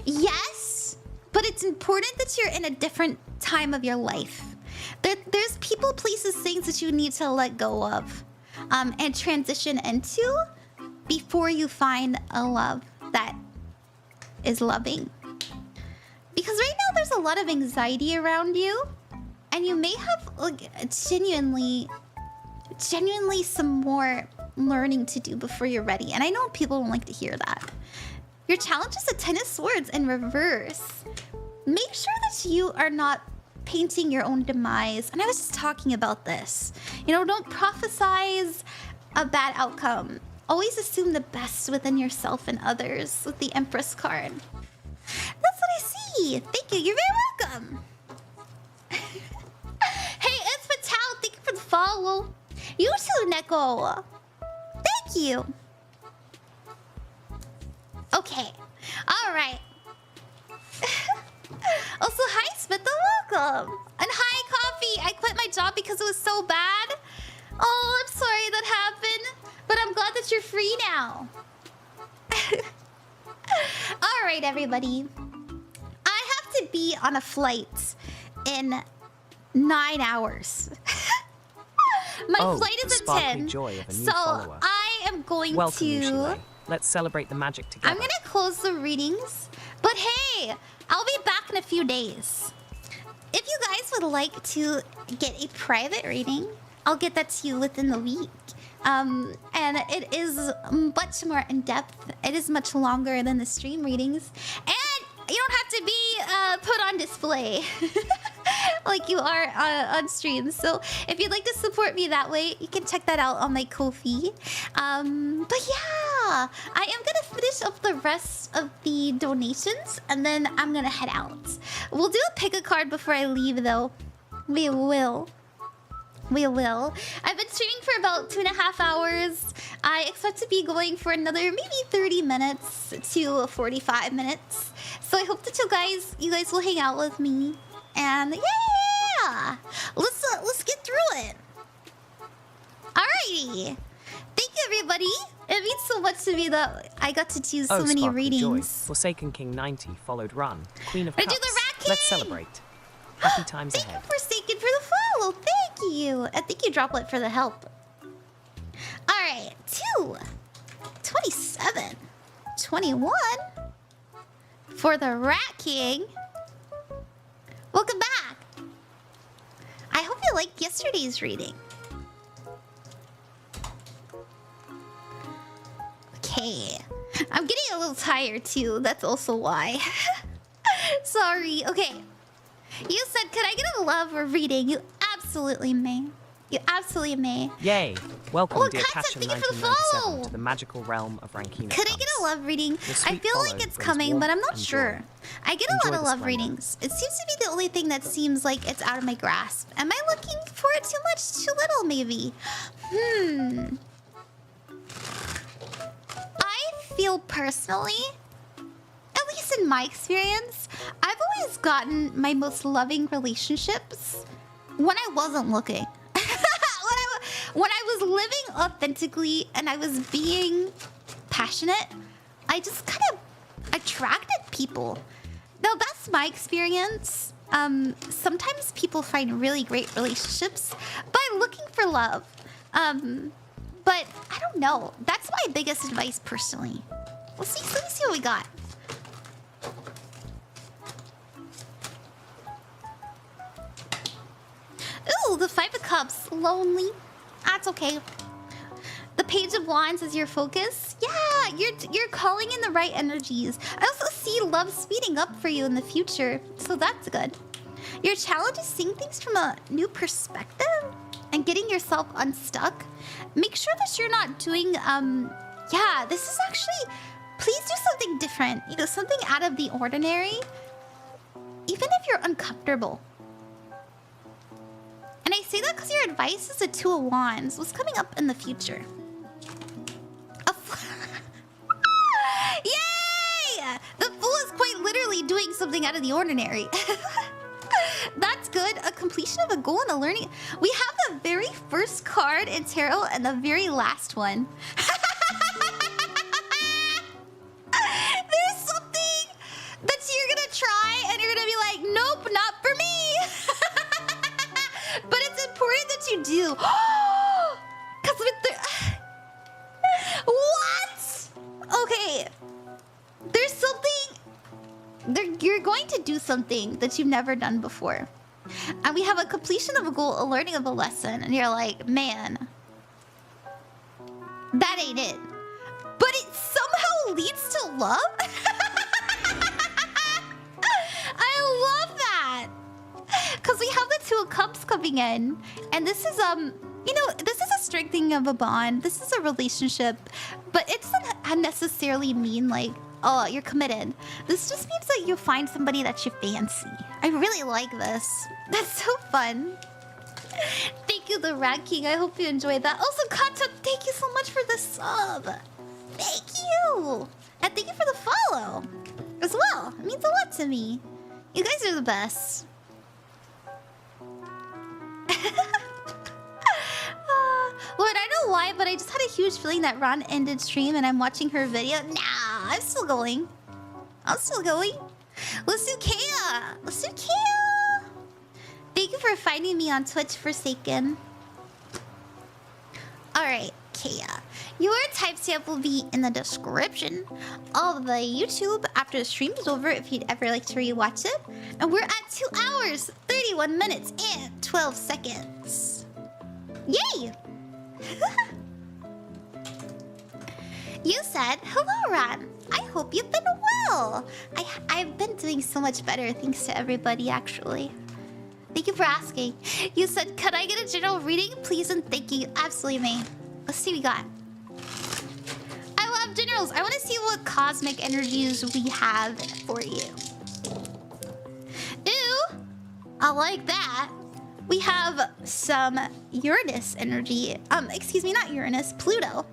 Yes, but it's important that you're in a different time of your life. There's people, places, things that you need to let go of and transition into before you find a love that is loving. Because right now there's a lot of anxiety around you, and you may have like genuinely some more learning to do before you're ready. And I know people don't like to hear that. Your challenge is the Ten of Swords in reverse. Make sure that you are not painting your own demise. And I was just talking about this. You know, don't prophesize a bad outcome. Always assume the best within yourself and others with the Empress card. That's what I see. Thank you. You're very welcome. Hey, it's Patel. Thank you for the follow. You too, Neko. Thank you. Okay. All right. Also, hi, Smith. Welcome. And hi, Coffee. I quit my job because it was so bad. Oh, I'm sorry that happened. But I'm glad that you're free now. All right, everybody. I have to be on a flight in 9 hours. My flight is at 10. Joy of a new so follower. I am going Welcome, to... Ushile. Let's celebrate the magic together. I'm going to close the readings. But hey, I'll be back in a few days. If you guys would like to get a private reading, I'll get that to you within the week. And it is much more in-depth. It is much longer than the stream readings. And you don't have to be put on display like you are on stream. So if you'd like to support me that way, you can check that out on my Ko-fi. But yeah, I am going to finish up the rest of the donations, and then I'm going to head out. We'll do a pick a card before I leave, though. We will. We will. I've been streaming for about 2.5 hours. I expect to be going for another maybe 30 minutes to 45 minutes. So I hope that you guys will hang out with me. And yeah, let's get through it. Alrighty. Thank you, everybody. It means so much to me that I got to choose so many readings. Joy. Forsaken King 90 followed Run, Queen of I Cups. do the Rat King. Let's celebrate. Happy times ahead. Thank you, Forsaken, for the follow. Thank you. And thank you, Droplet, for the help. Alright, 2, 27, 21 for the Rat King. Welcome back. I hope you liked yesterday's reading. Okay. I'm getting a little tired too. That's also why. Sorry. Okay. You said, could I get a love or reading? You absolutely may. You absolutely may. Yay! Welcome, dear Katsa, thank you for the 1997, follow. to the magical realm of Rankina. Could I get a love reading? I feel like it's coming, but I'm not sure. I get a lot of love readings. It seems to be the only thing that seems like it's out of my grasp. Am I looking for it too much, too little, maybe? I feel personally, at least in my experience, I've always gotten my most loving relationships when I wasn't looking. When I was living authentically and I was being passionate, I just kind of attracted people. Now, that's my experience. Sometimes people find really great relationships by looking for love. But I don't know. That's my biggest advice personally. Let me see what we got. Ooh, the Five of Cups. Lonely. That's okay. The Page of Wands is your focus. Yeah, you're calling in the right energies. I also see love speeding up for you in the future, so that's good. Your challenge is seeing things from a new perspective and getting yourself unstuck. Make sure that you're not doing, yeah, this is actually, please do something different. You know, something out of the ordinary, even if you're uncomfortable. And I say that because your advice is a Two of Wands. What's coming up in the future? Yay! The Fool is quite literally doing something out of the ordinary. That's good. A completion of a goal and a learning. We have the very first card in tarot and the very last one. There's something that you're gonna try and you're gonna be like, nope, not for me. But it's important that you do. Because with the... What? Okay. There's something... You're going to do something that you've never done before. And we have a completion of a goal, a learning of a lesson. And you're like, man, that ain't it. But it somehow leads to love? I love that. Because we have the Two of Cups coming in. And this is, you know, this is a strengthening of a bond. This is a relationship. But it doesn't necessarily mean like, oh, you're committed. This just means that you find somebody that you fancy. I really like this. That's so fun. Thank you, the Rat King. I hope you enjoyed that. Also, Kata, thank you so much for the sub. Thank you. And thank you for the follow as well. It means a lot to me. You guys are the best. Lord, I don't know why, but I just had a huge feeling that Ron ended stream and I'm watching her video. Nah, I'm still going. I'm still going. Let's do Kea. Let's do Kea. Thank you for finding me on Twitch, Forsaken. Alright, Kea. Your timestamp will be in the description of the YouTube after the stream is over if you'd ever like to rewatch it. And we're at 2 hours, 31 minutes, and 12 seconds. Yay! You said, hello, Ron. I hope you've been well. I've been doing so much better thanks to everybody, actually. Thank you for asking. You said, could I get a general reading? Please and thank you. Absolutely, mate. Let's see what we got. I love generals. I want to see what cosmic energies we have for you. Ooh, I like that. We have some Uranus energy. Excuse me, not Uranus, Pluto.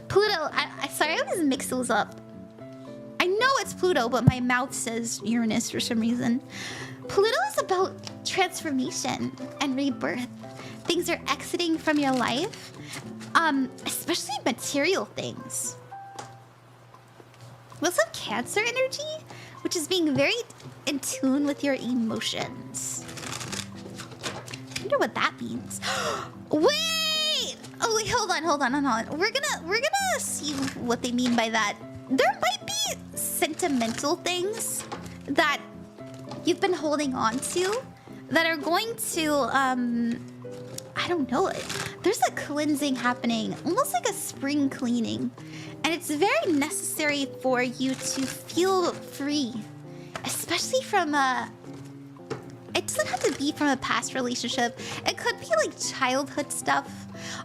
Pluto, sorry, I always mix those up. I know it's Pluto, but my mouth says Uranus for some reason. Pluto is about transformation and rebirth. Things are exiting from your life, especially material things. We also have Cancer energy, which is being very in tune with your emotions. I wonder what that means. Wait! Oh wait, hold on. We're gonna see what they mean by that. There might be sentimental things that you've been holding on to that are going to I don't know. There's a cleansing happening, almost like a spring cleaning. And it's very necessary for you to feel free, especially from it doesn't have to be from a past relationship. It could be like childhood stuff,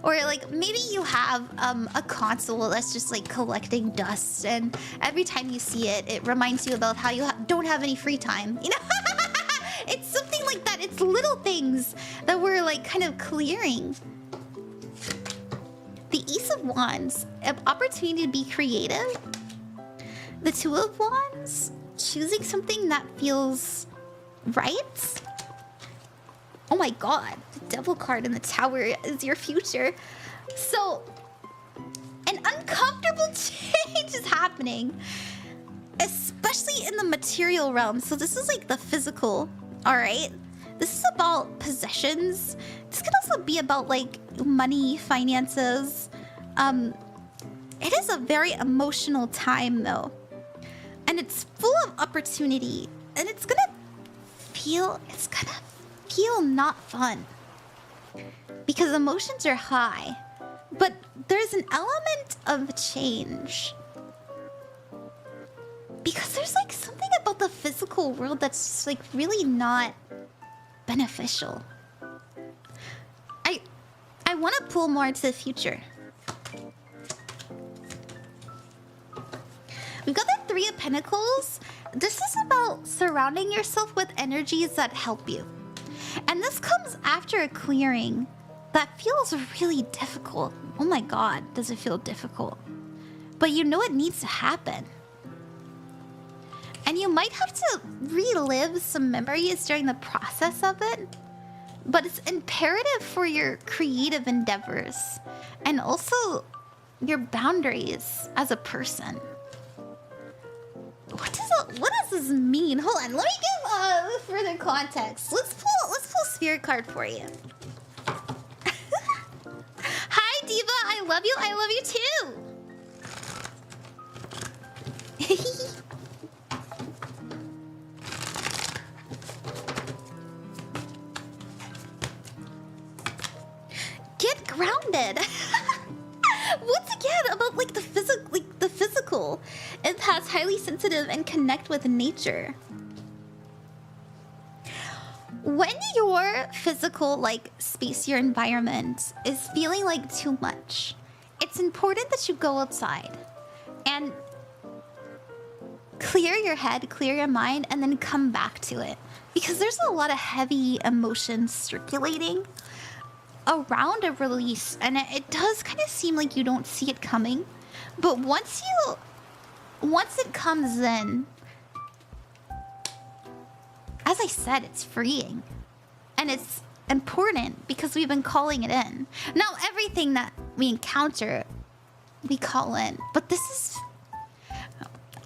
or like maybe you have a console that's just like collecting dust, and every time you see it, it reminds you about how you don't have any free time. You know, it's something like that. It's little things that we're like kind of clearing. The Ace of Wands, an opportunity to be creative. The Two of Wands, choosing something that feels right? Oh my god, the Devil card in the Tower is your future. So, an uncomfortable change is happening, especially in the material realm. So this is like the physical, alright? This is about possessions. This could also be about like money, finances. It is a very emotional time though. And it's full of opportunity. And it's gonna feel not fun. Because emotions are high. But there's an element of change. Because there's like something about the physical world that's just like really not beneficial. I want to pull more into the future. We've got the Three of Pentacles. This is about surrounding yourself with energies that help you. And this comes after a clearing that feels really difficult. Oh my god, does it feel difficult? But you know it needs to happen. And you might have to relive some memories during the process of it. But it's imperative for your creative endeavors. And also your boundaries as a person. What does this mean? Hold on, let me give further context. Let's pull Spirit card for you. Hi Diva, I love you too. Get grounded. Once again, about like the physical. Empaths highly sensitive and connect with nature. When your physical space, your environment is feeling like too much, it's important that you go outside and clear your head, clear your mind, and then come back to it. because there's a lot of heavy emotions circulating around a release, and it does kind of seem like you don't see it coming. But once it comes in, as I said, it's freeing. And it's important because we've been calling it in. Now, everything that we encounter, we call in. But this is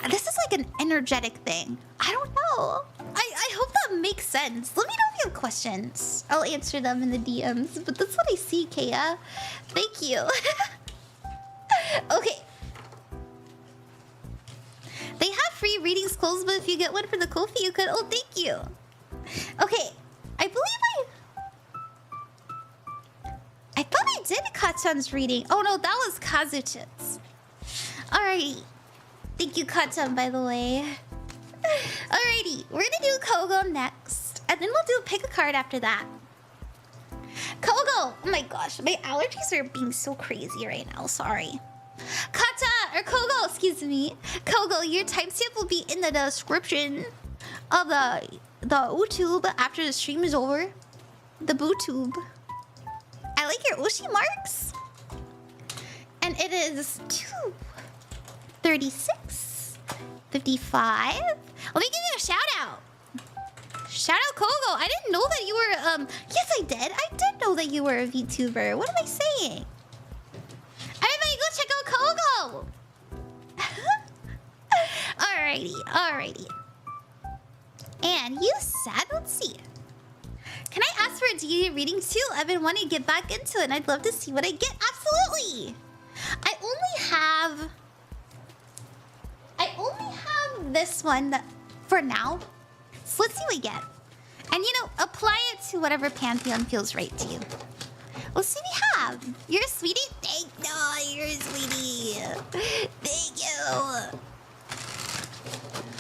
like an energetic thing. I don't know. I hope that makes sense. Let me know if you have questions. I'll answer them in the DMs. But that's what I see, Kea. Thank you. Okay. They have free readings closed, but if you get one for the Kofi, you could. Oh, thank you. Okay. I thought I did Kachan's reading. Oh no, that was Kazuchit's. Alrighty. Thank you, Kachan, by the way. Alrighty, we're gonna do Kogo next. And then we'll do pick a card after that. Kogo! Oh my gosh, my allergies are being so crazy right now, sorry. Kacha, or Kogo, excuse me. Kogo, your timestamp will be in the description of the YouTube after the stream is over. The BooTube. I like your Ushi marks. And it is 2:36, 55. Let me give you a shout out. Shout out Kogo. I didn't know that you were yes I did. I did know that you were a VTuber. What am I saying? Everybody go check out Kogo. Alrighty. And you said, let's see. Can I ask for a deity reading too? I've been wanting to get back into it and I'd love to see what I get. Absolutely. I only have this one for now. So let's see what we get. And you know, apply it to whatever pantheon feels right to you. Let's see what we have. You're a sweetie? You're a sweetie. Thank you.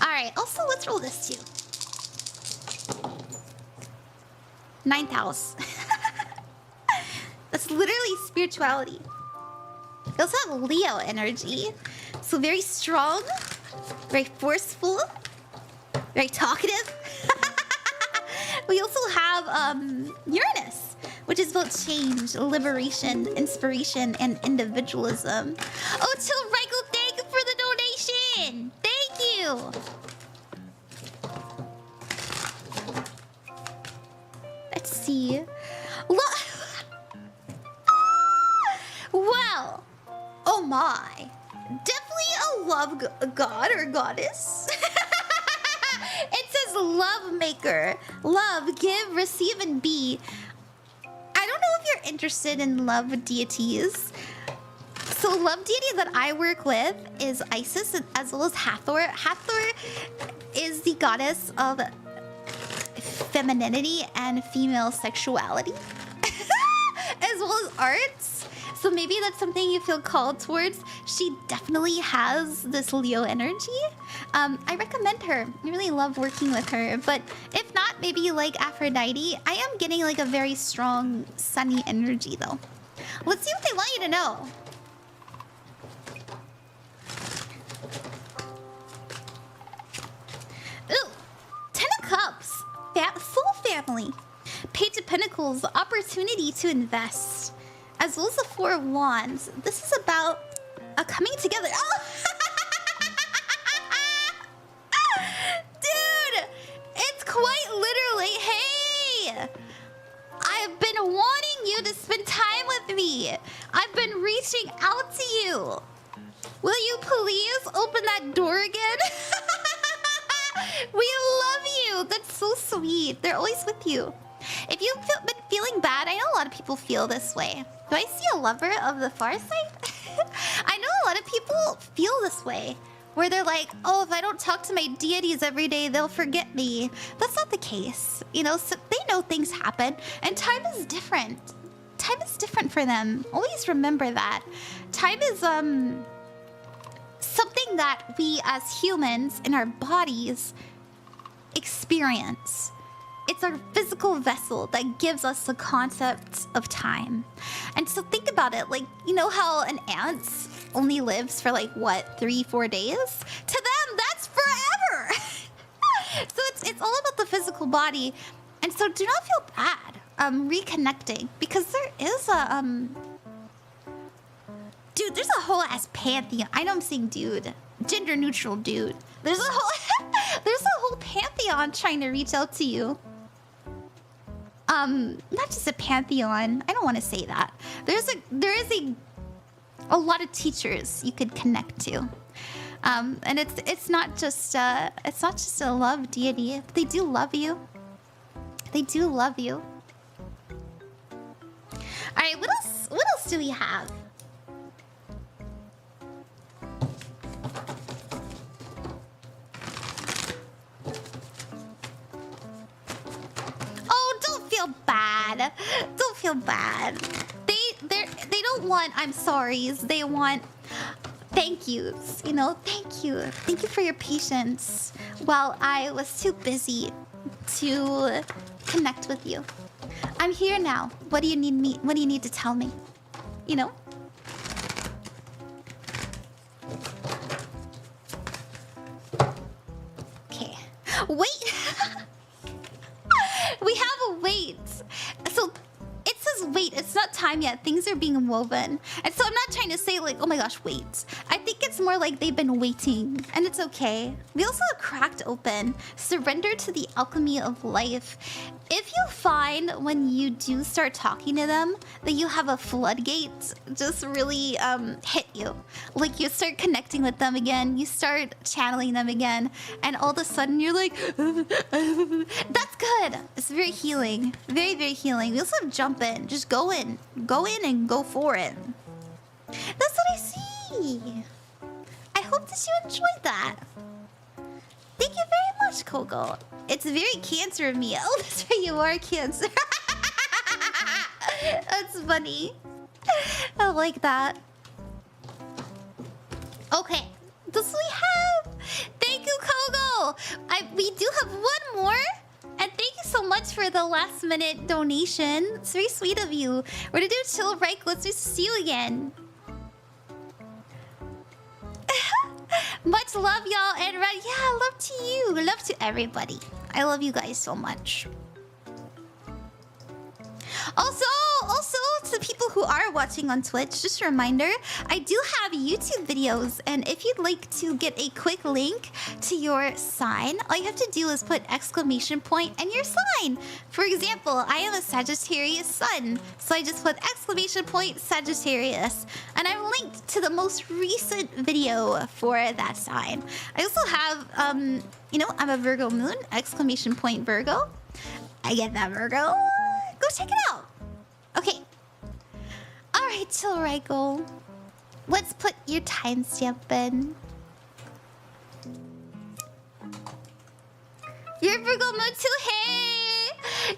Alright, also let's roll this too. 9th house. That's literally spirituality. They also have Leo energy. So very strong, very forceful, very talkative. We also have Uranus, which is about change, liberation, inspiration, and individualism. Oh, Chillraikou, thank you for the donation. Thank you. Let's see. Well, oh my. Definitely a love god or goddess. It says love maker. Love, give, receive, and be. I don't know if you're interested in love deities. So love deity that I work with is Isis as well as Hathor. Hathor is the goddess of femininity and female sexuality. As well as arts. So maybe that's something you feel called towards. She definitely has this Leo energy. I recommend her. I really love working with her. But if not, maybe you like Aphrodite. I am getting like a very strong sunny energy though. Let's see what they want you to know. Ooh, 10 of Cups. Full family. Page of Pentacles, opportunity to invest. As well as the Four of Wands. This is about a coming together. Oh! Dude! It's quite literally, hey! I've been wanting you to spend time with me. I've been reaching out to you. Will you please open that door again? We love you. That's so sweet. They're always with you. If you've been feeling bad, I know a lot of people feel this way. Do I see a lover of the far side? I know a lot of people feel this way. Where they're like, oh, if I don't talk to my deities every day, they'll forget me. That's not the case. You know, so they know things happen. And time is different. Time is different for them. Always remember that. Time is something that we as humans in our bodies experience. It's our physical vessel that gives us the concept of time. And so think about it, like, you know how an ant only lives for like, what, 3-4 days? To them, that's forever! So it's it's all about the physical body, and so do not feel bad reconnecting, because there is a dude, there's a whole ass pantheon. I know I'm saying dude, gender neutral dude. There's a whole pantheon trying to reach out to you. Not just a pantheon. I don't want to say that. There is a lot of teachers you could connect to. And it's not just a love deity. They do love you. They do love you. All right, what else do we have? Oh, don't feel bad. Don't feel bad. They don't want I'm sorries. They want thank yous. You know, thank you. Thank you for your patience while I was too busy to connect with you. I'm here now. What do you need to tell me? You know? Okay. Wait. We have a wait. So it says wait, it's not time yet. Things are being woven. And so I'm not trying to say like, oh my gosh, wait. I think it's more like they've been waiting. And it's okay. We also have cracked open. Surrender to the alchemy of life. If you find when you do start talking to them that you have a floodgate just really hit you. Like you start connecting with them again, you start channeling them again, and all of a sudden you're like, that's good. It's very healing. Very, very healing. We also have jump in. Just go in. Go in and go for it. That's what I see. I hope that you enjoyed that. Thank you very much, Kogo. It's very Cancer of me. Oh, that's right, you are Cancer. That's funny. I like that. Okay, this we have. Thank you, Kogo. We do have one more. And thank you so much for the last minute donation. It's very sweet of you. We're gonna do Chillraikou. Let's just see you again. Much love, y'all, and yeah, love to you, love to everybody. I love you guys so much. Also to the people who are watching on Twitch, just a reminder, I do have YouTube videos, and if you'd like to get a quick link to your sign, all you have to do is put exclamation point and your sign. For example, I am a Sagittarius sun, so I just put exclamation point Sagittarius, and I've linked to the most recent video for that sign. I also have, you know, I'm a Virgo moon, exclamation point Virgo. I get that, Virgo. Go check it out. Okay. All right, Chillraikou. Let's put your timestamp in. You're Virgo moon too. Hey.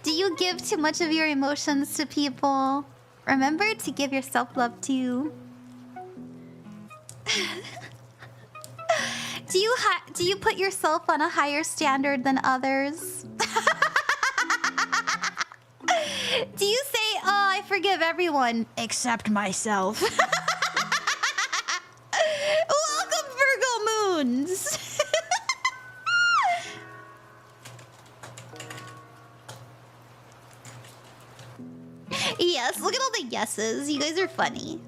Do you give too much of your emotions to people? Remember to give yourself love too. Do you put yourself on a higher standard than others? Do you say, oh, I forgive everyone except myself? Welcome, Virgo moons. Yes, look at all the yeses. You guys are funny.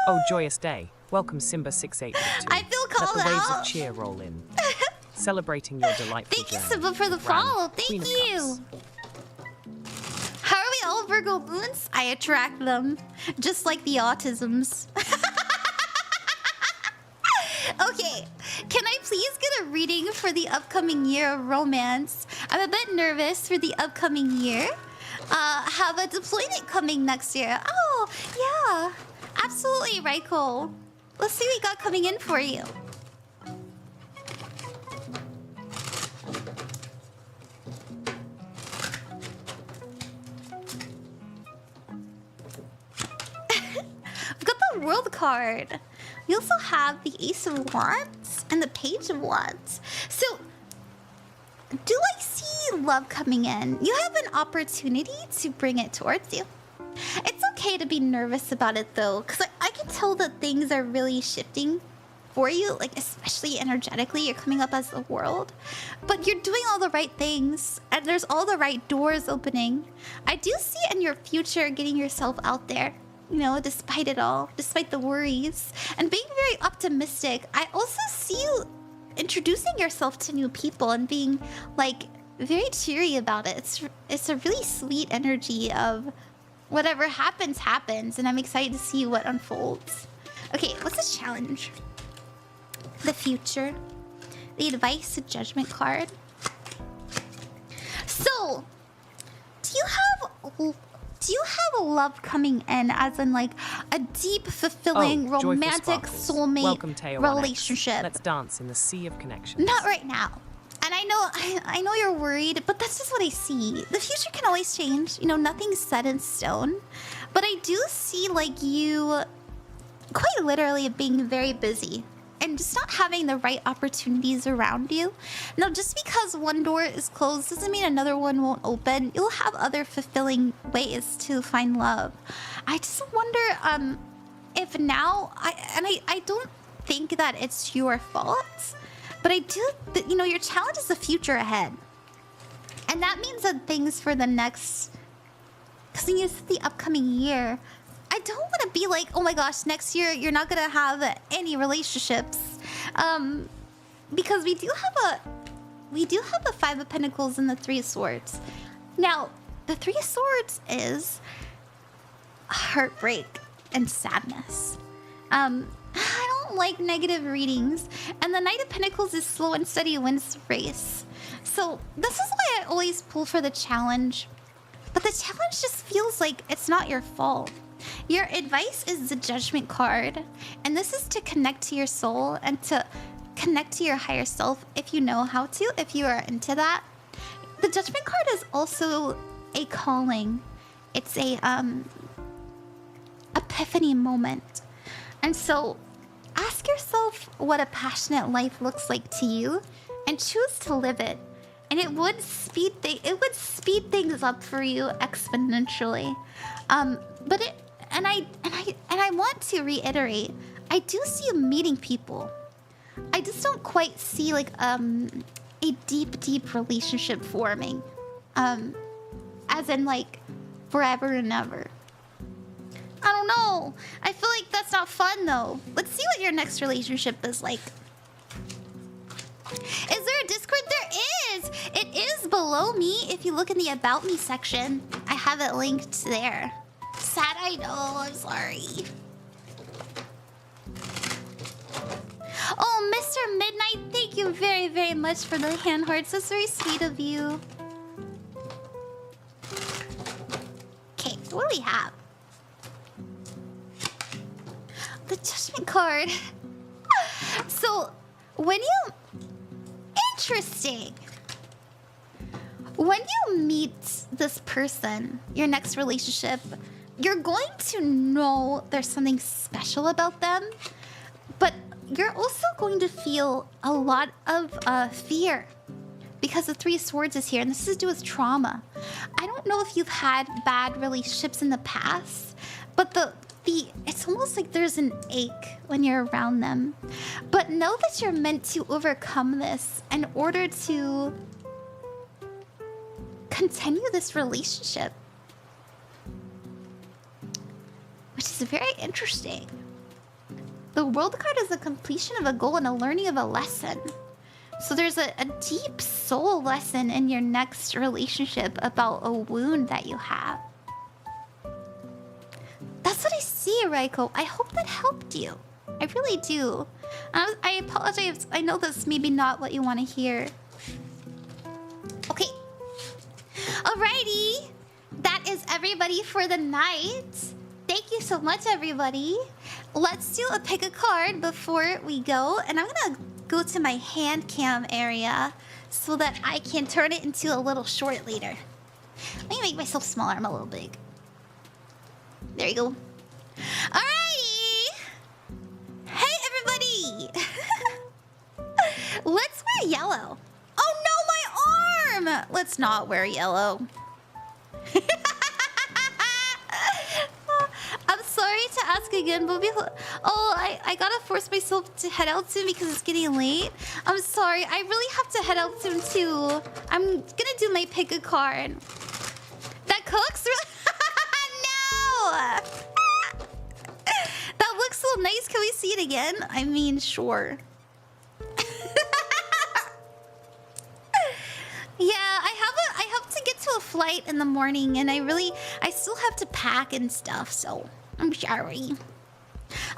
Oh, joyous day. Welcome, Simba6852. I feel called Let the waves out. of cheer roll in. Celebrating your delightful Thank you, journey. Simba, for the follow. Thank you. How are we all Virgo moons? I attract them. Just like the autisms. Okay, can I please get a reading for the upcoming year of romance? I'm a bit nervous for the upcoming year. Have a deployment coming next year. Oh, yeah. Absolutely, Raikou. Let's see what we got coming in for you. We've got the World card. We also have the Ace of Wands and the Page of Wands. So, do I see love coming in? You have an opportunity to bring it towards you. It's okay to be nervous about it though, because I can tell that things are really shifting for you, like especially energetically. You're coming up as the world, but you're doing all the right things, and there's all the right doors opening. I do see in your future getting yourself out there, you know, despite it all, despite the worries, and being very optimistic. I also see you introducing yourself to new people and being like very cheery about it. It's a really sweet energy of whatever happens, happens, and I'm excited to see what unfolds. Okay, what's this challenge? The future. The advice, the judgment card. So, do you have a love coming in, as in like a deep, fulfilling, romantic soulmate relationship? Let's dance in the sea of connections. Not right now. And I know you're worried, but that's just what I see. The future can always change. You know, nothing's set in stone. But I do see like you quite literally being very busy and just not having the right opportunities around you. Now, just because one door is closed doesn't mean another one won't open. You'll have other fulfilling ways to find love. I just wonder if now, I don't think that it's your fault, but I do, you know, your challenge is the future ahead. And that means that things for the next, because you said the upcoming year, I don't want to be like, oh my gosh, next year you're not gonna have any relationships, because we do have the Five of Pentacles and the Three of Swords. Now, the Three of Swords is heartbreak and sadness. I don't like negative readings, and the Knight of Pentacles is slow and steady wins the race. So this is why I always pull for the challenge, but the challenge just feels like it's not your fault. Your advice is the Judgment card, and this is to connect to your soul and to connect to your higher self if you know how to, if you are into that. The Judgment card is also a calling. It's a epiphany moment. And so ask yourself what a passionate life looks like to you and choose to live it. And it would speed things up for you exponentially. I want to reiterate, I do see you meeting people. I just don't quite see like a deep relationship forming. As in like forever and ever. I don't know. I feel like that's not fun though. Let's see what your next relationship is like. Is there a Discord? There is! It is below me. If you look in the About Me section, I have it linked there. Sad, I know. I'm sorry. Oh, Mr. Midnight, thank you very, very much for the hand hearts. That's very sweet of you. Okay, so what do we have? The Judgment card. So, when you... Interesting. When you meet this person, your next relationship, you're going to know there's something special about them, but you're also going to feel a lot of fear because the Three of Swords is here, and this is to do with trauma. I don't know if you've had bad relationships in the past, but it's almost like there's an ache when you're around them. But know that you're meant to overcome this in order to continue this relationship. Which is very interesting. The World card is a completion of a goal and a learning of a lesson. So there's a deep soul lesson in your next relationship about a wound that you have. That's what I see, Raiko. I hope that helped you. I really do. I apologize. I know that's maybe not what you want to hear. Okay. Alrighty. That is everybody for the night. Thank you so much, everybody. Let's do a pick a card before we go. And I'm going to go to my hand cam area so that I can turn it into a little short later. Let me make myself smaller. I'm a little big. There you go. Alrighty. Hey, everybody. Let's wear yellow. Oh, no, my arm. Let's not wear yellow. I'm sorry to ask ask again, but I gotta force myself to head out soon because it's getting late. I'm sorry. I really have to head out soon too. I'm gonna do my pick a card. That cooks? No! That looks so nice. Can we see it again? I mean, sure. Yeah, I have to get to a flight in the morning, and I still have to pack and stuff, so I'm sorry.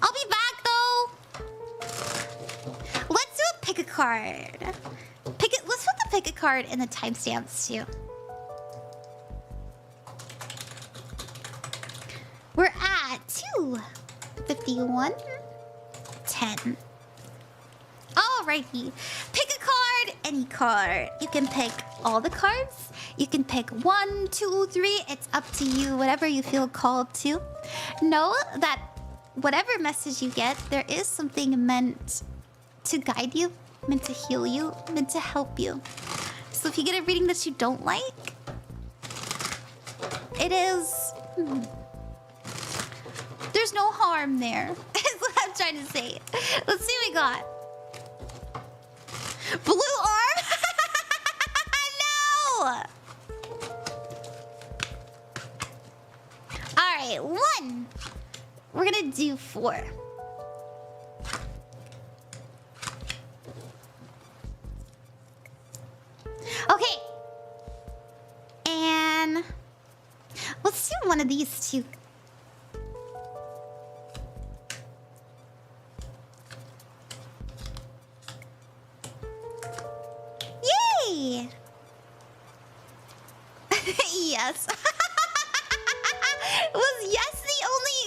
I'll be back though. Let's do a pick a card. Let's put the pick a card in the timestamps too. We're at 2:51, 10. Alrighty. Pick a card, any card. You can pick all the cards. You can pick 1, 2, 3. It's up to you, whatever you feel called to. Know that whatever message you get, there is something meant to guide you, meant to heal you, meant to help you. So if you get a reading that you don't like, it is... There's no harm there. That's what I'm trying to say. Let's see what we got. Blue arm? No! Alright, 1. We're gonna do 4. Okay. And let's do one of these two. Yay! Yes. Was yes the only...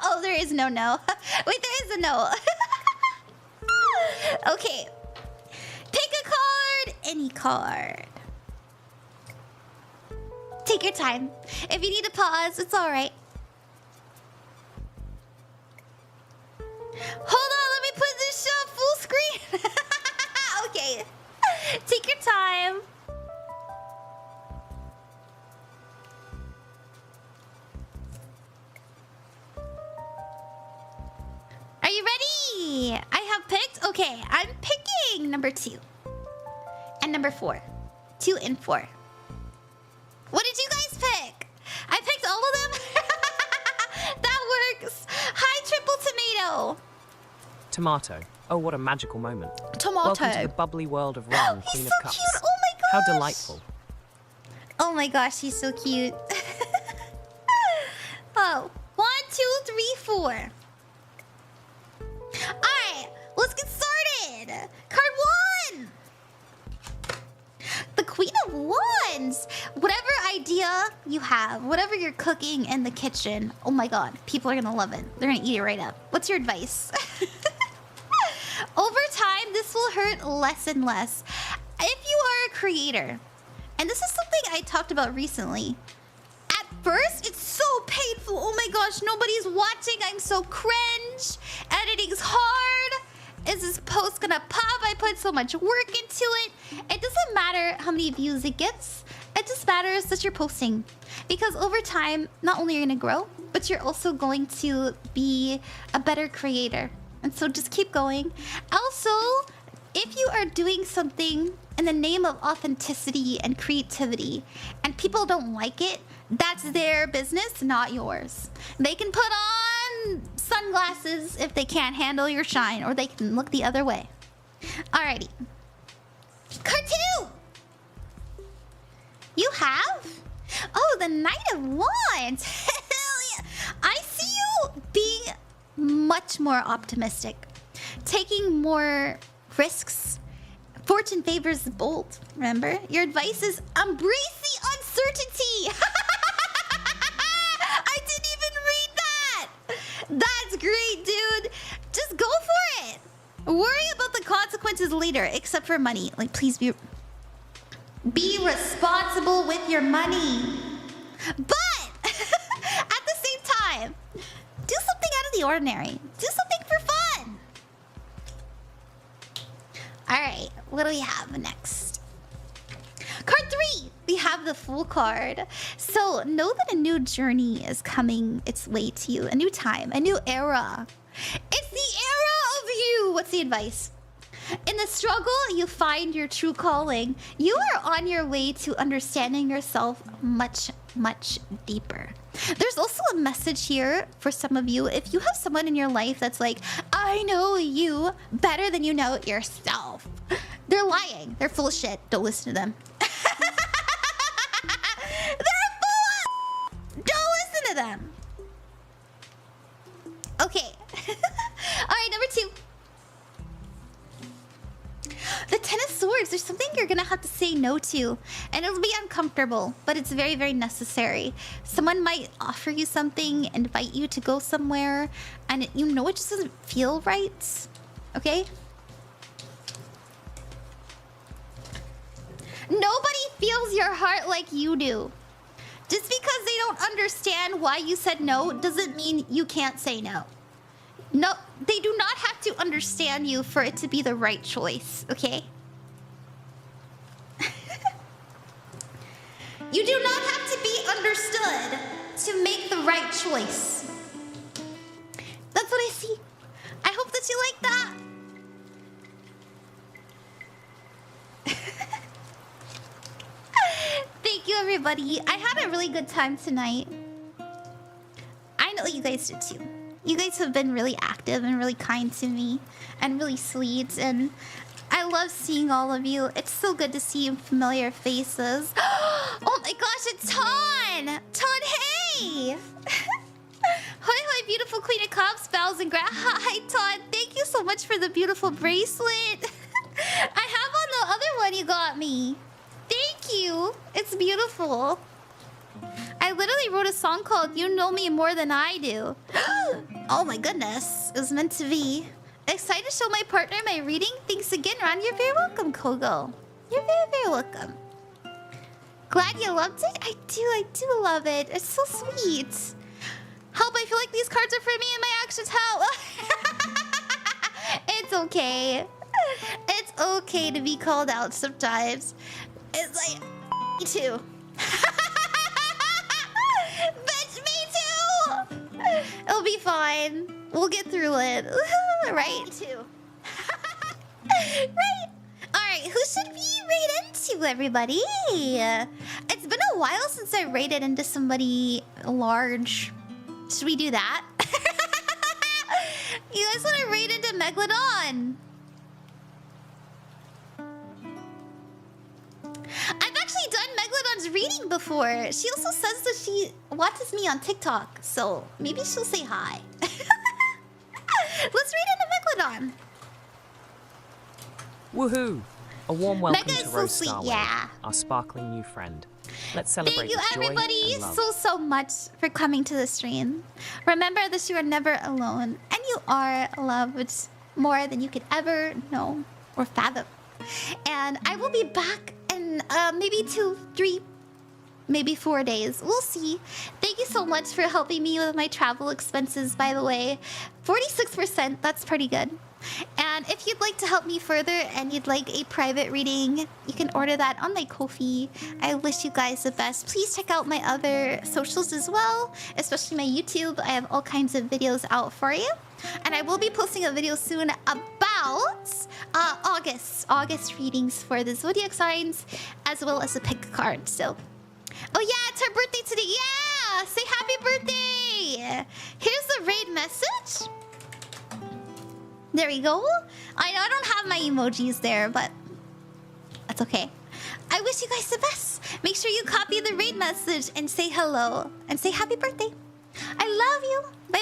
Oh, there is no no. Wait, there is a no. Okay. Pick a card, any card. Take your time. If you need to pause, it's alright. Hold on, let me put this show full screen. Okay. Take your time. Are you ready? I have picked. Okay, I'm picking number 2 and number 4. 2 and 4. What did you guys pick? I picked all of them. That works. Hi, Triple Tomato. Tomato. Oh, what a magical moment. Tomato. Welcome to the bubbly world of Ron, He's Queen so of Cups. cute. Oh my gosh. How delightful. Oh my gosh, he's so cute. Oh, 1, 2, 3, 4. Alright, let's get started. Card 1. The Queen of Wands. Whatever idea you have, whatever you're cooking in the kitchen, oh my god, people are gonna love it. They're gonna eat it right up. What's your advice? Over time, this will hurt less and less. If you are a creator, and this is something I talked about recently, at first, it's so painful. Oh my gosh, nobody's watching. I'm so cringe. Editing's hard. Is this post gonna pop? I put so much work into it. It doesn't matter how many views it gets. It just matters that you're posting. Because over time, not only are you gonna grow, but you're also going to be a better creator. And so just keep going. Also, if you are doing something in the name of authenticity and creativity, and people don't like it, that's their business, not yours. They can put on sunglasses if they can't handle your shine, or they can look the other way. Alrighty. Card 2! You have? Oh, the Knight of Wands! Hell yeah! I see you being much more optimistic. Taking more risks. Fortune favors the bold, remember? Your advice is embrace the uncertainty! I didn't even read that! That's great, dude! Just go for it! Worry about the consequences later, except for money. Like, please be responsible with your money. But, at the same time, do something out of the ordinary. Do something for fun. Alright, what do we have next? Card 3. We have the full card. So know that a new journey is coming its way to you. A new time, a new era. It's the era of you. What's the advice? In the struggle, you find your true calling. You are on your way to understanding yourself much, much deeper. There's also a message here for some of you. If you have someone in your life that's like, I know you better than you know yourself. They're lying. They're full of shit. Don't listen to them. They're full of... Don't listen to them. Okay. Alright, number 2. The Ten of Swords. There's something you're gonna have to say no to. And it'll be uncomfortable, but it's very, very necessary. Someone might offer you something, invite you to go somewhere, and it just doesn't feel right. Okay? Nobody feels your heart like you do. Just because they don't understand why you said no doesn't mean you can't say no. No, they do not have to understand you for it to be the right choice, okay? You do not have to be understood to make the right choice. That's what I see. I hope that you like that. Thank you, everybody. I had a really good time tonight. I know you guys did too. You guys have been really active and really kind to me and really sweet, and I love seeing all of you. It's so good to see familiar faces. Oh my gosh, it's Ton! Ton, hey! Hoi hoi, beautiful Queen of Cups, bells and hi, Ton. Thank you so much for the beautiful bracelet. I have on the other one you got me. Thank you. It's beautiful. I literally wrote a song called You Know Me More Than I Do. Oh my goodness. It was meant to be. Excited to show my partner my reading? Thanks again, Ron. You're very welcome, Kogo. You're very, very welcome. Glad you loved it? I do love it. It's so sweet. Help, I feel like these cards are for me and my actions help. It's okay. It's okay to be called out sometimes. It's like, me too. Bitch, me too! It'll be fine. We'll get through it. Right? Too. Right. Alright, who should we raid into, everybody? It's been a while since I raided into somebody large. Should we do that? You guys want to raid into Megalodon? I've actually done Megalodon's reading before. She also says that she watches me on TikTok, so maybe she'll say hi. Let's read into Megalodon. Woohoo! A warm welcome Mega to is so Rose sweet, Starway, yeah. our sparkling new friend. Let's celebrate Thank you, with joy everybody, and love. so much for coming to the stream. Remember that you are never alone, and you are loved more than you could ever know or fathom. And I will be back in maybe 2, 3, maybe 4 days. We'll see. Thank you so much for helping me with my travel expenses, by the way. 46%, that's pretty good. And if you'd like to help me further and you'd like a private reading, you can order that on my Ko-fi. I wish you guys the best. Please check out my other socials as well, especially my YouTube. I have all kinds of videos out for you. And I will be posting a video soon about August readings for the zodiac signs, as well as a pick card. So, oh yeah, it's her birthday today. Yeah, say happy birthday. Here's the raid message. There we go. I know I don't have my emojis there, but that's okay. I wish you guys the best. Make sure you copy the raid message and say hello and say happy birthday. I love you. Bye.